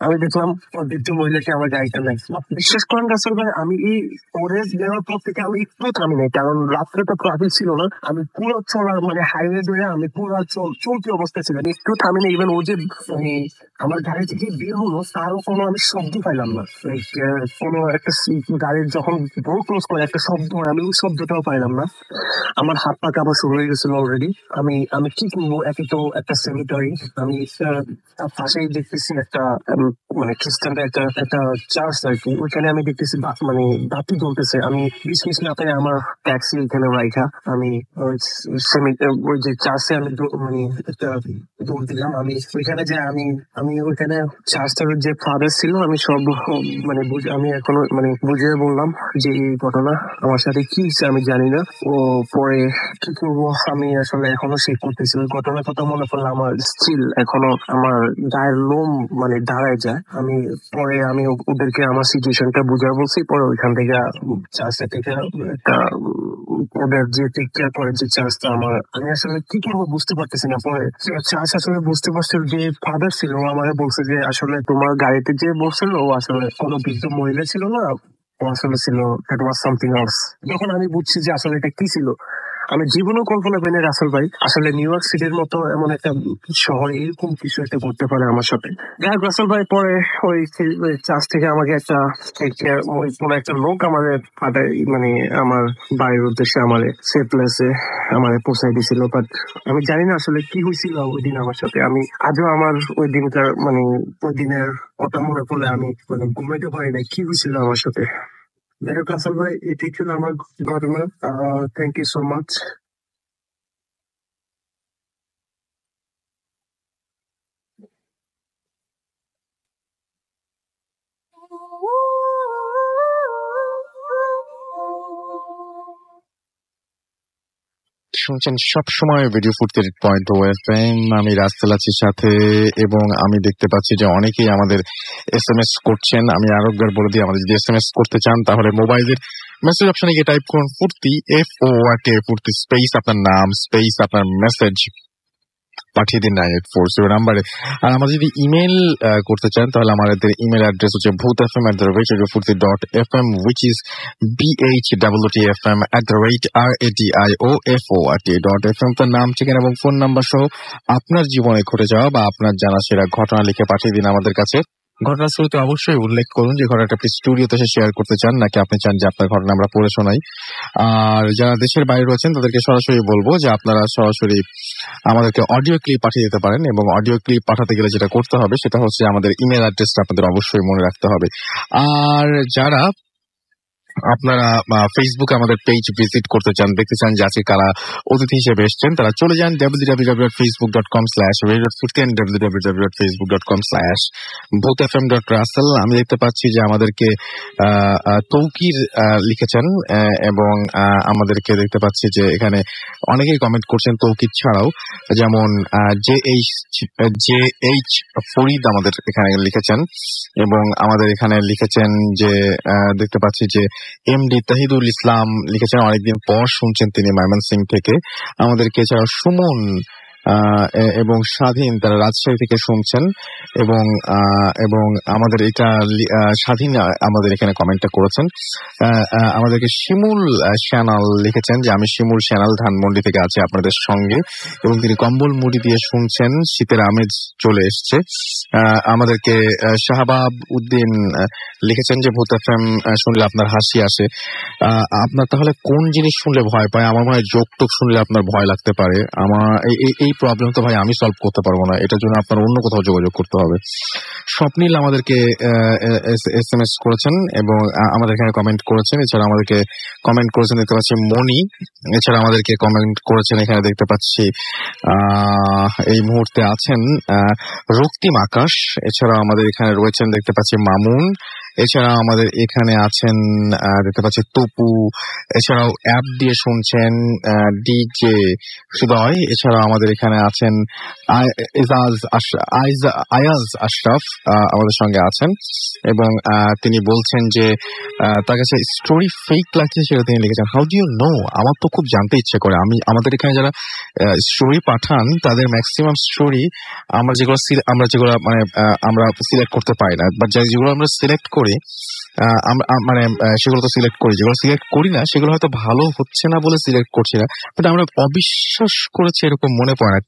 আমি দেখলাম বৃদ্ধ মহিলাকে আমার গাড়িটা নাই। বিশ্বাস করেন রাসেল ভাই, আমি এই ওরেজ নেওয়ার পর থেকে আমি একটু থামি নাই, কারণ রাত্রে তো ট্রাফিক ছিল না। আমি পুরো চলার মানে হাইওয়ে ধরে আমি পুরো চলতি অবস্থায় ছিলাম, একটু থামি না। ইভেন ও যে মানে আমার গাড়ি থেকে বের হলো, তারও কোনো আমি শব্দ পাইলাম না। কোনো একটা গাড়ির যখন ডোর ক্লোজ করে একটা শব্দ হয়, আমি ওই শব্দটাও পাইলাম না। আমার হাত পা কাঁপা শুরু হয়ে গেছিল অলরেডি। আমি কি করবো, একে তো একটা সেমিটারি, আমি তার পাশেই দেখতেছি একটা মানে খ্রিস্টানদের একটা চার্চ আর কি। ওইখানে আমি দেখতেছি মানে বাতি জ্বলতেছে। আমি 20 মিনিট না পেয়ে আমার ট্যাক্সি এখানে রাইখা আমি ওই যে চার্চে আমি মানে একটা দৌড় দিলাম। আমি ওইখানে যে আমি ওইখানে চার্চটার যে ফাদার ছিল, আমি সব মানে আমি এখনো মানে বুঝিয়ে বললাম যে এই ঘটনা আমার সাথে কি হয়েছে আমি জানি না। ও পরে কি করবো, আমি আসলে এখনো শেখ করতেছি। ওই ঘটনার কথা মনে পড়লে আমার স্টিল এখনো আমার গায়ের লোম মানে দাঁড়ায় যায়। আমি ওদেরকে আমার সিচুয়েশনটা বুঝা বলছি। পরে ওইখান থেকে চার্জটা থেকে একটা ওদের যে টেক কেয়ার করে যে চার্জটা আমি আসলে কি করবো বুঝতে পারতেছি না। পরে চার্জ আসলে বুঝতে পারছিল যে ফাদার ছিল, ও আমাকে বলছে যে আসলে তোমার গাড়িতে যে বসছিল ও আসলে কোনো বৃদ্ধ মহিলা ছিল না, ও আসলে ছিল দ্যাট ওয়াজ সামথিং এলস। যখন আমি বুঝছি যে আসলে এটা কি ছিল, আমি জীবনেও কল্পনা করিনি রাসেল ভাই আসলে নিউ ইয়র্ক সিটির মতো এমন একটা শহরে এরকম কিছু একটা করতে পারে আমার সাথে। যাই হোক রাসেল ভাই, পরে ওই চার্চ থেকে আমাকে কোনো একটা লোক আমাদের পাঠায়, মানে আমার বাড়ির উদ্দেশ্যে আমার সেফ প্লেসে আমার পৌঁছাই দিছিল। বাট আমি জানি না আসলে কি হয়েছিল ওই দিন আমার সাথে। আমি আজও আমার ওই দিনকার মানে ওই দিনের কথা মনে পড়লে আমি মানে ঘুমাইতে পারি না, কি হয়েছিল আমার সাথে। যাই হোক রাসেল ভাই, এটি ছিল আমার ঘটনা। Thank you so much.
শুনছেন সবসময় ভিডিও ফুটের পয়েন্ট ওএফএম। আমি রাস্তাল আছি সাথে, এবং আমি দেখতে পাচ্ছি যে অনেকেই আমাদের SMS করছেন। আমি আরো একবার বলে দিই, আমাদের যদি SMS করতে চান তাহলে মোবাইলের মেসেজ অপশনে গিয়ে টাইপ করুন ফুর্তি, FORT, ফুর্তি স্পেস আপনার নাম স্পেস আপনার মেসেজ পাঠিয়ে দিন 9840 নাম্বারে। আর আমাদের যদি ইমেল করতে চান তাহলে আমাদের ইমেল অ্যাড্রেস হচ্ছে bhutfm@radiofurti.fm, which is bhwtfm@radiofort.fm। তার নাম, ঠিকানা এবং ফোন নাম্বার সহ আপনার জীবনে ঘটে যাওয়া বা আপনার জানা সেরা ঘটনা লিখে পাঠিয়ে দিন আমাদের কাছে। ঘটনার শুরুতে অবশ্যই উল্লেখ করুন যে ঘটনাটা আপনি স্টুডিওতে এসে শেয়ার করতে চান, নাকি আপনি চান যে আপনার ঘটনা আমরা পড়ে শোনাই। আর যারা দেশের বাইরে রয়েছেন তাদেরকে সরাসরি বলবো যে আপনারা সরাসরি আমাদেরকে অডিও ক্লিপ পাঠিয়ে দিতে পারেন, এবং অডিও ক্লিপ পাঠাতে গেলে যেটা করতে হবে সেটা হচ্ছে আমাদের ইমেল অ্যাড্রেসটা আপনাদের অবশ্যই মনে রাখতে হবে। আর যারা আপনারা ফেসবুকে আমাদের পেজ ভিজিট করতে চান, দেখতে চান যে আজকে কারা অতিথি হিসেবে এসছেন, তারা চলে যান www.facebook.com/radiofurti and www.facebook.com/bhutfm.russell। আমি দেখতে পাচ্ছি যে আমাদেরকে তৌকির লিখেছেন, এবং আমাদেরকে দেখতে পাচ্ছি যে এখানে অনেকেই কমেন্ট করছেন তৌকির ছাড়াও, যেমন JH ফরিদ আমাদের এখানে লিখেছেন, এবং আমাদের এখানে লিখেছেন যে দেখতে পাচ্ছি যে MD তাহিদুল ইসলাম লিখেছেন, অনেকদিন পর শুনছেন তিনি ময়মনসিংহ থেকে আমাদেরকে। এছাড়াও সুমন এবং স্বাধীন, তারা রাজশাহী থেকে শুনছেন, এবং আমাদের এটা স্বাধীন আমাদের এখানে কমেন্টটা করেছেন। আমাদেরকে শিমুল শ্যানাল লিখেছেন যে আমি শিমুল শ্যানাল ধানমন্ডি থেকে আছি আপনাদের সঙ্গে, এবং তিনি কম্বল মুড়ি দিয়ে শুনছেন, শীতের আমেজ চলে এসছে। আমাদেরকে শাহবাব উদ্দিন লিখেছেন যে ভূত এফএম শুনলে আপনার হাসি আসে। আপনার তাহলে কোন জিনিস শুনলে ভয় পায়? আমার মনে হয় জোক টোক শুনলে আপনার ভয় লাগতে পারে। আমার এই প্রবলেম তো ভাই আমি সলভ করতে পারবো না, এটার জন্য আপনার অন্য কোথাও যোগাযোগ করতে হবে। স্বপ্নীল আমাদেরকে SMS করেছেন এবং আমাদের এখানে কমেন্ট করেছেন। এছাড়া আমাদেরকে কমেন্ট করেছেন দেখতে পাচ্ছি মনি। এছাড়া আমাদেরকে কমেন্ট করেছেন এখানে দেখতে পাচ্ছি এই মুহূর্তে আছেন রক্তিম আকাশ। এছাড়া আমাদের এখানে রয়েছেন দেখতে পাচ্ছি মামুন। এছাড়া আমাদের এখানে আছেন দেখতে পাচ্ছি তপু। এছাড়াও অ্যাপ দিয়ে শুনছেন ডিজে হৃদয়। এছাড়া আমাদের এখানে আছেন আয়াজ আশরাফ আমাদের সঙ্গে আছেন, এবং তিনি বলছেন যে তার কাছে স্টোরি ফেক লাগছে সেটা তিনি লিখেছেন। How do you know? আমার তো খুব জানতে ইচ্ছে করে। আমাদের এখানে যারা স্টোরি পাঠান তাদের ম্যাক্সিমাম স্টোরি আমরা যেগুলো মানে আমরা সিলেক্ট করতে পারি না, বাট যেগুলো আমরা সিলেক্ট করি মানে সেগুলো তো সিলেক্ট করি, যেগুলো সিলেক্ট করি না সেগুলো হয়তো ভালো হচ্ছে না বলে সিলেক্ট করছি না, বাট আমরা অবিশ্বাস করেছি এরকম মনে পড়ে না।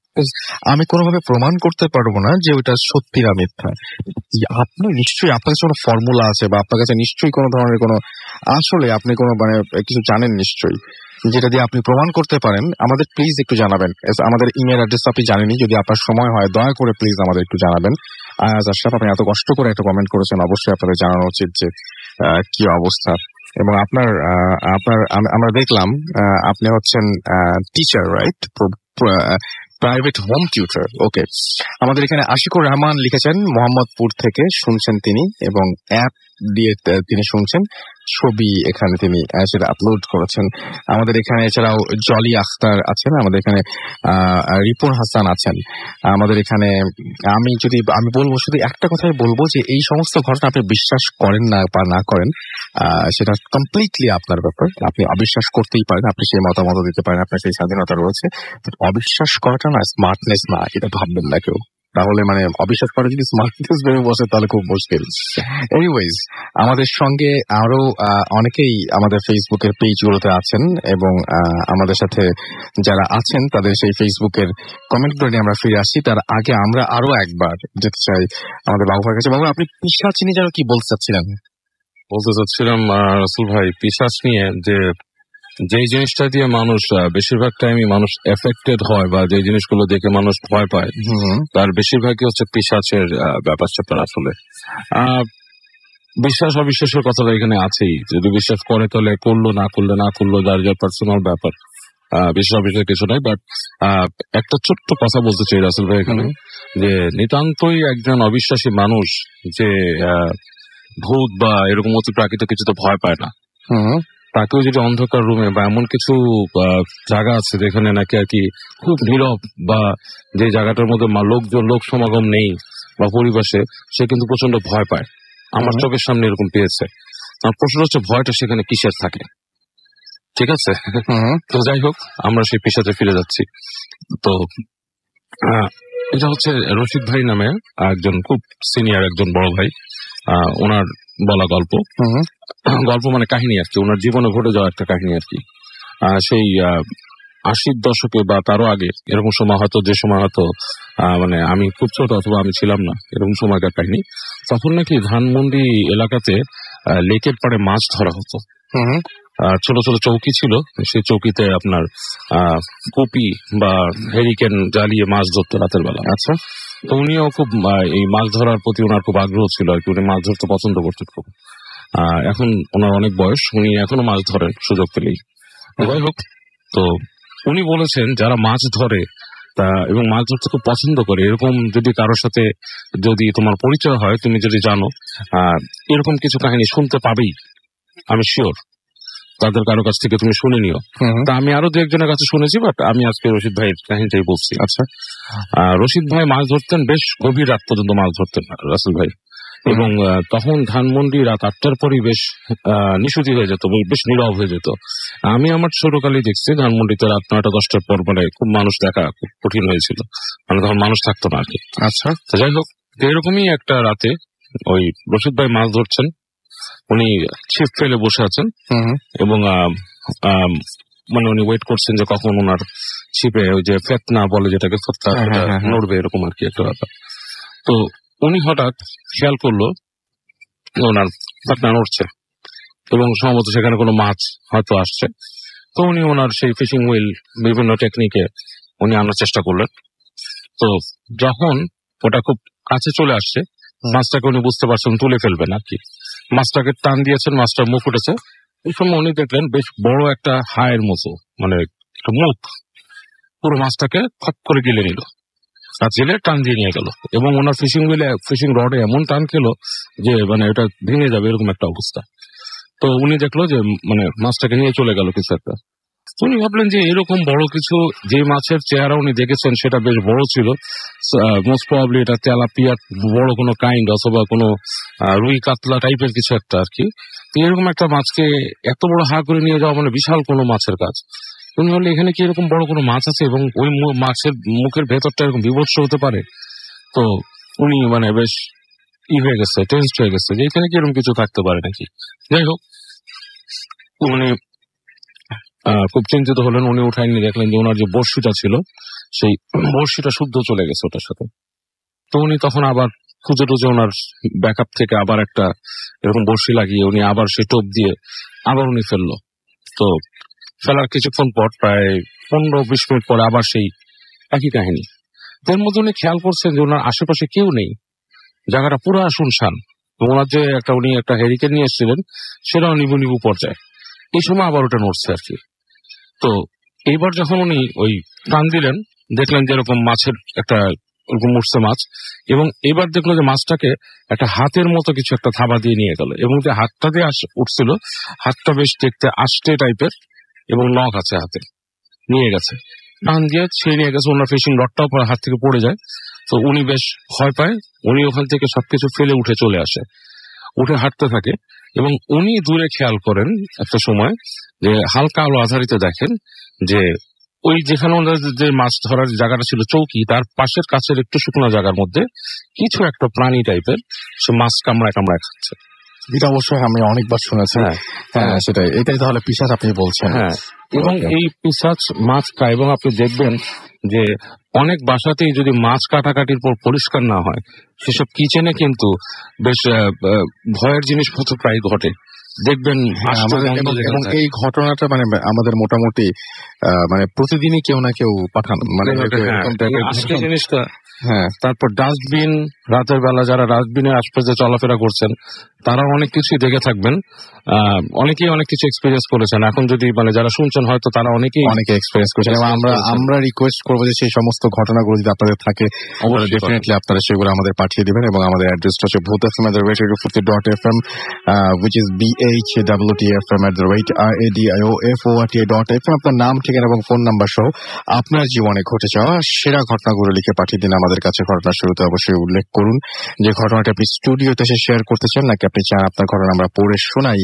আমি কোনোভাবে প্রমাণ করতে পারবো না যে ওইটা সত্যি না মিথ্যা। আপনি নিশ্চয়ই, আপনার কাছে কোনো ফর্মুলা আছে বা আপনার কাছে নিশ্চয়ই কোনো ধরনের কোনো আসলে আপনি কোনো মানে কিছু জানেন নিশ্চয়ই, যেটা দিয়ে আপনি প্রমাণ করতে পারেন। আমাদের প্লিজ একটু জানাবেন। আমাদের ইমেল অ্যাড্রেস আপনি জানেনই, যদি আপনার সময় হয় দয়া করে প্লিজ আমাদের একটু জানাবেন। আয়াজ আশরাফ, আপনি এত কষ্ট করে একটা কমেন্ট করেছেন, অবশ্যই আপনাদের জানানো উচিত যে কি অবস্থা। এবং আমরা দেখলাম আপনি হচ্ছেন teacher, right? Private home tutor. Okay. আমাদের এখানে আশিকুর রহমান লিখেছেন মোহাম্মদপুর থেকে শুনছেন তিনি, এবং অ্যাপ দিয়ে তিনি শুনছেন, ছবি এখানে তিনি সেটা আপলোড করেছেন। আমাদের এখানে এছাড়াও জলি আখতার আছেন, আমাদের এখানে রিপন হাসান আছেন। আমাদের এখানে আমি বলবো, শুধু একটা কথাই বলবো যে এই সমস্ত ঘটনা আপনি বিশ্বাস করেন না বা না করেন সেটা কমপ্লিটলি আপনার ব্যাপার। আপনি অবিশ্বাস করতেই পারেন, আপনি সেই মতামত দিতে পারেন, আপনার সেই স্বাধীনতা রয়েছে। অবিশ্বাস করাটা না স্মার্টনেস না, এটা ভাববেন না কেউ। তাহলে মানে অবিশ্বাস করে যদি স্মার্টনেস ভেবে বসে তাহলে খুব মুশকিল। এনিওয়েজ, আমাদের সঙ্গে আরো অনেকেই আমাদের ফেসবুকের পেজগুলোতে আছেন, এবং আমাদের সাথে যারা আছেন তাদের সেই ফেসবুকের কমেন্টগুলো নিয়ে আমরা ফিরে আসছি। তার আগে আমরা আরো একবার যেতে চাই আমাদের বাবু ভাইয়ের কাছে। বাবু, আপনি পিশাচ নিয়ে যেন কি বলতে চাচ্ছিলেন?
বলতে চাচ্ছিলাম রাসেল ভাই, পিশাচ নিয়ে যে জিনিসটা দিয়ে মানুষ বেশিরভাগ টাইমই মানুষ এফেক্টেড হয় বা যে জিনিসগুলো দেখে মানুষ ভয় পায়, তার বেশিরভাগই হচ্ছে পিশাচের ব্যাপার স্যাপার। আসলে বিশ্বাস অবিশ্বাসের কথাটা এখানে আছেই। যদি বিশ্বাস করে তাহলে করলো, না করলো যার যার পার্সোনাল ব্যাপার, বিশ্বাস অবিশ্বাসের কিছু নাই। বাট একটা ছোট্ট কথা বলতে চাই রাসেল ভাই এখানে, যে নিতান্তই একজন অবিশ্বাসী মানুষ যে ভূত বা এরকম অতি প্রাকৃত কিছু তো ভয় পায় না, তাকেও যদি অন্ধকার রুমে বা এমন কিছু জায়গা আছে যেখানে নাকি আর কি খুব নীরব, বা যে জায়গাটার মধ্যে লোক সমাগম নেই বা পরিবেশে, সে কিন্তু প্রচন্ড ভয় পায়। আমার চোখের সামনে এরকম পেয়েছে। আমার প্রশ্ন হচ্ছে ভয়টা সেখানে কিসের থাকে? ঠিক আছে, তো যাই হোক, আমরা সেই পেশাতে ফিরে যাচ্ছি। তো এটা হচ্ছে রশিদ ভাই নামে একজন খুব সিনিয়র একজন বড় ভাই, ওনার বলা গল্প মানে কাহিনী আর কি, ওনার জীবনে ঘটে যাওয়া একটা কাহিনী আর কি। সেই 80-র দশকে বা তারও আগে এরকম সময় হয়তো, যে সময় হয়তো মানে আমি খুব ছোট অথবা আমি ছিলাম না, এরকম সময়কার কাহিনী। তখন নাকি ধানমন্ডি এলাকাতে লেকের পাড়ে মাছ ধরা হতো। ছোট ছোট চৌকি ছিল, সেই চৌকিতে আপনার কপি বা হেরিকেন জ্বালিয়ে মাছ ধরতো রাতের বেলা। আচ্ছা, তো উনিও খুব এই মাছ ধরার প্রতি ওনার খুব আগ্রহ ছিল আর কি, উনি মাছ ধরতে পছন্দ করতেন খুব। এখন ওনার অনেক বয়স, উনি এখনো মাছ ধরেন সুযোগ পেলেই। যাই হোক, তো উনি বলেছেন যারা মাছ ধরে এবং মাছ ধরতে খুব পছন্দ করে, এরকম যদি কারোর সাথে যদি তোমার পরিচয় হয়, তুমি যদি জানো, এরকম কিছু কাহিনী শুনতে পাবেই, আমি শিওর। তাদের কারো কাছ থেকে তুমি শুনে নিও। তা আমি আরো দু একজনের কাছে শুনেছি, বাট আমি আজকে রশিদ ভাইয়ের কাহিনীটাই বলছি। আচ্ছা, রশিদ ভাই মাছ ধরতেন, বেশ গভীর রাত পর্যন্ত মাছ ধরতেন রাসেল ভাই, এবং তখন ধানমন্ডি রাত 8টার পরই বেশ নিশুতি হয়ে যেত, বেশ নীরব হয়ে যেত। আমি আমার ছোটকালেই দেখছি ধানমন্ডিতে রাত 9টা-10টার পর মানে খুব মানুষ দেখা খুব কঠিন হয়েছিল, মানে তখন মানুষ থাকতো না আর কি। আচ্ছা, যাই হোক, এরকমই একটা রাতে ওই রশিদ ভাই মাছ ধরছেন, উনি ছিপ ফেলে বসে আছেন এবং মানে উনি ওয়েট করছেন যে কখন ওনার ছিপে ওই যে ফেতনা বলে যেটাকে, নড়বে, এরকম আর কি একটা ব্যাপার। তো উনি হঠাৎ খেয়াল করলো ওনার ফেতনা নড়ছে এবং সম্ভবত সেখানে কোনো মাছ হয়তো আসছে। তো উনি ওনার সেই ফিশিং হুইল বিভিন্ন টেকনিকে উনি আনার চেষ্টা করলেন। তো যখন ওটা খুব কাছে চলে আসছে, মাছটাকে উনি বুঝতে পারছেন তুলে ফেলবেন আর কি, মাছটাকে টান দিয়েছেন, মাছটার মুখ উঠেছে। এই সময় উনি দেখলেন বেশ বড় একটা হায়ের মতো, মানে মুখ, পুরো মাছটাকে খপ করে গিলে নিল, আর জেলে টান দিয়ে নিয়ে গেল, এবং ওনার ফিশিং রডে এমন টান খেলো যে মানে এটা ভেঙে যাবে এরকম একটা অবস্থা। তো উনি দেখলো যে মানে মাছটাকে নিয়ে চলে গেল কিছু একটা। উনি ভাবলেন যে এরকম বড় কিছু, যে মাছের চেহারা উনি দেখেছেন সেটা বেশ বড় ছিল, মোস্ট প্রবাবলি এটা তেলাপিয়া বড় কোনো কাইন্ড, অথবা কোনো রুই কাতলা টাইপের কিছু একটা আর কি। এরকম একটা মাছকে এত বড় হা করে নিয়ে যাওয়া মানে বিশাল কোনো মাছের কাজ। উনি বললেন এখানে কি এরকম বড় কোনো মাছ আছে, এবং ওই মাছের মুখের ভেতরটা এরকম বিভৎস হতে পারে। তো উনি মানে বেশ হয়ে গেছে, টেন্সড হয়ে গেছে যে এখানে কি এরকম কিছু থাকতে পারে নাকি। যাই হোক, উনি খুব চিন্তিত হলেন। উনি উঠায় নিয়ে দেখলেন যে ওনার যে বড়শিটা ছিল, সেই বড়শিটা শুদ্ধ চলে গেছে ওটার সাথে। তো উনি তখন আবার খুঁজে টুজে ওনার ব্যাকআপ থেকে আবার একটা এরকম বড়শি লাগিয়ে উনি আবার সেই টোপ দিয়ে আবার উনি ফেললো। তো ফেলার কিছুক্ষণ পর, প্রায় 15-20 মিনিট পরে আবার সেই একই কাহিনী। এর মধ্যে উনি খেয়াল করছেন যে ওনার আশেপাশে কেউ নেই, জায়গাটা পুরো শুনশান। ওনার যে উনি একটা হেরিকেন নিয়ে এসেছিলেন, সেটাও নিবু নিবু পর্যায়ে। এই সময় আবার ওটা নড়ছে আর কি। তো এইবার যখন উনি ওই টান দিলেন, দেখলেন যে এরকম মাছের একটা ওরকম উঠছে মাছ, এবং এবার দেখলো যে মাছটাকে একটা হাতের মতো কিছু একটা থাবা দিয়ে নিয়ে গেল, এবং যে হাতটা দিয়ে উঠছিল, হাতটা বেশ দেখতে আষ্টে টাইপের এবং নখ আছে হাতে, নিয়ে গেছে, টান দিয়ে ছেড়ে নিয়ে গেছে। ওনার ফিশিং রডটাও হাত থেকে পড়ে যায়। তো উনি বেশ ভয় পায়, উনি ওখান থেকে সবকিছু ফেলে উঠে চলে আসে, উঠে হাঁটতে থাকে। এবং উনি দূরে খেয়াল করেন একটা সময় যে হালকা আলো আধারিত দেখেন যে ওই যেখানে ওনার যে মাছ ধরার জায়গাটা ছিল চৌকি, তার পাশের কাছের একটু শুকনো জায়গার মধ্যে কিছু একটা প্রাণী টাইপের সে মাছ কামড়ায় খাচ্ছে।
এটা অবশ্যই আমি অনেকবার শুনেছি। হ্যাঁ, সেটাই, এটাই তাহলে পিশাচ আপনি বলছেন।
হ্যাঁ, এবং এই পিশাচ মাছ খায়, এবং আপনি দেখবেন যে অনেক বাসাতেই যদি মাছ কাটাকাটির পর পরিষ্কার না হয়, সেসব কিচেনে কিন্তু বেশ ভয়ের জিনিসপত্র প্রায় ঘটে, দেখবেন।
এবং এই ঘটনাটা মানে আমাদের মোটামুটি মানে প্রতিদিনই কেউ না কেউ পাঠান, মানে
জিনিসটা। হ্যাঁ, তারপর ডাস্টবিন, রাতের বেলা যারা ডাস্টবিনের আশপাশে চলাফেরা করছেন, তারা অনেক কিছুই দেখে থাকবেন। অনেকেই অনেক কিছু এক্সপিরিয়েন্স করেছেন। এখন যদি মানে যারা শুনছেন, হয়তো তারা অনেকে এক্সপিরিয়েন্স করেছেন, এবং আমরা রিকোয়েস্ট করবো যে সেই সমস্ত ঘটনাগুলো যদি আপনাদের থাকে, ডেফিনেটলি আপনারা সেগুলো আমাদের পাঠিয়ে দিবেন। এবং আমাদের অ্যাড্রেসটা হচ্ছে bhutfm@radio.fm, which is BHUTFM
AHWTFM@RADIOFORTA.FM আপনার নাম, ঠিকানা এবং ফোন নাম্বার সহ আপনার জীবনে ঘটে যাওয়া সেরা ঘটনাগুলো লিখে পাঠিয়ে দিন আমাদের কাছে। ঘটনার শুরুতে অবশ্যই উল্লেখ করুন যে ঘটনাটা আপনি স্টুডিওতে এসে শেয়ার করতে চান, নাকি আপনি চান আপনার ঘটনা আমরা পড়ে শোনাই।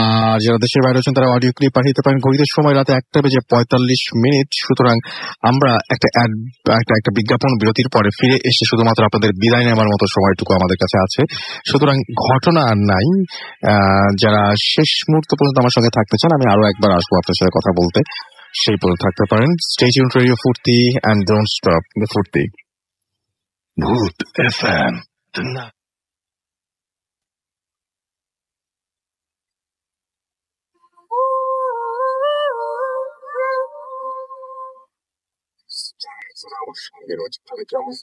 আর যারা দেশের বাইরে আছেন তারা অডিও ক্লিপ পাঠিয়ে দিতে পারেন। ঘড়িতে সময় রাতে 1:45। সুতরাং আমরা একটা বিজ্ঞাপন বিরতির পরে ফিরে এসে শুধুমাত্র আপনাদের বিদায় নেওয়ার মতো সময়টুকু আমাদের কাছে আছে। সুতরাং ঘটনা আর নাই। যারা শেষ মুহূর্ত পর্যন্ত আমার সঙ্গে থাকতে চান, আমি আরো একবার আসবো আপনার সাথে কথা বলতে, সেই পর্যন্ত থাকতে পারেন। স্টে টিউনড রেডিও ফুর্তি এন্ড ডোন্ট স্টপ দ্য ফুর্তি।
Bhoot FM. The night.
আমার সঙ্গে রয়েছে, তাহলে কেমন?